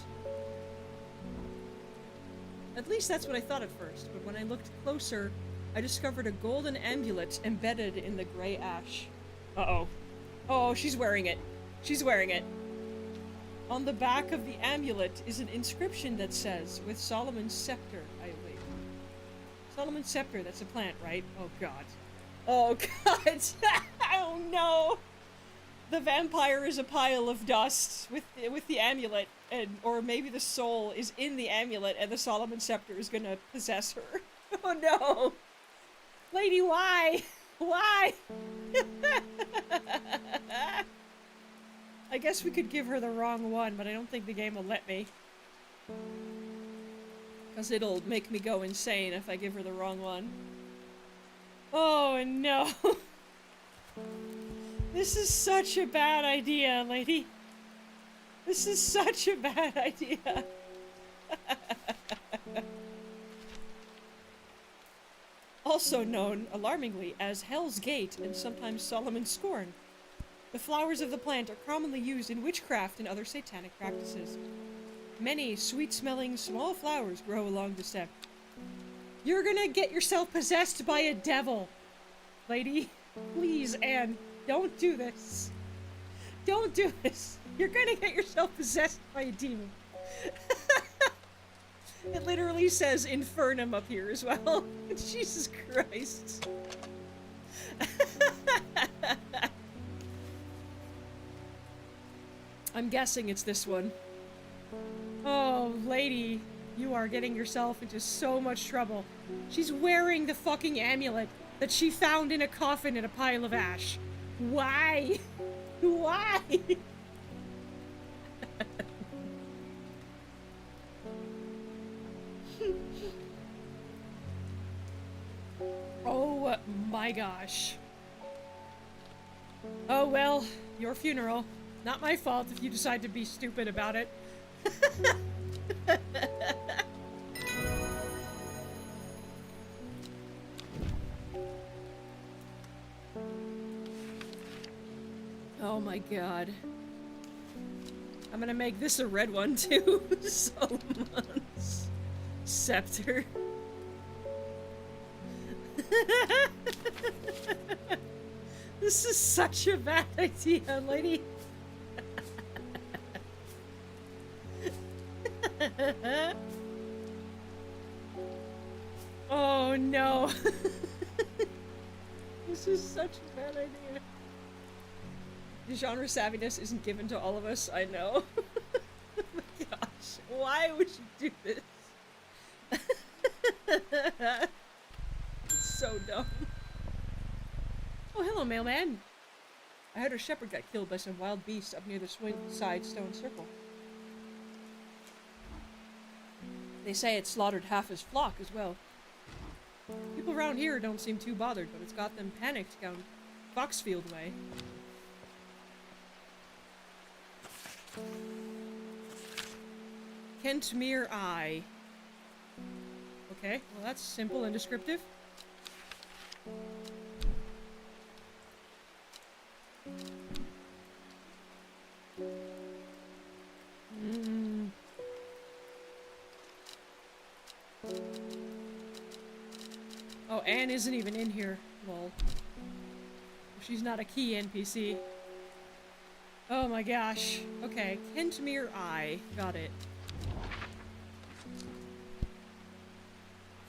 Speaker 1: At least that's what I thought at first, but when I looked closer, I discovered a golden amulet embedded in the gray ash. Uh-oh. Oh, she's wearing it. She's wearing it. On the back of the amulet is an inscription that says, with Solomon's scepter. Wait. Solomon's scepter, that's a plant, right? Oh, God. Oh, God. Oh, no. The vampire is a pile of dust with the amulet, or maybe the soul is in the amulet and the Solomon scepter is gonna possess her. Oh, no. Lady, why? Why? I guess we could give her the wrong one, but I don't think the game will let me. Because it'll make me go insane if I give her the wrong one. Oh, no. This is such a bad idea, lady. This is such a bad idea. Also known, alarmingly, as Hell's Gate and sometimes Solomon's Scorn. The flowers of the plant are commonly used in witchcraft and other satanic practices. Many sweet-smelling small flowers grow along the stem. You're gonna get yourself possessed by a devil, lady. Please, Anne, don't do this. Don't do this. You're gonna get yourself possessed by a demon. It literally says infernum up here as well. Jesus Christ. I'm guessing it's this one. Oh, lady, you are getting yourself into so much trouble. She's wearing the fucking amulet that she found in a coffin in a pile of ash. Why? Why? Oh my gosh. Oh well, your funeral. Not my fault if you decide to be stupid about it. Oh my god. I'm gonna make this a red one too. Solomon's scepter. This is such a bad idea, lady. Oh no. This is such a bad idea. The genre savviness isn't given to all of us, I know. Oh my gosh, why would you do this? It's so dumb. Oh, hello, mailman. I heard a shepherd got killed by some wild beast up near the swing-side stone circle. They say it slaughtered half his flock as well. People around here don't seem too bothered, but it's got them panicked down Foxfield way. Kentmere Eye. Okay, well that's simple and descriptive. Oh, Anne isn't even in here. Lol. She's not a key NPC. Oh my gosh. Okay, Kentmere Eye. Got it.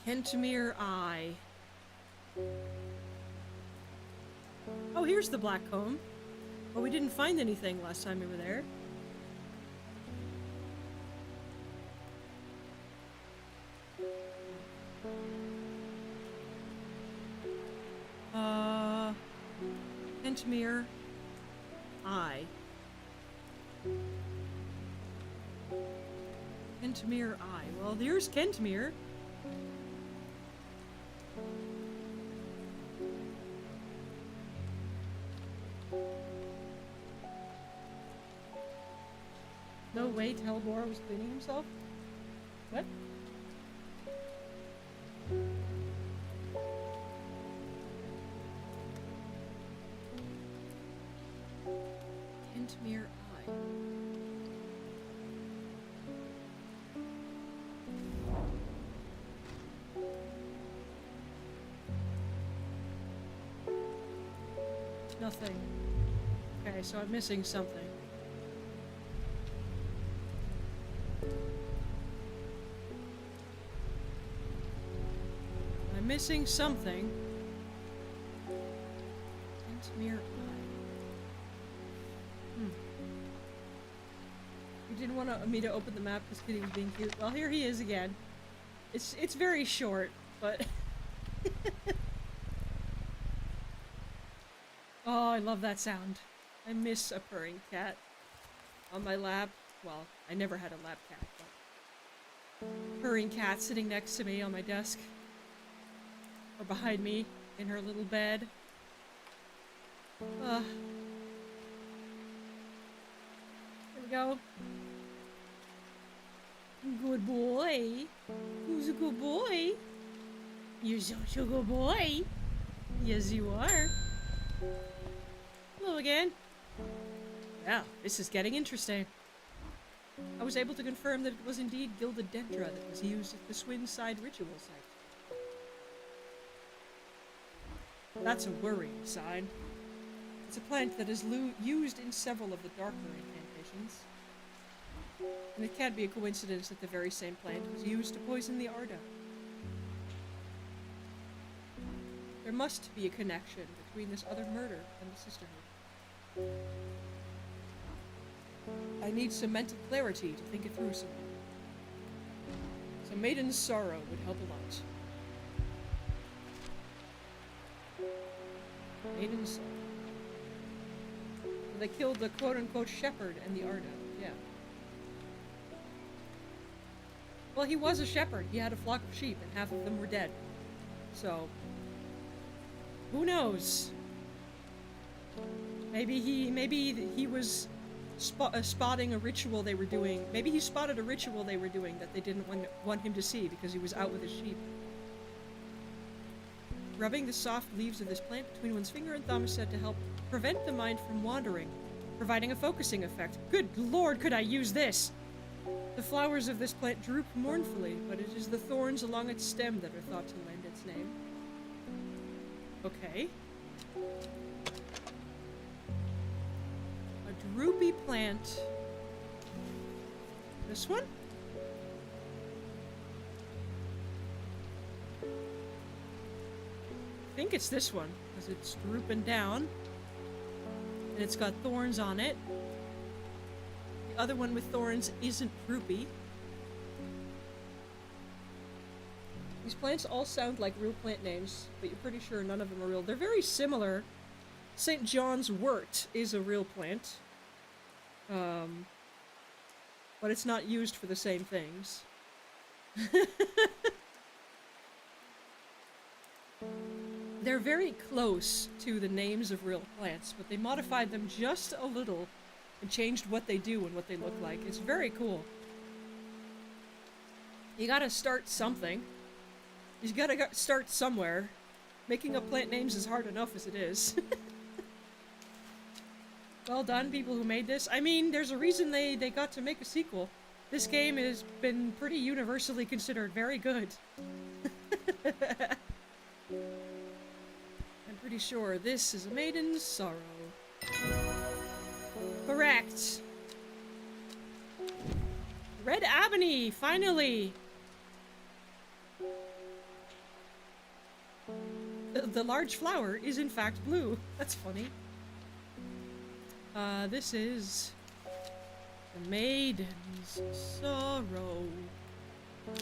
Speaker 1: Kentmere Eye. Oh, here's the black comb. Well, we didn't find anything last time we were there. Kentmere Eye. Kentmere Eye. Well, there's Kentmere. No way Telbor was cleaning himself? What? Kentmere Eye. Nothing. Okay, so I'm missing something. I'm missing something. Mere eye. You didn't want me to open the map because Kitty was being cute. Well, here he is again. It's very short, but oh, I love that sound. I miss a purring cat on my lap. Well, I never had a lap cat, but purring cat sitting next to me on my desk or behind me in her little bed. Here we go. Good boy. Who's a good boy? You're such a good boy. Yes, you are. Hello again. Yeah, this is getting interesting. I was able to confirm that it was indeed gilded dendra that was used at the Swinside ritual site. That's a worrying sign. It's a plant that is used in several of the darker incantations. And it can't be a coincidence that the very same plant was used to poison the Arda. There must be a connection between this other murder and the Sisterhood. I need some mental clarity to think it through some more. So Maiden's Sorrow would help a lot. Maiden's Sorrow. They killed the quote-unquote shepherd and the Arda, yeah. Well, he was a shepherd. He had a flock of sheep, and half of them were dead. So, who knows? Maybe he was spotting a ritual they were doing. Maybe he spotted a ritual they were doing that they didn't want him to see because he was out with his sheep. Rubbing the soft leaves of this plant between one's finger and thumb is said to help prevent the mind from wandering, providing a focusing effect. Good lord, could I use this? The flowers of this plant droop mournfully, but it is the thorns along its stem that are thought to lend its name. Okay. A droopy plant. This one? I think it's this one, because it's drooping down. And it's got thorns on it. The other one with thorns isn't droopy. These plants all sound like real plant names, but you're pretty sure none of them are real. They're very similar. St. John's wort is a real plant. But it's not used for the same things. They're very close to the names of real plants, but they modified them just a little and changed what they do and what they look like. It's very cool. You gotta start something. You gotta start somewhere. Making up plant names is hard enough as it is. Well done, people who made this. I mean, there's a reason they got to make a sequel. This game has been pretty universally considered very good. I'm pretty sure this is a Maiden's Sorrow. Correct! Red Ebony, finally! The large flower is in fact blue. That's funny. This is the Maiden's Sorrow. We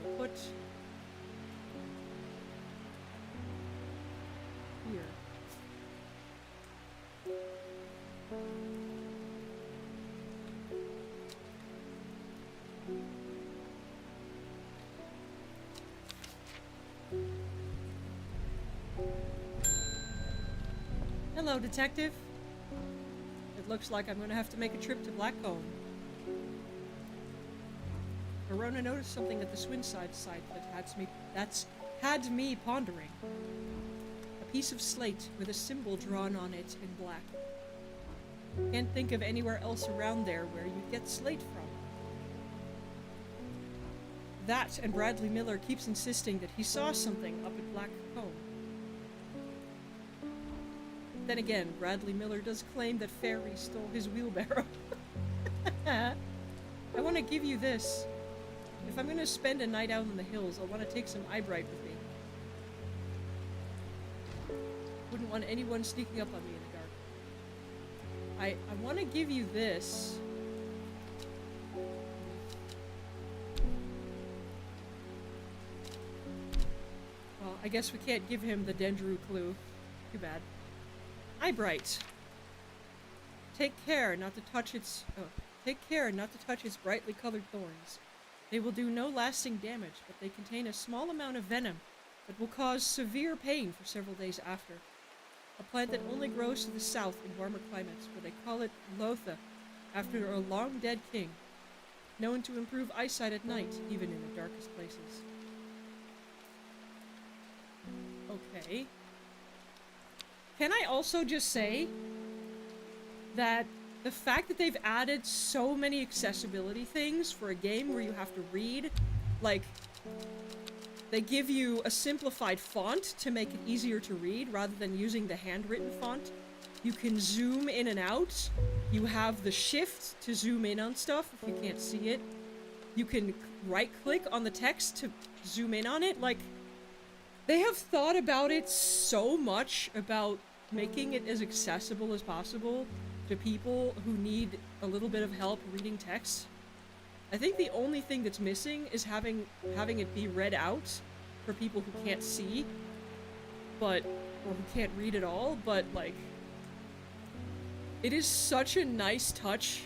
Speaker 1: will put here. Hello, detective. It looks like I'm going to have to make a trip to Blackcomb. Verona noticed something at the Swinside site that's had me pondering. A piece of slate with a symbol drawn on it in black. Can't think of anywhere else around there where you'd get slate from. That and Bradley Miller keeps insisting that he saw something up at Blackcomb. Then again, Bradley Miller does claim that fairies stole his wheelbarrow. I want to give you this. If I'm going to spend a night out in the hills, I want to take some eyebright with me. Wouldn't want anyone sneaking up on me in the dark. I want to give you this. Well, I guess we can't give him the Dendru clue. Too bad. Eyebright. Take care not to touch its brightly colored thorns. They will do no lasting damage, but they contain a small amount of venom that will cause severe pain for several days after. A plant that only grows to the south in warmer climates, where they call it Lotha, after a long-dead king, known to improve eyesight at night, even in the darkest places. Okay. Can I also just say that the fact that they've added so many accessibility things for a game where you have to read, like, they give you a simplified font to make it easier to read rather than using the handwritten font. You can zoom in and out. You have the shift to zoom in on stuff if you can't see it. You can right-click on the text to zoom in on it. Like, they have thought about it so much about making it as accessible as possible to people who need a little bit of help reading text. I think the only thing that's missing is having it be read out for people who can't see, or who can't read at all, but, like, it is such a nice touch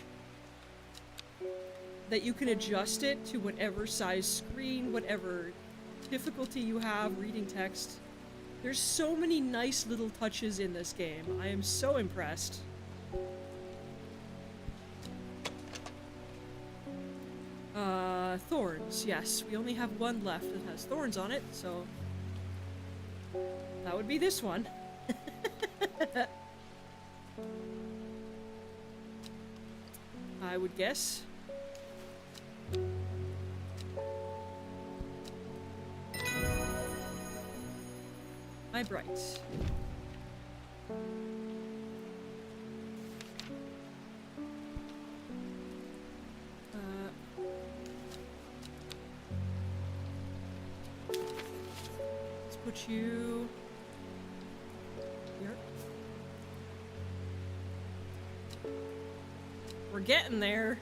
Speaker 1: that you can adjust it to whatever size screen, whatever difficulty you have reading text. There's so many nice little touches in this game. I am so impressed. Thorns. Yes, we only have one left that has thorns on it, so that would be this one. I would guess. Eyebright. Let's put you here. We're getting there.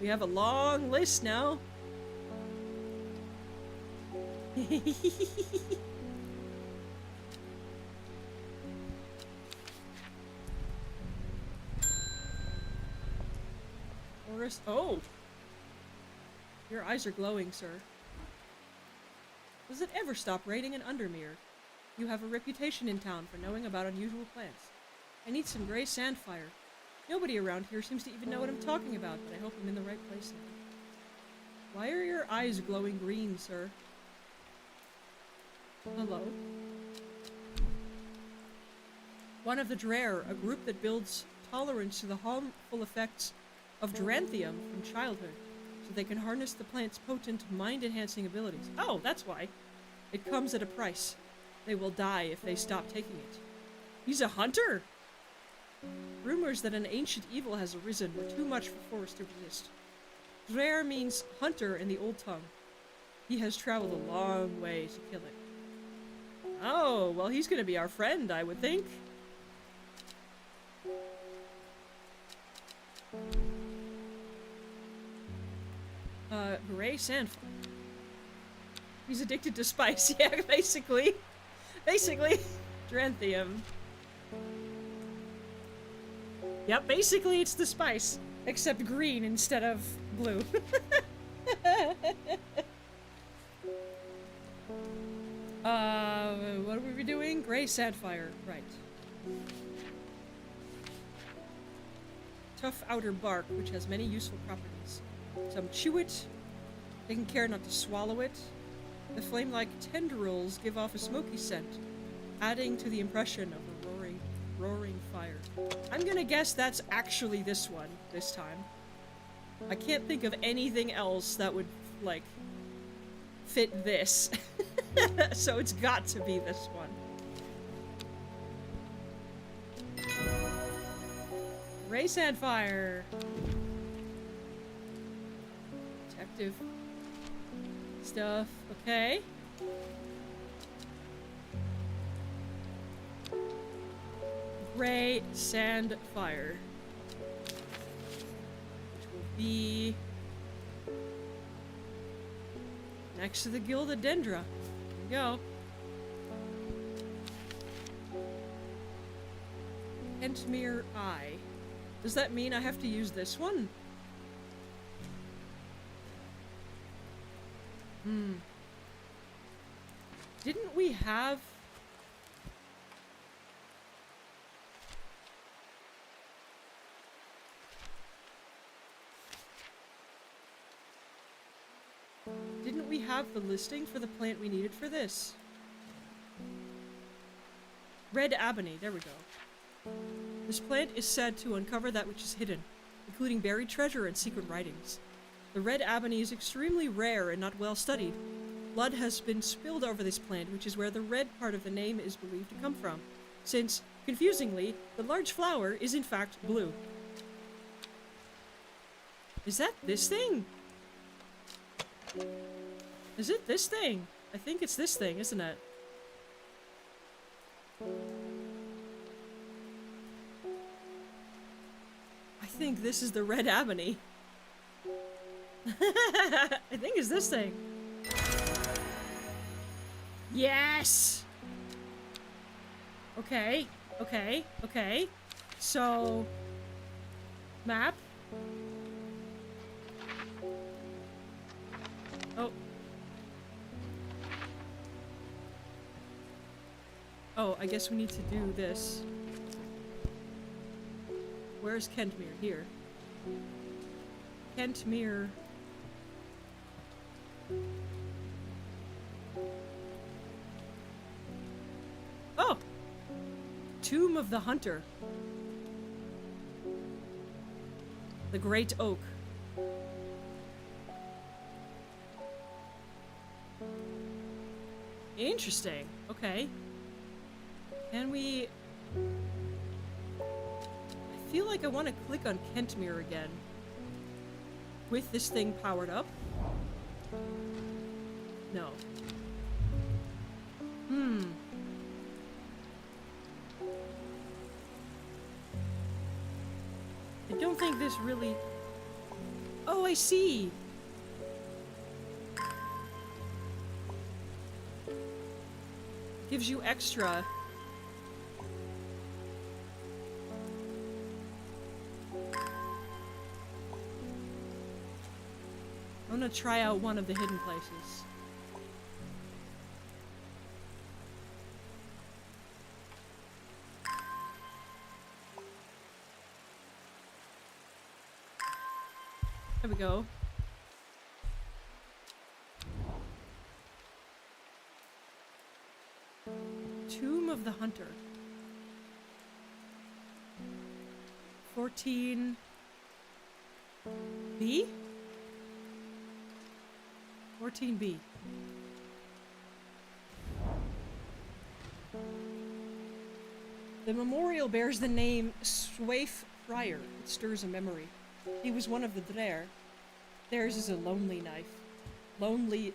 Speaker 1: We have a long list now. Oh! Your eyes are glowing, sir. Does it ever stop raining in Undermere? You have a reputation in town for knowing about unusual plants. I need some gray sandfire. Nobody around here seems to even know what I'm talking about, but I hope I'm in the right place now. Why are your eyes glowing green, sir? Hello? One of the Drare, a group that builds tolerance to the harmful effects of Duranthium from childhood, so they can harness the plant's potent mind-enhancing abilities. Oh, that's why. It comes at a price. They will die if they stop taking it. He's a hunter! Rumors that an ancient evil has arisen were too much for Forrest to resist. Drare means hunter in the old tongue. He has traveled a long way to kill it. Oh, well, he's gonna be our friend, I would think. Gray sandfire. He's addicted to spice. Yeah, basically. Basically. Duranthium. Yep, basically it's the spice. Except green instead of blue. What are we doing? Gray sandfire. Right. Tough outer bark, which has many useful properties. Some chew it, taking care not to swallow it. The flame-like tendrils give off a smoky scent, adding to the impression of a roaring fire. I'm gonna guess that's actually this one, this time. I can't think of anything else that would, like, fit this. So it's got to be this one. Ray Sandfire. Detective stuff. Okay. Ray Sandfire. Which will be next to the Gilded Dendra. There we go. Kentmere Eye. Does that mean I have to use this one? Didn't we have... Didn't we have the listing for the plant we needed for this? Red Ebony, there we go. This plant is said to uncover that which is hidden, including buried treasure and secret writings. The red ebony is extremely rare and not well studied. Blood has been spilled over this plant, which is where the red part of the name is believed to come from, since, confusingly, the large flower is in fact blue. Is that this thing? Is it this thing? I think it's this thing, isn't it? I think this is the red ebony. I think it's this thing. Yes! Okay, okay, okay. So... map? Oh. Oh, I guess we need to do this. Where's Kentmere? Here. Kentmere. Oh! Tomb of the Hunter. The Great Oak. Interesting. Okay. Can we... I feel like I want to click on Kentmere again. With this thing powered up? No. I don't think this really... Oh, I see! Gives you extra. I'm gonna try out one of the hidden places. There we go. Tomb of the Hunter. 14... B? 14B. The memorial bears the name Swaif Friar. It stirs a memory. He was one of the Dreer. Theirs is a lonely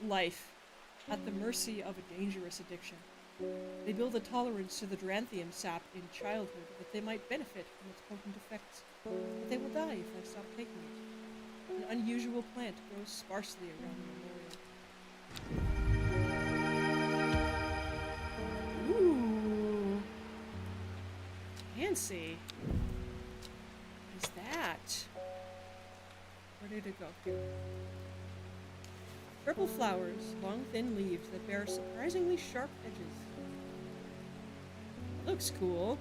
Speaker 1: life, at the mercy of a dangerous addiction. They build a tolerance to the Duranthium sap in childhood that they might benefit from its potent effects, but they will die if they stop taking it. An unusual plant grows sparsely around the memorial. Ooh. Fancy. What is that? Where did it go? Here. Purple flowers, long thin leaves that bear surprisingly sharp edges. Looks cool.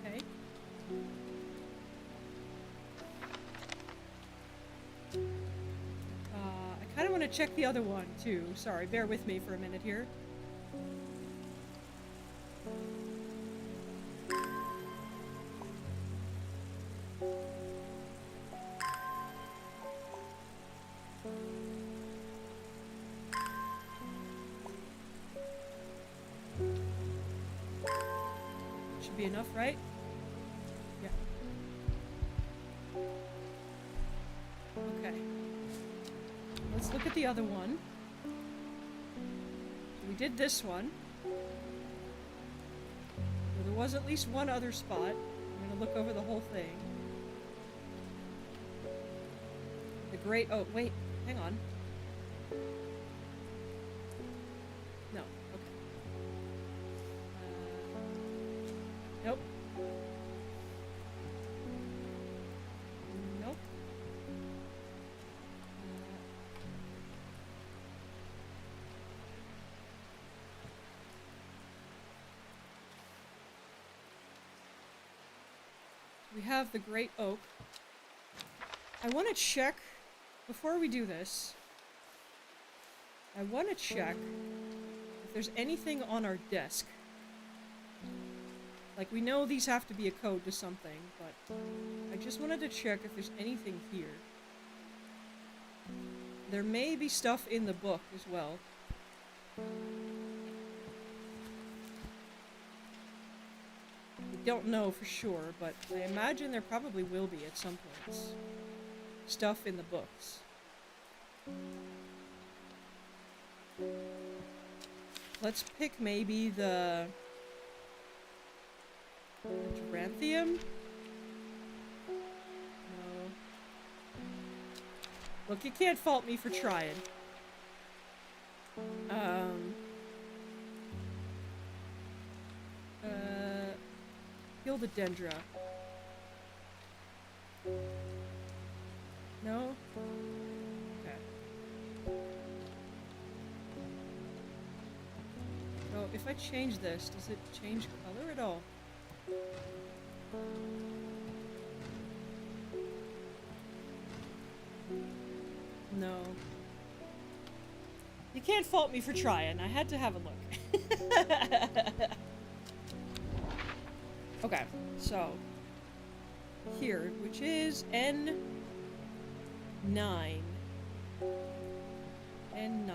Speaker 1: Okay. I kind of want to check the other one too. Sorry, bear with me for a minute here. Should be enough, right? Yeah. Okay. Let's look at the other one. We did this one. So there was at least one other spot. I'm gonna look over the whole thing. The great... Oh, wait. Hang on. No. Okay. Nope. Nope. We have the great oak. I want to check, before we do this, I want to check if there's anything on our desk. Like, we know these have to be a code to something, but I just wanted to check if there's anything here. There may be stuff in the book as well. We don't know for sure, but I imagine there probably will be at some points. Stuff in the books. Let's pick maybe the Geranthium? No. Look, you can't fault me for trying. Philodendra. No? Okay. So, if I change this, does it change color at all? No. You can't fault me for trying. I had to have a look. Okay, so here, which is N9. N9.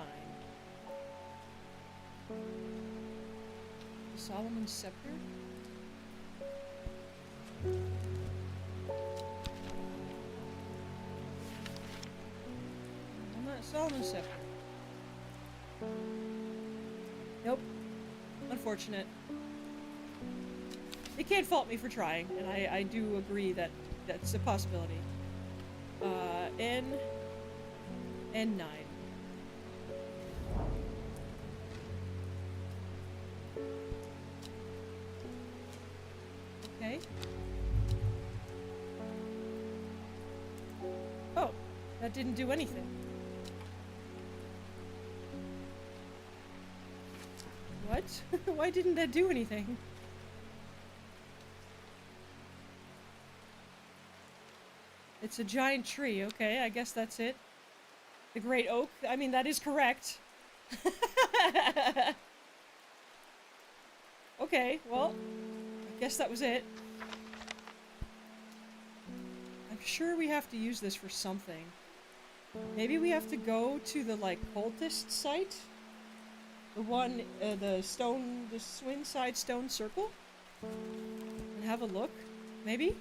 Speaker 1: Solomon Scepter? I'm not Solomon Scepter. Nope. Unfortunate. You can't fault me for trying, and I do agree that that's a possibility. N9. Okay. Oh, that didn't do anything. What? Why didn't that do anything? It's a giant tree. Okay, I guess that's it. The great oak. I mean, that is correct. Okay, well, I guess that was it. I'm sure we have to use this for something. Maybe we have to go to the, like, cultist site? The one, the Swinside Stone Circle? And have a look? Maybe?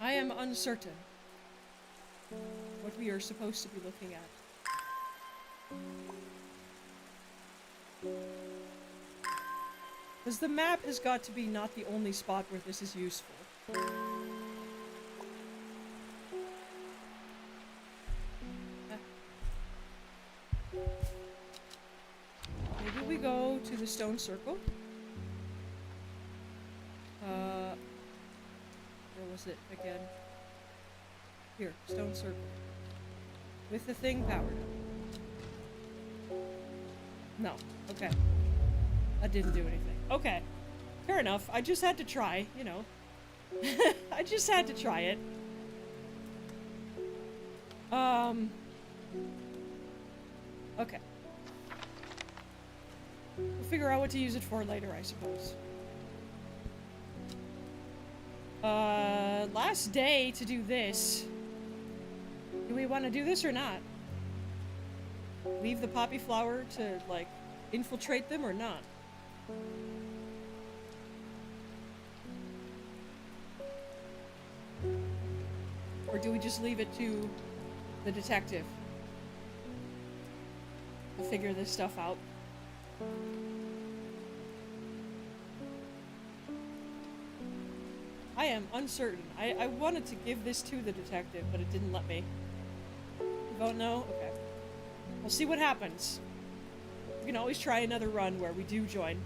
Speaker 1: I am uncertain what we are supposed to be looking at. Because the map has got to be not the only spot where this is useful. Maybe we go to the stone circle. Where was it again? Here, stone circle. With the thing powered up. No. Okay. That didn't do anything. Okay. Fair enough. I just had to try, you know. I just had to try it. Okay. We'll figure out what to use it for later, I suppose. Last day to do this. Do we want to do this or not? Leave the poppy flower to, like, infiltrate them or not? Or do we just leave it to the detective to figure this stuff out? I am uncertain. I wanted to give this to the detective, but it didn't let me. You vote no? Okay. We'll see what happens. We can always try another run where we do join.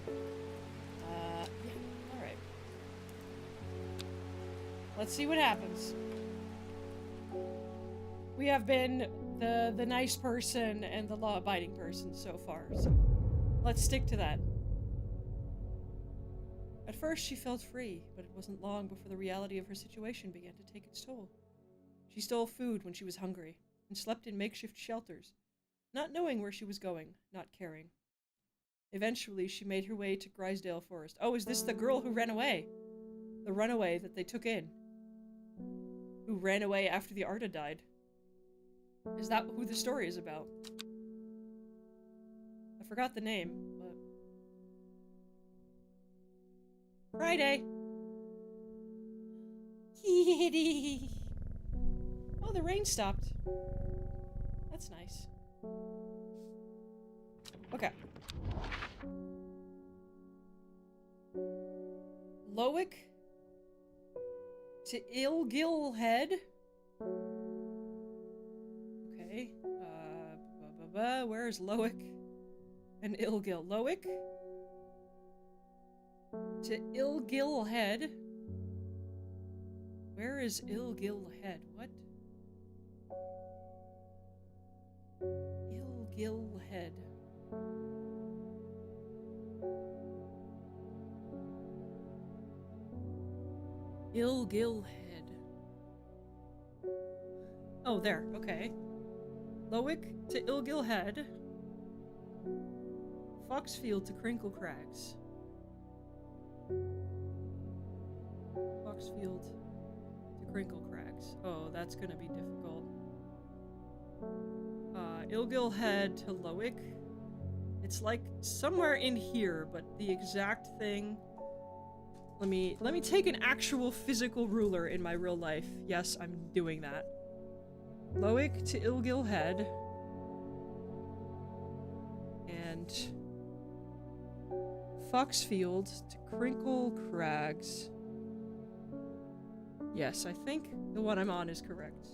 Speaker 1: Yeah, alright. Let's see what happens. We have been the nice person and the law-abiding person so far, so let's stick to that. At first, she felt free, but it wasn't long before the reality of her situation began to take its toll. She stole food when she was hungry, and slept in makeshift shelters, not knowing where she was going, not caring. Eventually, she made her way to Grisdale Forest. Oh, is this the girl who ran away? The runaway that they took in? Who ran away after the Arda died? Is that who the story is about? I forgot the name, but... Friday! Kitty! Oh, the rain stopped. That's nice. Okay. Lowick to Ilgil Head. Okay. Where is Lowick and Ilgil? Lowick to Ilgil Head. Where is Ilgil Head? What? Ilgil Head. Ilgil Head. Oh, there. Okay. Lowick to Ilgil Head. Foxfield to Crinkle Crags. Foxfield to Crinkle Crags. Oh, that's gonna be difficult. Ilgil Head to Lowick. It's like somewhere in here, but the exact thing... Let me take an actual physical ruler in my real life. Yes, I'm doing that. Lowick to Ilgil Head. And... Foxfield to Crinkle Crags. Yes, I think the one I'm on is correct.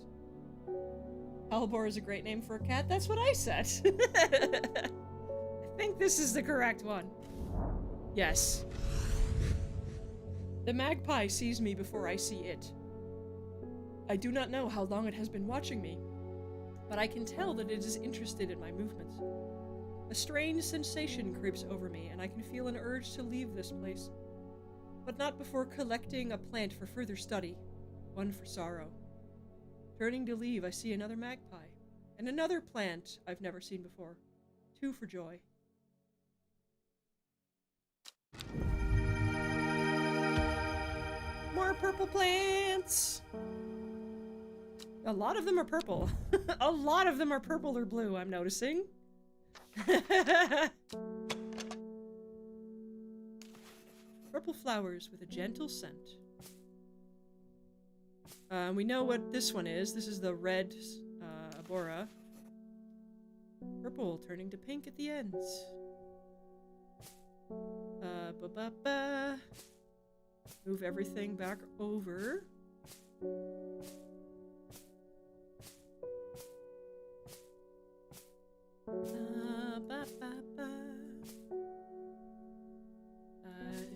Speaker 1: Halbor is a great name for a cat. That's what I said. I think this is the correct one. Yes. The magpie sees me before I see it. I do not know how long it has been watching me, but I can tell that it is interested in my movements. A strange sensation creeps over me, and I can feel an urge to leave this place. But not before collecting a plant for further study. One for sorrow. Turning to leave, I see another magpie. And another plant I've never seen before. Two for joy. More purple plants! A lot of them are purple. A lot of them are purple or blue, I'm noticing. Purple flowers with a gentle scent. We know what this one is. This is the red Abora. Purple turning to pink at the ends. Move everything back over.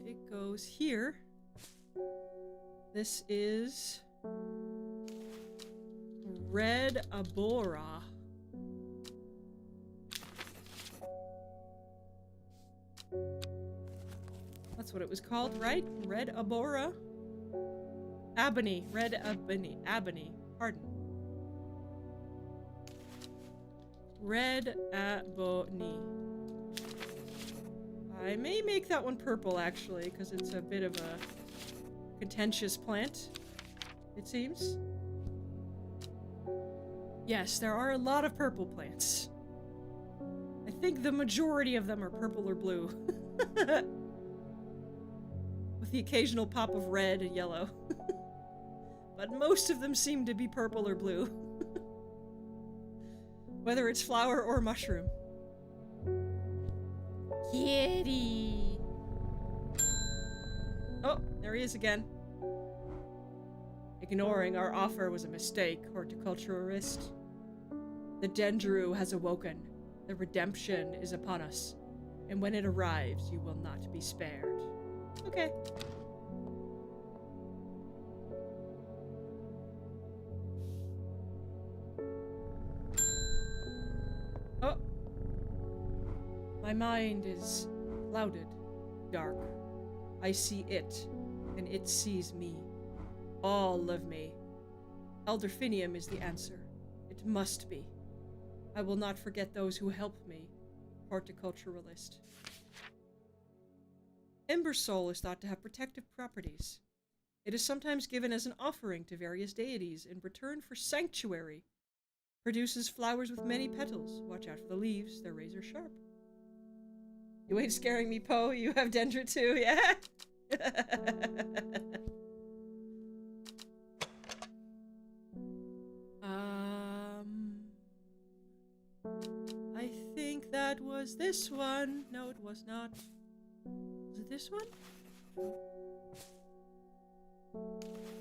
Speaker 1: It goes here. This is red Abora. That's what it was called, right? Red Abora? Ebony. Red Ebony. Ebony. Pardon. Red Ebony. I may make that one purple, actually, because it's a bit of a contentious plant, it seems. Yes, there are a lot of purple plants. I think the majority of them are purple or blue. With the occasional pop of red and yellow. But most of them seem to be purple or blue. Whether it's flower or mushroom. Kitty! Oh, there he is again. Ignoring our offer was a mistake, horticulturist. The Dendru has awoken. The redemption is upon us. And when it arrives, you will not be spared. Okay. Oh. My mind is clouded, dark. I see it, and it sees me. All of me. Elderfinium is the answer. It must be. I will not forget those who helped me. Horticulturalist. Ember Soul is thought to have protective properties. It is sometimes given as an offering to various deities in return for sanctuary. Produces flowers with many petals. Watch out for the leaves, they're razor sharp. You ain't scaring me, Poe. You have Dendra too, yeah? I think that was this one. No, it was not. Was it this one?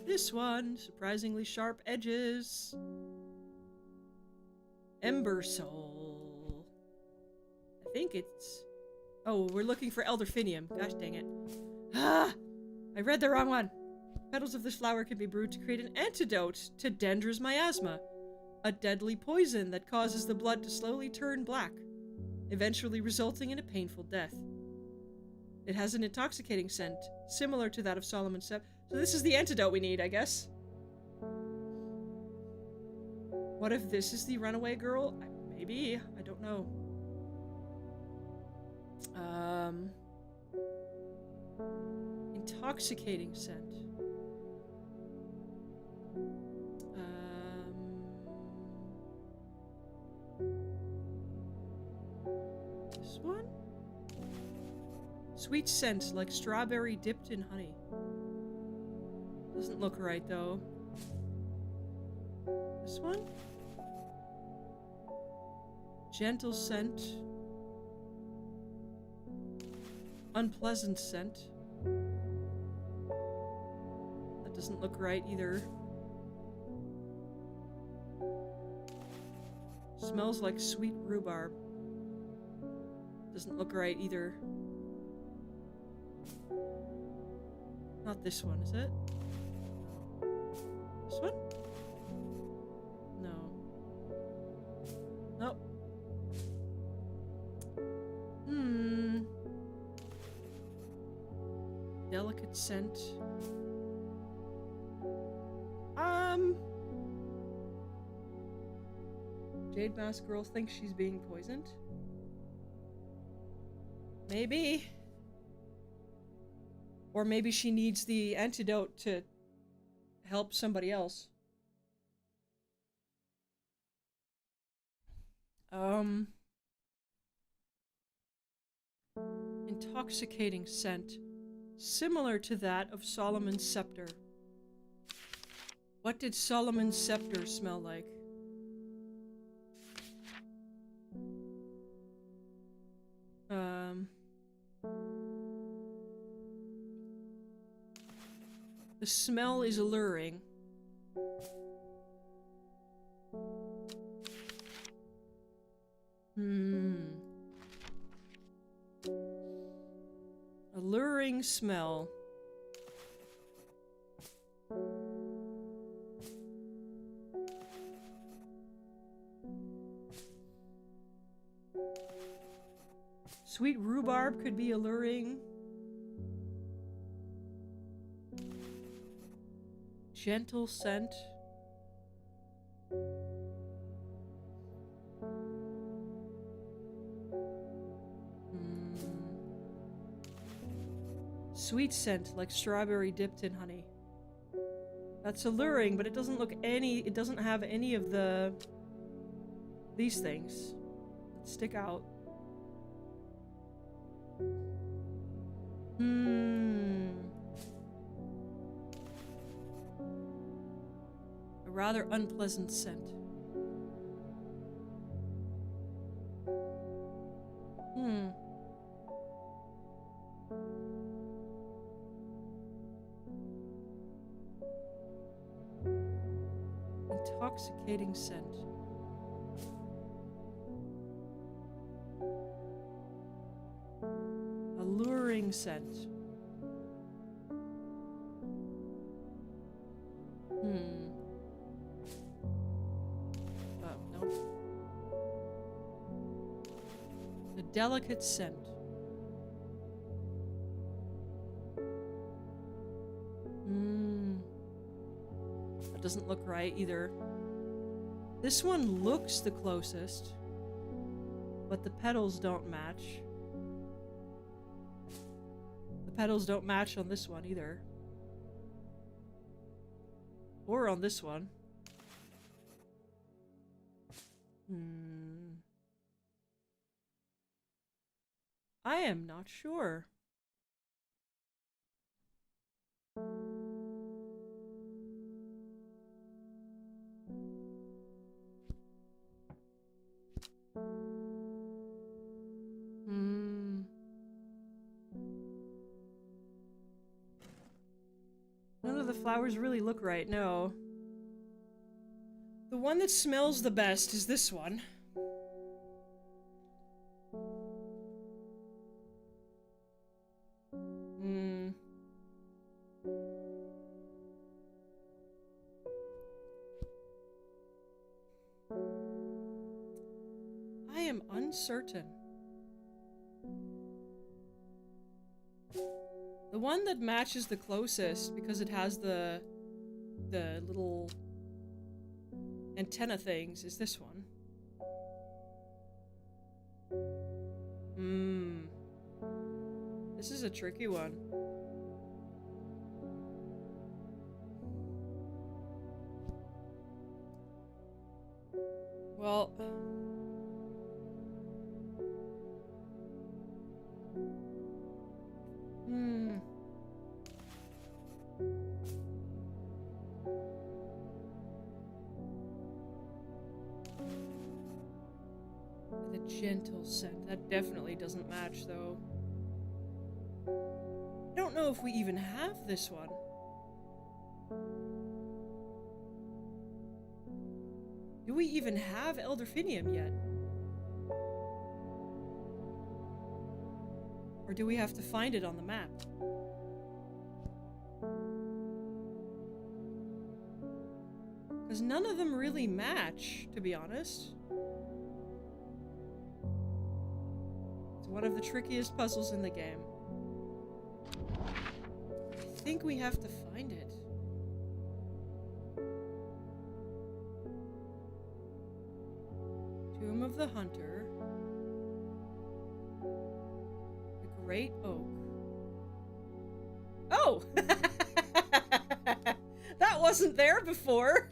Speaker 1: This one. Surprisingly sharp edges. Ember Soul. I think it's... Oh, we're looking for Elderfinium. Gosh dang it. Ah! I read the wrong one. Petals of this flower can be brewed to create an antidote to Dendra's miasma, a deadly poison that causes the blood to slowly turn black, eventually resulting in a painful death. It has an intoxicating scent, similar to that of Solomon's Scepter. So this is the antidote we need, I guess. What if this is the runaway girl? Maybe. I don't know. Intoxicating scent. This one? Sweet scent, like strawberry dipped in honey. Doesn't look right, though. This one? Gentle scent. Unpleasant scent. That doesn't look right either. Smells like sweet rhubarb. Doesn't look right either. Not this one, is it? This one? No. Nope. Delicate scent. Jade Mask Girl thinks she's being poisoned? Maybe. Or maybe she needs the antidote to help somebody else. Intoxicating scent. Similar to that of Solomon's Scepter. What did Solomon's Scepter smell like? The smell is alluring. Alluring smell. Sweet rhubarb could be alluring. Gentle scent. Sweet scent, like strawberry dipped in honey. That's alluring, but it doesn't look it doesn't have any of these things that stick out. Hmm. A rather unpleasant scent. Hmm. Intoxicating scent. Alluring scent. No. A delicate scent. That doesn't look right either. This one looks the closest, but the petals don't match. The petals don't match on this one either. Or on this one. I am not sure. None of the flowers really look right, no. The one that smells the best is this one. I am uncertain. The one that matches the closest, because it has the little antenna things, is this one. This is a tricky one. Well... The gentle scent. That definitely doesn't match, though. I don't know if we even have this one. Do we even have Elderfinium yet? Or do we have to find it on the map? Because none of them really match, to be honest. It's one of the trickiest puzzles in the game. I think we have to find it. Tomb of the Hunter. The Great Oak. Oh! That wasn't there before!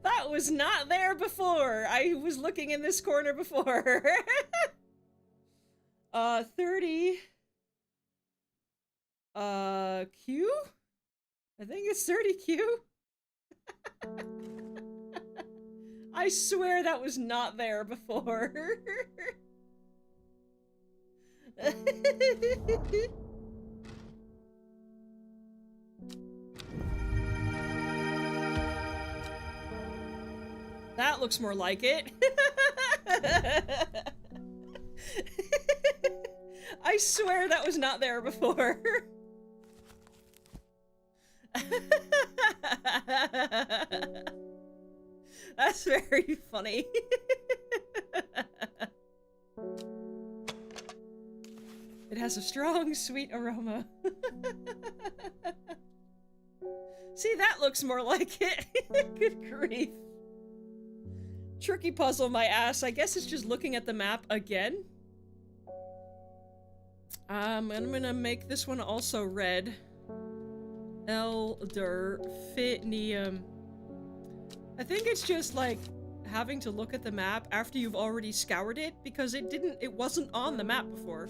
Speaker 1: That was not there before! I was looking in this corner before. 30. Q? I think it's 30Q. I swear that was not there before. That looks more like it. I swear that was not there before. That's very funny. It has a strong, sweet aroma. See, that looks more like it. Good grief. Tricky puzzle, my ass. I guess it's just looking at the map again. I'm gonna make this one also red. Elderfinium. I think it's just like having to look at the map after you've already scoured it because it wasn't on the map before.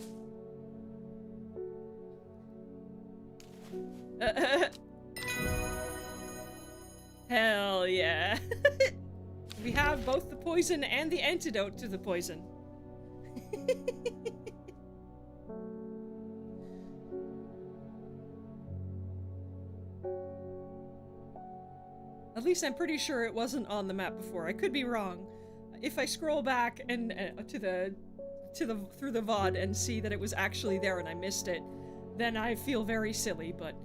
Speaker 1: Hell yeah. We have both the poison and the antidote to the poison. At least I'm pretty sure it wasn't on the map before. I could be wrong. If I scroll back and through the VOD and see that it was actually there and I missed it, then I feel very silly, but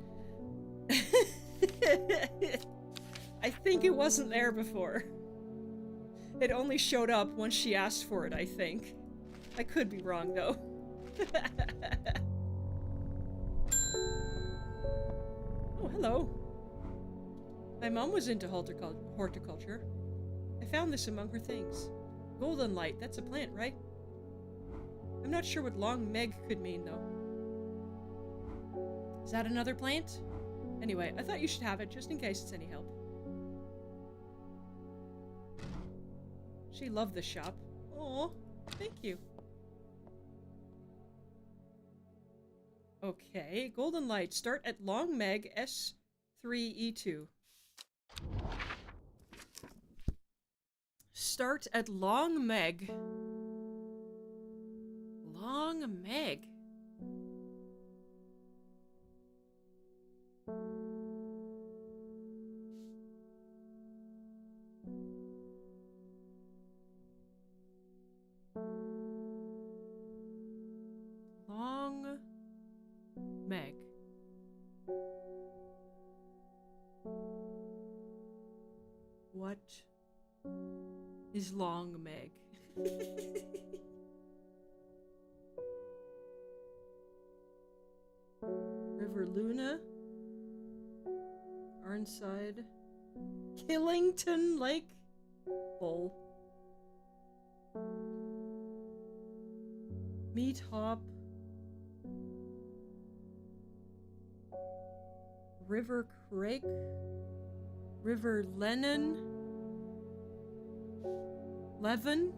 Speaker 1: I think it wasn't there before. It only showed up once she asked for it, I think. I could be wrong, though. Oh, hello. My mom was into horticulture. I found this among her things. Golden light, that's a plant, right? I'm not sure what long Meg could mean, though. Is that another plant? Anyway, I thought you should have it, just in case it's any help. She loved the shop. Aw, thank you. Okay, golden light. Start at Long Meg S3E2. Start at Long Meg. Long Meg. Long Meg. What is Long Meg? River Luna, Arnside, Killington Lake, Bull, Meat Hop, River Crake, River Lennon, Levin,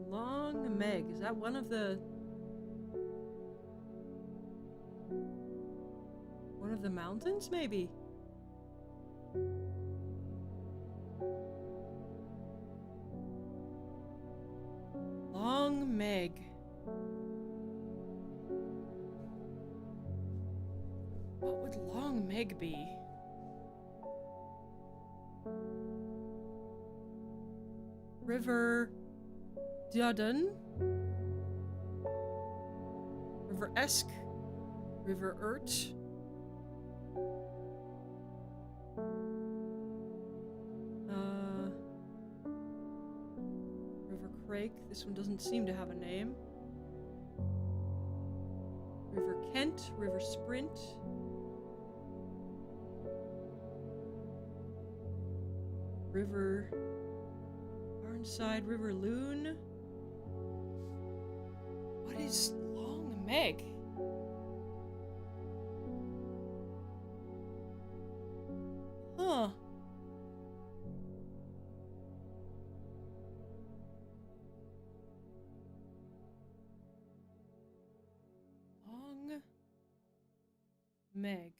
Speaker 1: Long Meg. Is that one of the mountains, maybe? Long Meg. What would Long Meg be? River Dudden, River Esk, River Urt, River Crake. This one doesn't seem to have a name. River Kent, River Sprint, River Arnside, River Loon. What is Long Meg? Huh. Long Meg.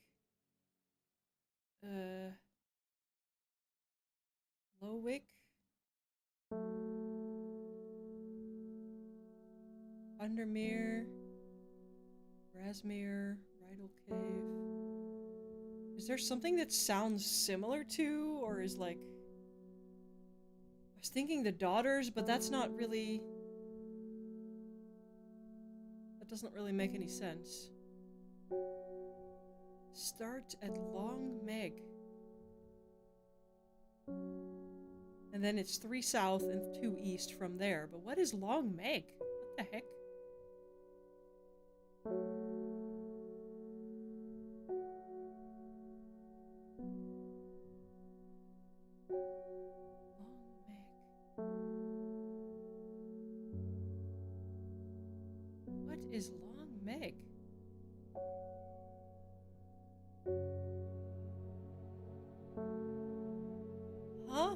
Speaker 1: Lowick. Undermere, Grasmere, Rydal Cave. Is there something that sounds similar to, or is like... I was thinking the Daughters, but that's not really... That doesn't really make any sense. Start at Long Meg. And then it's 3 south and 2 east from there. But what is Long Meg? What the heck? What is Long Meg? Huh?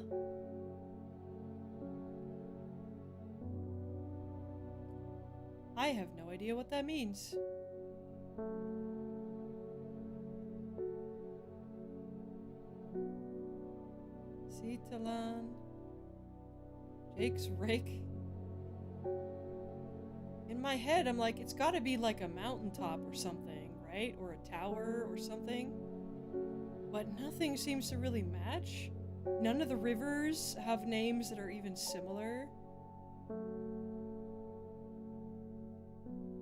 Speaker 1: have no idea what that means. Sitalan. Jake's Rake. In my head, I'm like, it's gotta be like a mountaintop or something, right? Or a tower or something. But nothing seems to really match. None of the rivers have names that are even similar.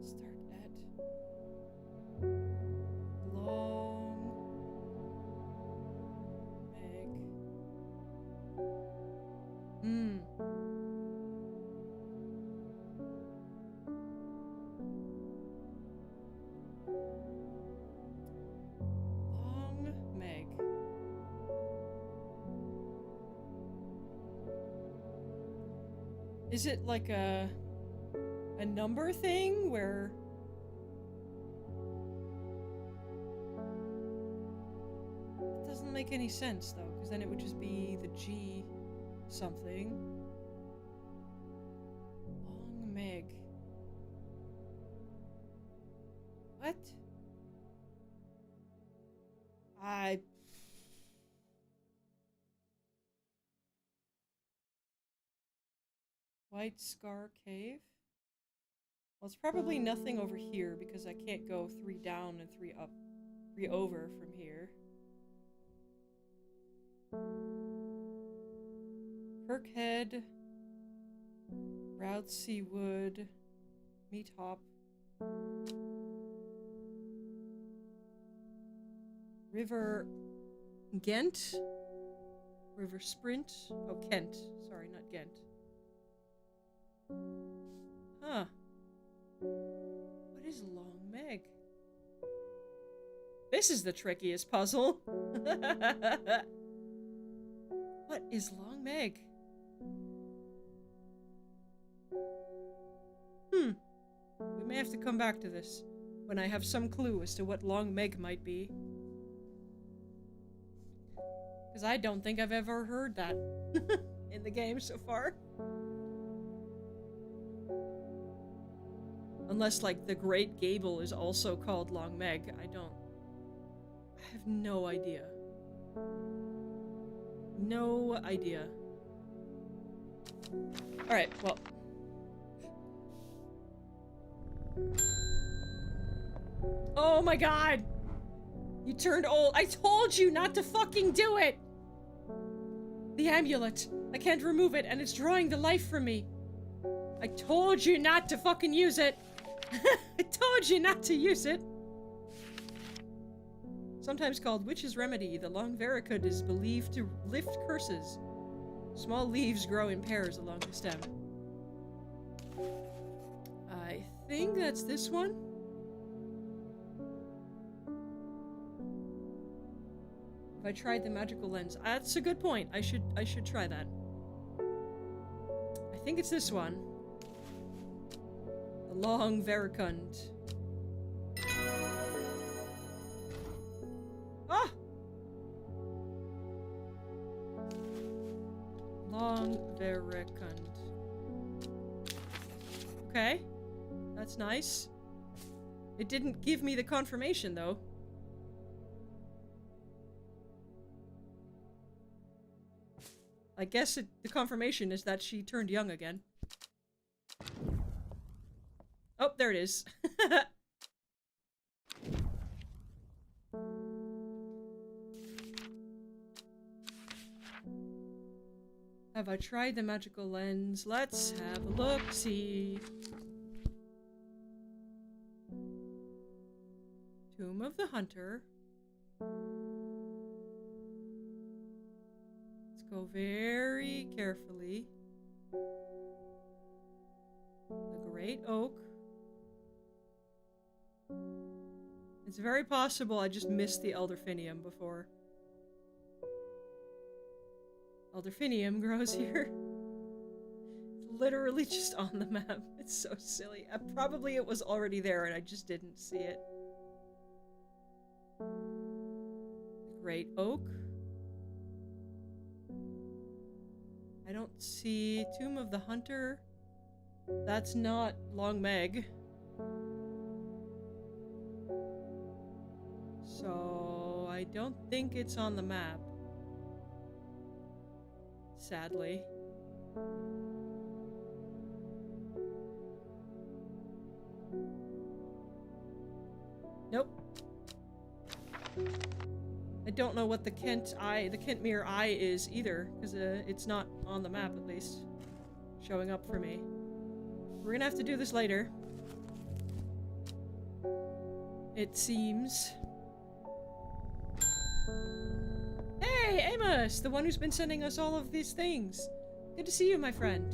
Speaker 1: Start at Long Meg. Long Meg. Is it like a number thing where it doesn't make any sense though, because then it would just be the G something. Long Meg. What? White Scar Cave? Well, it's probably nothing over here because I can't go 3 down and 3 up, 3 over from here. Kirkhead, Routsea Wood, Meat Hop, River Ghent, River Sprint, oh Kent, sorry, not Ghent. Huh. What is Long Meg? This is the trickiest puzzle. What is Long Meg? We may have to come back to this when I have some clue as to what Long Meg might be. Because I don't think I've ever heard that in the game so far. Unless, like, the Great Gable is also called Long Meg. I have no idea. No idea. Alright, well. Oh my god! You turned old. I told you not to fucking do it! The amulet. I can't remove it, and it's drawing the life from me. I told you not to fucking use it! I told you not to use it! Sometimes called Witch's Remedy, the long veracud is believed to lift curses. Small leaves grow in pairs along the stem. I think that's this one. Have I tried the magical lens? That's a good point. I should try that. I think it's this one. The long veracund. Ah! Long veracund. Okay. That's nice. It didn't give me the confirmation, though. I guess the confirmation is that she turned young again. Oh, there it is. Have I tried the magical lens? Let's have a look-see. Tomb of the Hunter. Let's go very carefully. The Great Oak. It's very possible I just missed the Elderfinium before. Elderfinium grows here. It's literally just on the map. It's so silly. Probably it was already there and I just didn't see it. The Great Oak. I don't see Tomb of the Hunter. That's not Long Meg. So I don't think it's on the map. Sadly. Nope. I don't know what the Kentmere Eye is either, because it's not on the map, at least. Showing up for me. We're gonna have to do this later. It seems. Hey, Amos! The one who's been sending us all of these things. Good to see you, my friend.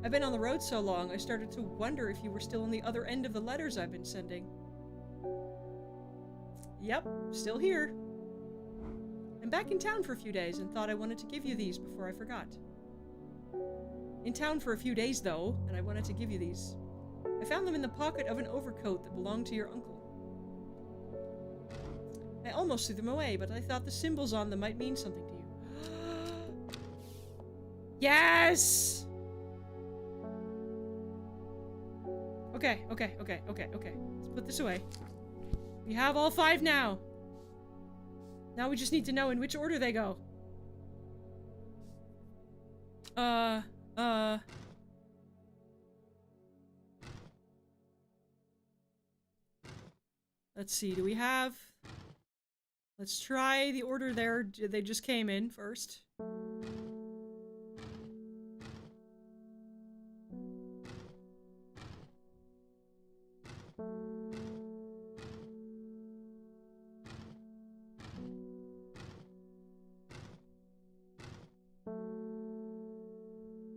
Speaker 1: I've been on the road so long, I started to wonder if you were still on the other end of the letters I've been sending. Yep, still here. I'm back in town for a few days and thought I wanted to give you these before I forgot. In town for a few days, though, and I wanted to give you these. I found them in the pocket of an overcoat that belonged to your uncle. I almost threw them away, but I thought the symbols on them might mean something to you. Yes! Okay. Let's put this away. We have all 5 now. Now we just need to know in which order they go. Let's see, do we have... Let's try the order they just came in first.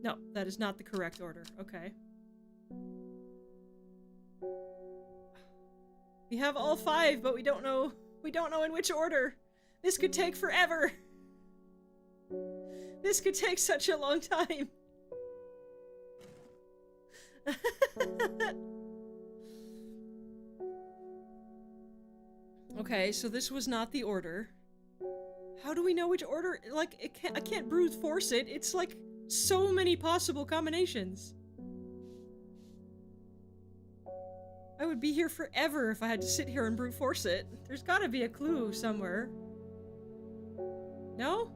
Speaker 1: No, that is not the correct order. Okay. We have all 5, but we don't know in which order. This could take forever. This could take such a long time. Okay, so this was not the order. How do we know which order? Like, I can't brute force it. It's like so many possible combinations. I would be here forever if I had to sit here and brute force it. There's gotta be a clue somewhere. No?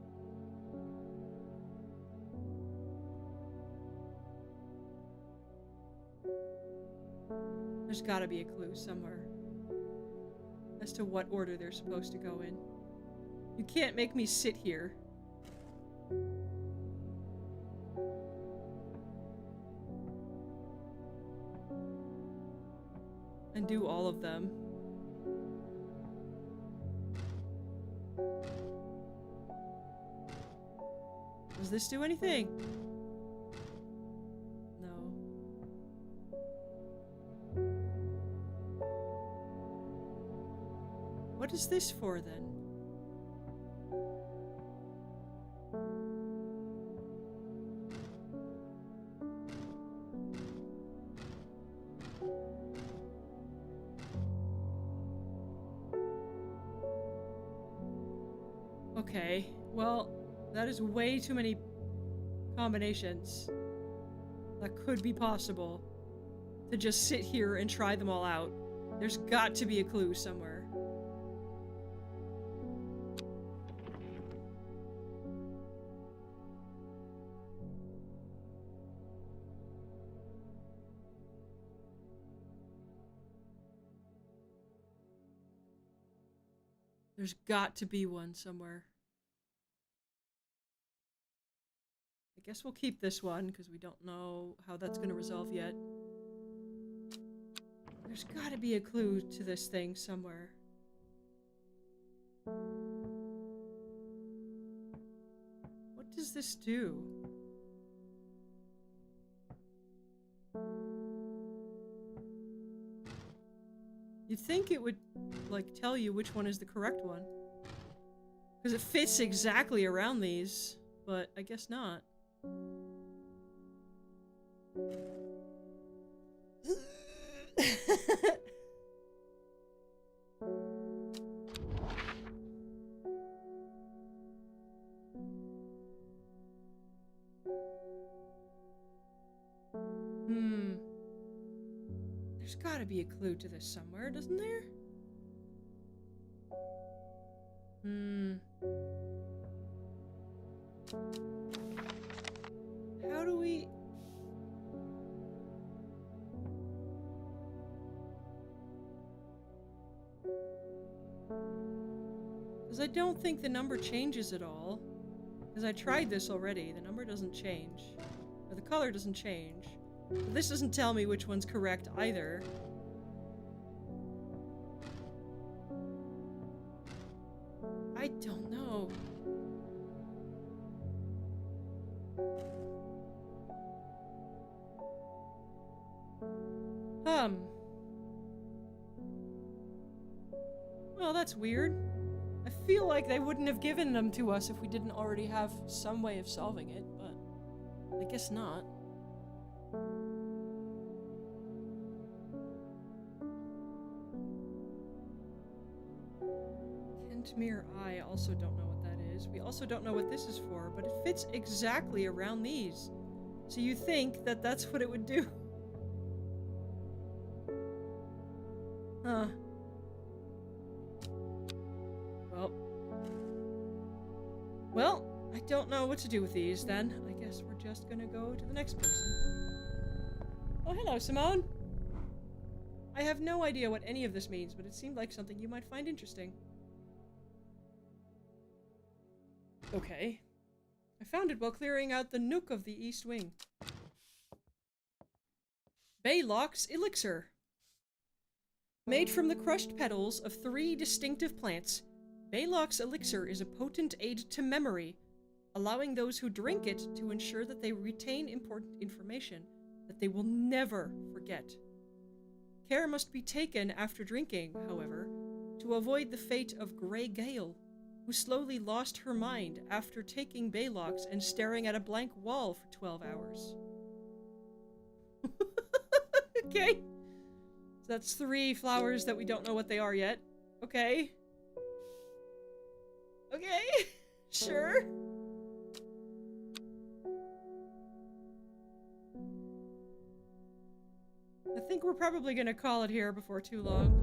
Speaker 1: There's gotta be a clue somewhere as to what order they're supposed to go in. You can't make me sit here. And do all of them. Does this do anything? No. What is this for then? Okay, well, that is way too many combinations that could be possible to just sit here and try them all out. There's got to be a clue somewhere. There's got to be one somewhere. I guess we'll keep this one, because we don't know how that's going to resolve yet. There's got to be a clue to this thing somewhere. What does this do? You'd think it would, like, tell you which one is the correct one. Because it fits exactly around these, but I guess not. There's gotta be a clue to this somewhere, doesn't there? Hmm. How do we... Because I don't think the number changes at all. Because I tried this already. The number doesn't change. Or the color doesn't change. But this doesn't tell me which one's correct either. I don't know. Well, that's weird. I feel like they wouldn't have given them to us if we didn't already have some way of solving it, but I guess not. Kentmere I also don't know what that is. We also don't know what this is for, but it fits exactly around these. So you think that that's what it would do. Huh. Well, I don't know what to do with these then. I guess we're just gonna go to the next person. Oh, hello, Simone. I have no idea what any of this means, but it seemed like something you might find interesting. Okay. I found it while clearing out the nook of the East Wing. Baylock's Elixir. Made from the crushed petals of 3 distinctive plants, Baylock's Elixir is a potent aid to memory, allowing those who drink it to ensure that they retain important information that they will never forget. Care must be taken after drinking, however, to avoid the fate of Grey Gale, who slowly lost her mind after taking Baylocks and staring at a blank wall for 12 hours. Okay. So that's 3 flowers that we don't know what they are yet. Okay. Okay. Sure. I think we're probably gonna call it here before too long.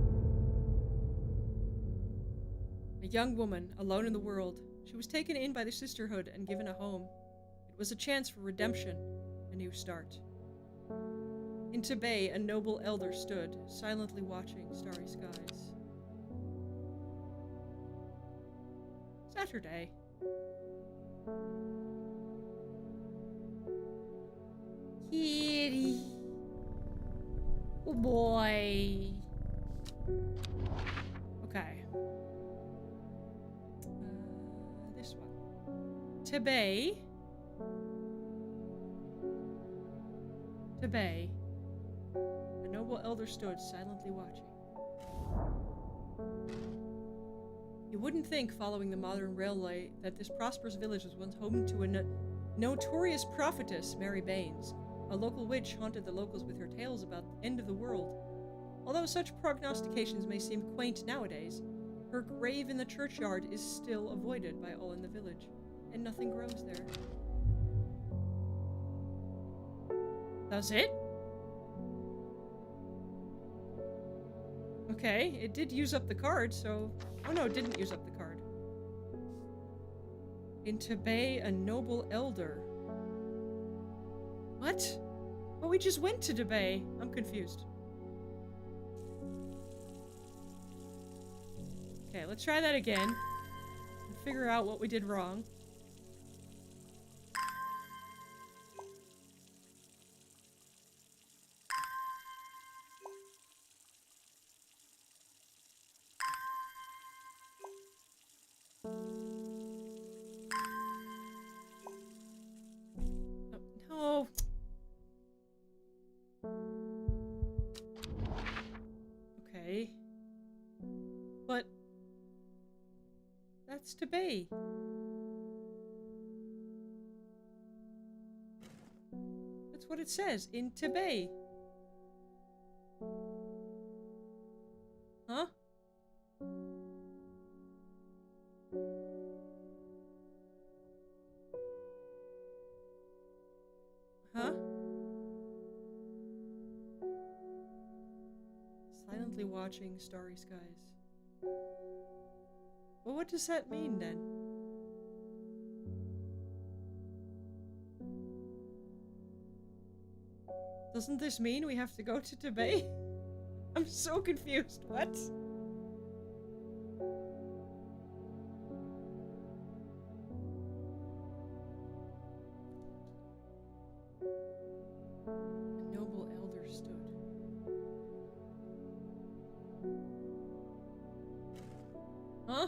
Speaker 1: A young woman, alone in the world. She was taken in by the sisterhood and given a home. It was a chance for redemption, a new start. In Tibet, a noble elder stood, silently watching starry skies. Saturday. Kitty. Oh boy. Okay. This one. Tibet. Tibet. A noble elder stood, silently watching. You wouldn't think, following the modern railway, that this prosperous village was once home to a notorious prophetess, Mary Baines. A local witch haunted the locals with her tales about the end of the world. Although such prognostications may seem quaint nowadays, her grave in the churchyard is still avoided by all in the village, and nothing grows there. That's it? Okay, it did use up the card, so... Oh no, it didn't use up the card. In Tibet, a noble elder. What? But we just went to Tibet. I'm confused. Okay, let's try that again. And figure out what we did wrong. Oh, no. Okay. But that's Tibet. That's what it says in Tibet. Huh? Huh? Silently watching starry skies. Well, what does that mean then? Doesn't this mean we have to go to Tibet? I'm so confused. What? A noble elder stood. Huh?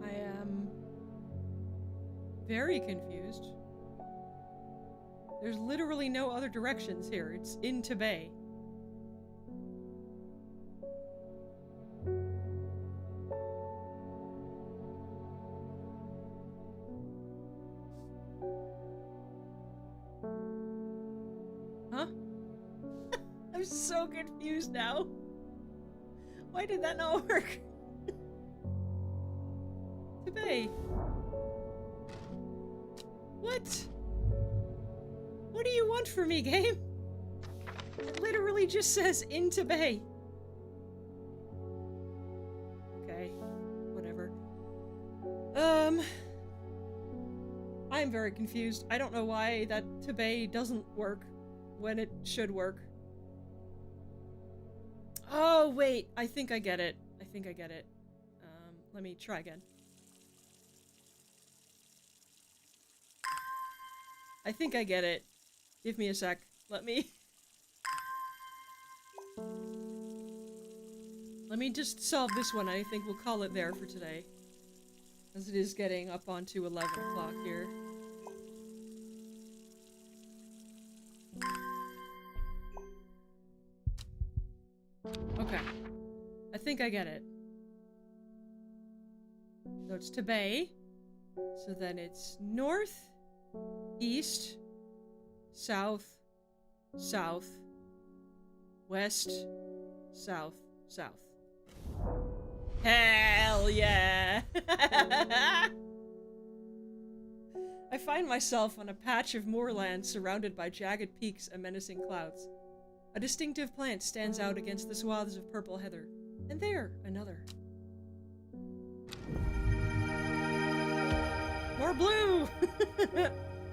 Speaker 1: I am very confused. There's literally no other directions here. It's in Tibet. Huh? I'm so confused now. Why did that not work? Tibet. What? What do you want from me, game? It literally just says in Tibet. Okay, whatever. I'm very confused. I don't know why that Tibet doesn't work when it should work. Oh, wait. I think I get it. I think I get it. Let me try again. I think I get it. Give me a sec. Let me just solve this one. I think we'll call it there for today. As it is getting up onto 11 o'clock here. Okay. I think I get it. So it's Tibet. So then it's north, east, south, south, west, south, south. Hell yeah! I find myself on a patch of moorland surrounded by jagged peaks and menacing clouds. A distinctive plant stands out against the swaths of purple heather. And there, another. More blue!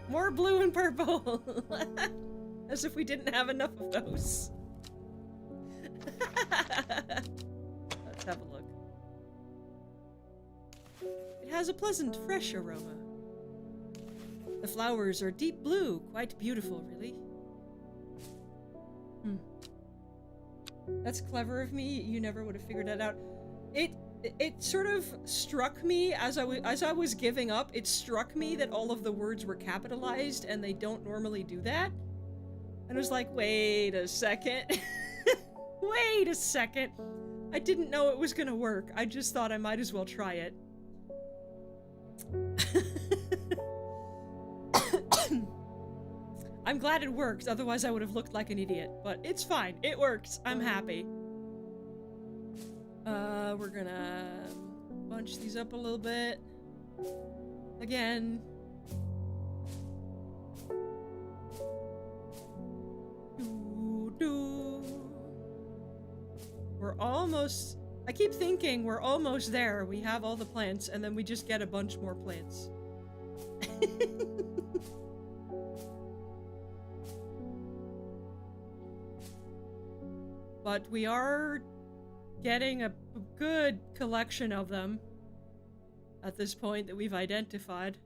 Speaker 1: More blue and purple! As if we didn't have enough of those. Let's have a look. It has a pleasant, fresh aroma. The flowers are deep blue, quite beautiful, really. That's clever of me. You never would have figured that out. It sort of struck me as I was giving up. It struck me that all of the words were capitalized, and they don't normally do that. And I was like, wait a second. Wait a second. I didn't know it was gonna work. I just thought I might as well try it. I'm glad it works, otherwise I would have looked like an idiot. But it's fine. It works. I'm happy. We're gonna bunch these up a little bit. Again. We're almost... I keep thinking we're almost there. We have all the plants, and then we just get a bunch more plants. But we are getting a good collection of them at this point that we've identified.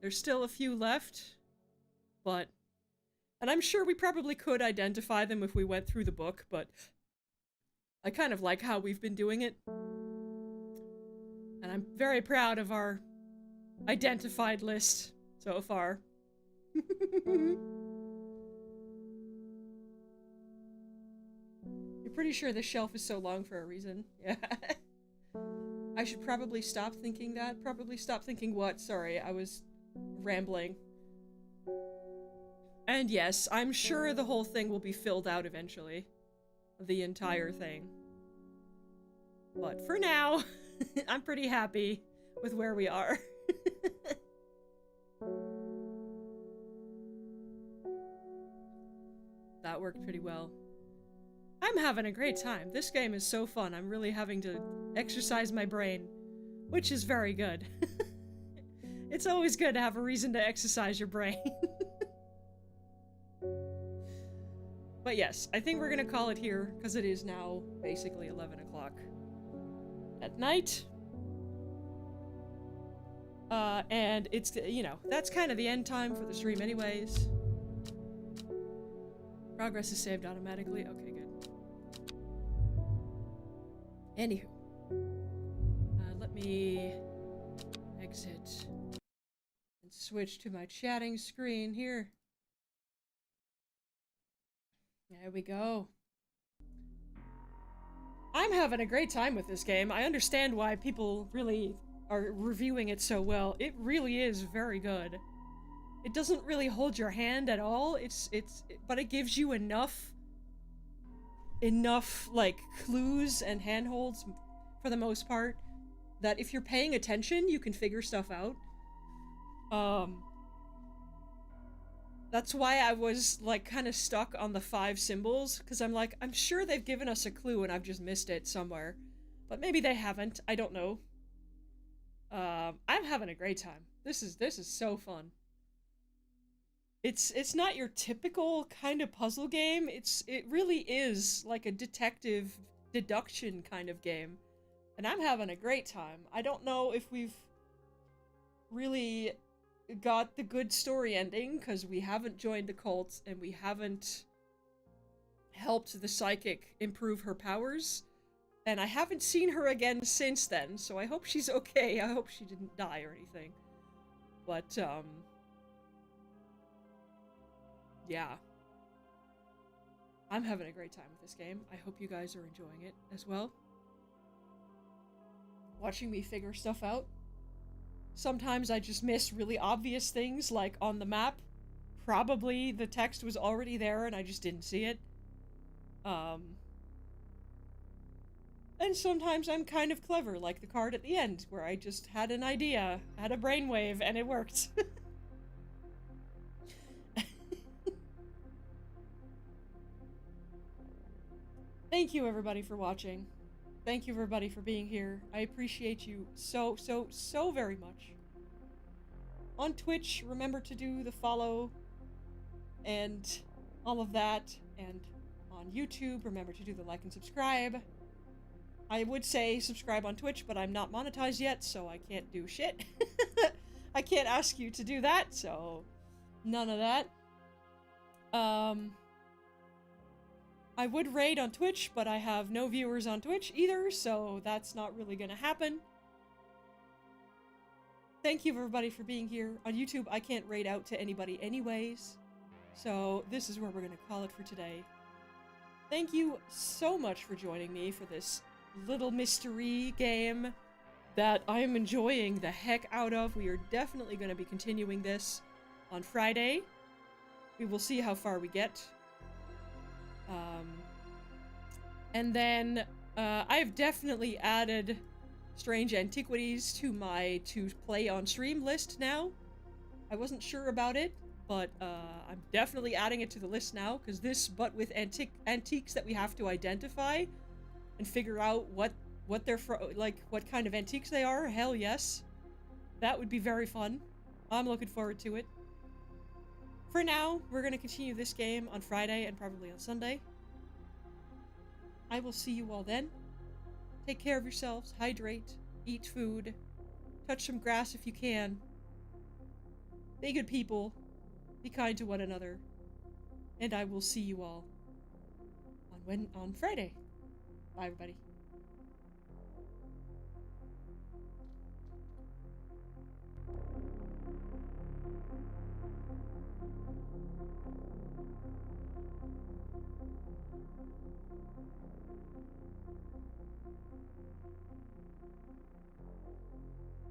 Speaker 1: There's still a few left, but... And I'm sure we probably could identify them if we went through the book, but I kind of like how we've been doing it. And I'm very proud of our identified list so far. You're pretty sure this shelf is so long for a reason. Yeah. I should probably stop thinking that. Probably stop thinking what? Sorry, I was rambling. And yes, I'm sure the whole thing will be filled out eventually. The entire thing. But for now, I'm pretty happy with where we are. worked pretty well. I'm having a great time. This game is so fun. I'm really having to exercise my brain, which is very good. It's always good to have a reason to exercise your brain. But yes, I think we're gonna call it here, because it is now basically 11 o'clock at night. And it's, you know, that's kind of the end time for the stream anyways. Progress is saved automatically. Okay, good. Anywho. Let me exit and switch to my chatting screen here. There we go. I'm having a great time with this game. I understand why people really are reviewing it so well. It really is very good. It doesn't really hold your hand at all. But it gives you enough like clues and handholds for the most part that if you're paying attention, you can figure stuff out. That's why I was like kind of stuck on the 5 symbols, because I'm like, I'm sure they've given us a clue and I've just missed it somewhere. But maybe they haven't. I don't know. I'm having a great time. This is so fun. It's not your typical kind of puzzle game. It really is like a detective deduction kind of game. And I'm having a great time. I don't know if we've really got the good story ending, because we haven't joined the cult and we haven't helped the psychic improve her powers. And I haven't seen her again since then, so I hope she's okay. I hope she didn't die or anything. But, yeah. I'm having a great time with this game. I hope you guys are enjoying it as well. Watching me figure stuff out. Sometimes I just miss really obvious things, like on the map. Probably the text was already there and I just didn't see it. And sometimes I'm kind of clever, like the card at the end, where I just had an idea, had a brainwave, and it worked. Thank you everybody for watching. Thank you everybody for being here. I appreciate you so very much. On Twitch, remember to do the follow and all of that. And on YouTube, remember to do the like and subscribe. I would say subscribe on Twitch, but I'm not monetized yet, so I can't do shit. I can't ask you to do that, so none of that. I would raid on Twitch, but I have no viewers on Twitch either, so that's not really gonna happen. Thank you everybody for being here. On YouTube, I can't raid out to anybody anyways, so this is where we're gonna call it for today. Thank you so much for joining me for this little mystery game that I am enjoying the heck out of. We are definitely going to be continuing this on Friday. We will see how far we get. And then I've definitely added Strange Antiquities to my to play on stream list now. I wasn't sure about it, but I'm definitely adding it to the list now, because this, but with antiques that we have to identify and figure out what they're like what kind of antiques they are. Hell yes. That would be very fun. I'm looking forward to it. For now, we're going to continue this game on Friday and probably on Sunday. I will see you all then. Take care of yourselves, hydrate, eat food, touch some grass if you can. Be good people, be kind to one another, and I will see you all on Friday. Bye, everybody.